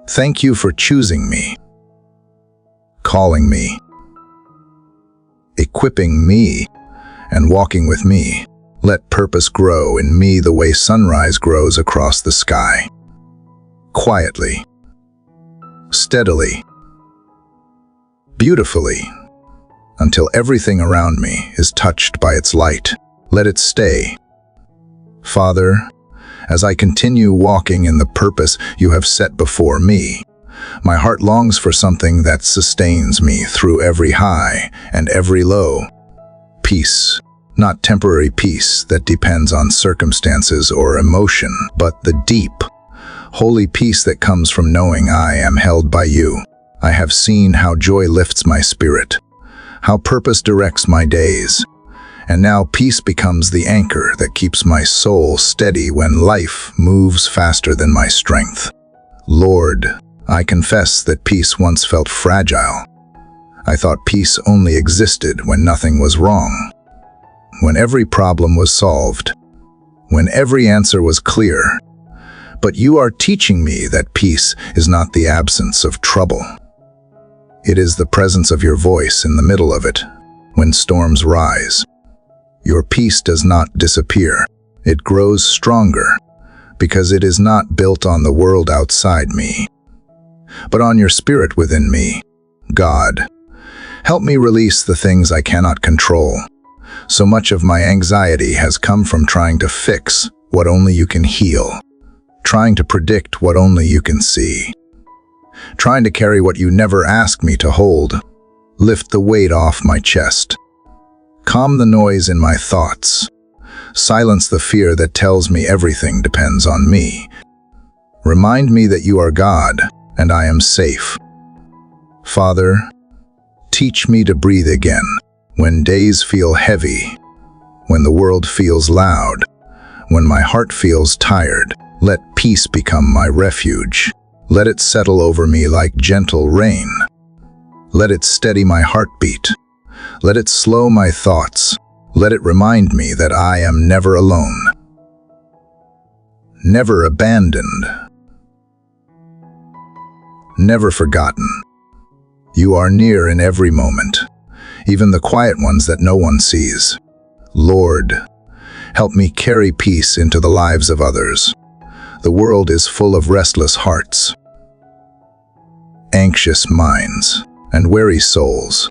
Thank you for choosing me, calling me, equipping me, and walking with me. Let purpose grow in me the way sunrise grows across the sky. Quietly, steadily, beautifully, until everything around me is touched by its light. Let it stay. Father, as I continue walking in the purpose you have set before me, my heart longs for something that sustains me through every high and every low. Peace, not temporary peace that depends on circumstances or emotion, but the deep, holy peace that comes from knowing I am held by you. I have seen how joy lifts my spirit, how purpose directs my days, and now peace becomes the anchor that keeps my soul steady when life moves faster than my strength. Lord, I confess that peace once felt fragile. I thought peace only existed when nothing was wrong, when every problem was solved, when every answer was clear. But you are teaching me that peace is not the absence of trouble. It is the presence of your voice in the middle of it, when storms rise. Your peace does not disappear. It grows stronger, because it is not built on the world outside me, but on your spirit within me. God, help me release the things I cannot control. So much of my anxiety has come from trying to fix what only you can heal, trying to predict what only you can see, trying to carry what you never asked me to hold. Lift the weight off my chest. Calm the noise in my thoughts. Silence the fear that tells me everything depends on me. Remind me that you are God and I am safe. Father, teach me to breathe again when days feel heavy, when the world feels loud, when my heart feels tired. Let peace become my refuge. Let it settle over me like gentle rain. Let it steady my heartbeat. Let it slow my thoughts. Let it remind me that I am never alone, never abandoned, never forgotten. You are near in every moment, even the quiet ones that no one sees. Lord, help me carry peace into the lives of others. The world is full of restless hearts, anxious minds, and weary souls.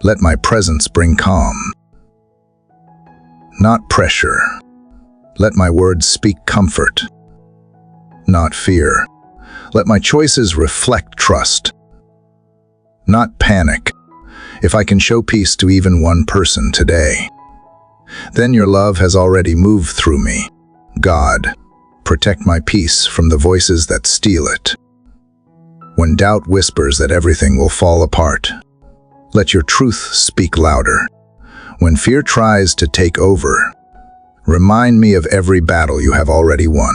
Let my presence bring calm, not pressure. Let my words speak comfort, not fear. Let my choices reflect trust, not panic. If I can show peace to even one person today, then your love has already moved through me. God, protect my peace from the voices that steal it. When doubt whispers that everything will fall apart, let your truth speak louder. When fear tries to take over, remind me of every battle you have already won.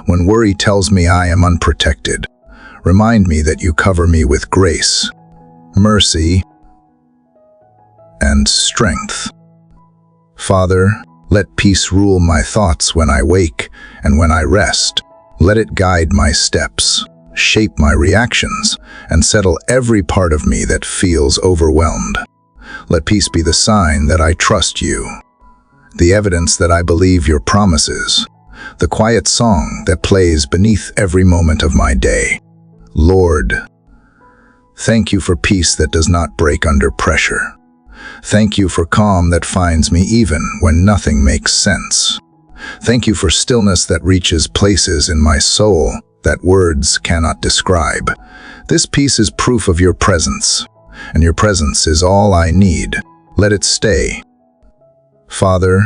When worry tells me I am unprotected, remind me that you cover me with grace, mercy, and strength. Father, let peace rule my thoughts when I wake and when I rest. Let it guide my steps, shape my reactions, and settle every part of me that feels overwhelmed. Let peace be the sign that I trust you, the evidence that I believe your promises, the quiet song that plays beneath every moment of my day. Lord, thank you for peace that does not break under pressure, Thank you for calm that finds me even when nothing makes sense. Thank you for stillness that reaches places in my soul that words cannot describe. This peace is proof of your presence, and your presence is all I need. Let it stay. Father,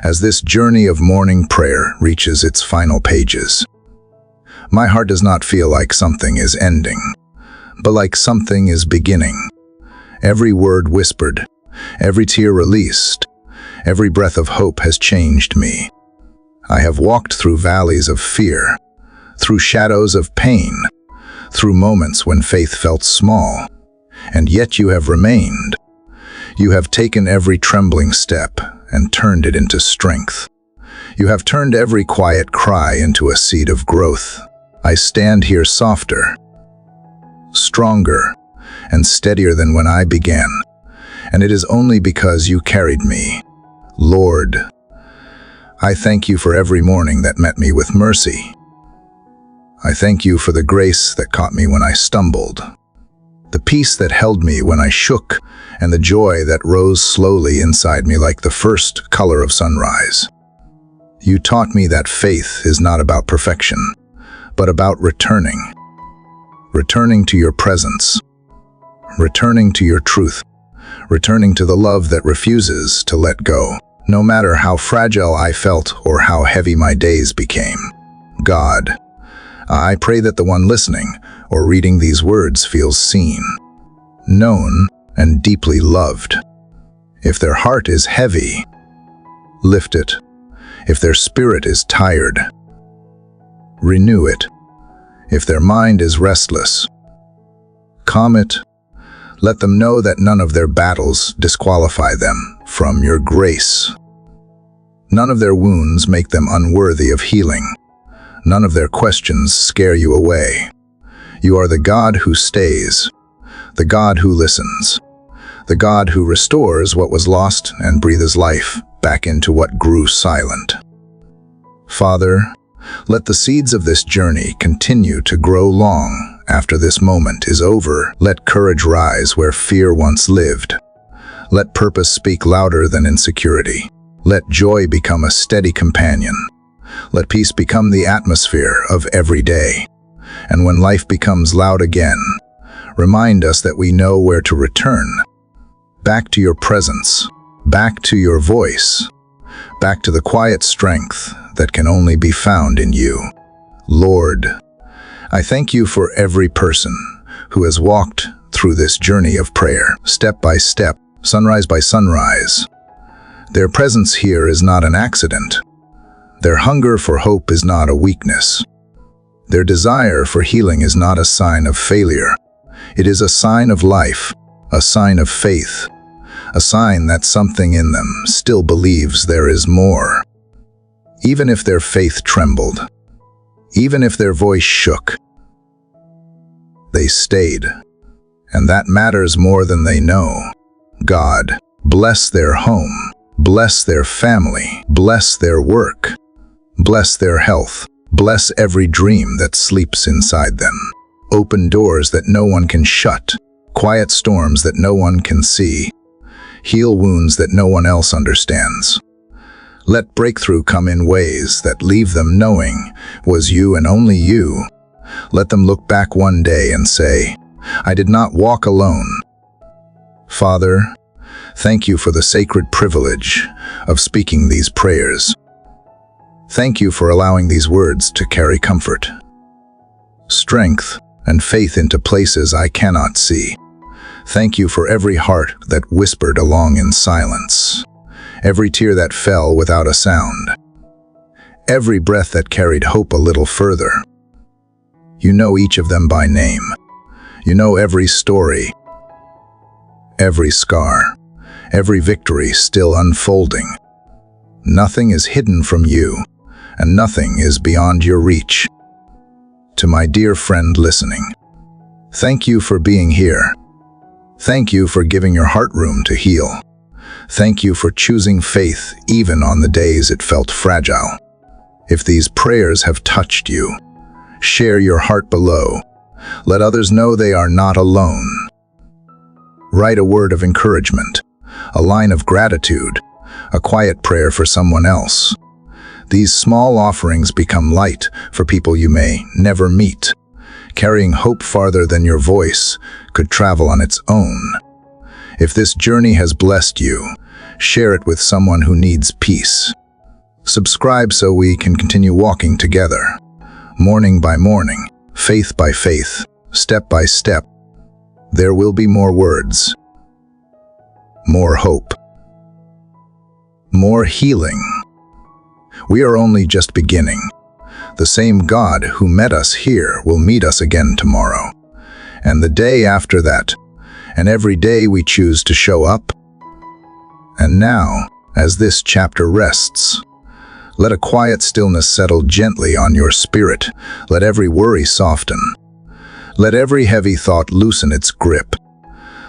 as this journey of morning prayer reaches its final pages, my heart does not feel like something is ending, but like something is beginning. Every word whispered, every tear released, every breath of hope has changed me. I have walked through valleys of fear, through shadows of pain, through moments when faith felt small, and yet you have remained. You have taken every trembling step and turned it into strength. You have turned every quiet cry into a seed of growth. I stand here softer, stronger, and steadier than when I began, and it is only because you carried me. Lord, I thank you for every morning that met me with mercy. I thank you for the grace that caught me when I stumbled, the peace that held me when I shook, and the joy that rose slowly inside me like the first color of sunrise. You taught me that faith is not about perfection, but about returning to your presence, returning to your truth, returning to the love that refuses to let go, no matter how fragile I felt or how heavy my days became. God, I pray that the one listening or reading these words feels seen, known, and deeply loved. If their heart is heavy, lift it. If their spirit is tired, renew it. If their mind is restless, calm it. Let them know that none of their battles disqualify them from your grace. None of their wounds make them unworthy of healing. None of their questions scare you away. You are the God who stays, the God who listens, the God who restores what was lost and breathes life back into what grew silent. Father, let the seeds of this journey continue to grow long after this moment is over. Let courage rise where fear once lived. Let purpose speak louder than insecurity. Let joy become a steady companion. Let peace become the atmosphere of every day. And when life becomes loud again, remind us that we know where to return. Back to your presence, back to your voice, back to the quiet strength that can only be found in you. Lord, I thank you for every person who has walked through this journey of prayer, step by step, sunrise by sunrise. Their presence here is not an accident. Their hunger for hope is not a weakness. Their desire for healing is not a sign of failure. It is a sign of life, a sign of faith, a sign that something in them still believes there is more. Even if their faith trembled, even if their voice shook, they stayed. And that matters more than they know. God, bless their home, bless their family, bless their work, bless their health, bless every dream that sleeps inside them. Open doors that no one can shut, quiet storms that no one can see, heal wounds that no one else understands. Let breakthrough come in ways that leave them knowing was you and only you. Let them look back one day and say, I did not walk alone. Father, thank you for the sacred privilege of speaking these prayers. Thank you for allowing these words to carry comfort, strength, and faith into places I cannot see. Thank you for every heart that whispered along in silence, every tear that fell without a sound, every breath that carried hope a little further. You know each of them by name. You know every story, every scar, every victory still unfolding. Nothing is hidden from you, and nothing is beyond your reach. To my dear friend listening, thank you for being here. Thank you for giving your heart room to heal. Thank you for choosing faith even on the days it felt fragile. If these prayers have touched you, share your heart below. Let others know they are not alone. Write a word of encouragement, a line of gratitude, a quiet prayer for someone else. These small offerings become light for people you may never meet. Carrying hope farther than your voice could travel on its own. If this journey has blessed you, share it with someone who needs peace. Subscribe so we can continue walking together, morning by morning, faith by faith, step by step. There will be more words, more hope, more healing. We are only just beginning. The same God who met us here will meet us again tomorrow, and the day after that, and every day we choose to show up. And now, as this chapter rests, let a quiet stillness settle gently on your spirit. Let every worry soften. Let every heavy thought loosen its grip.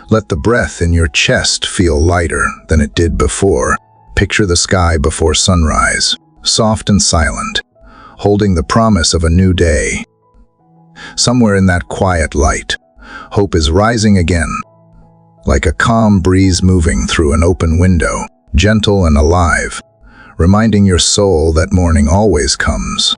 Let the breath in your chest feel lighter than it did before. Picture the sky before sunrise, soft and silent, holding the promise of a new day. Somewhere in that quiet light, hope is rising again, like a calm breeze moving through an open window, gentle and alive, reminding your soul that morning always comes.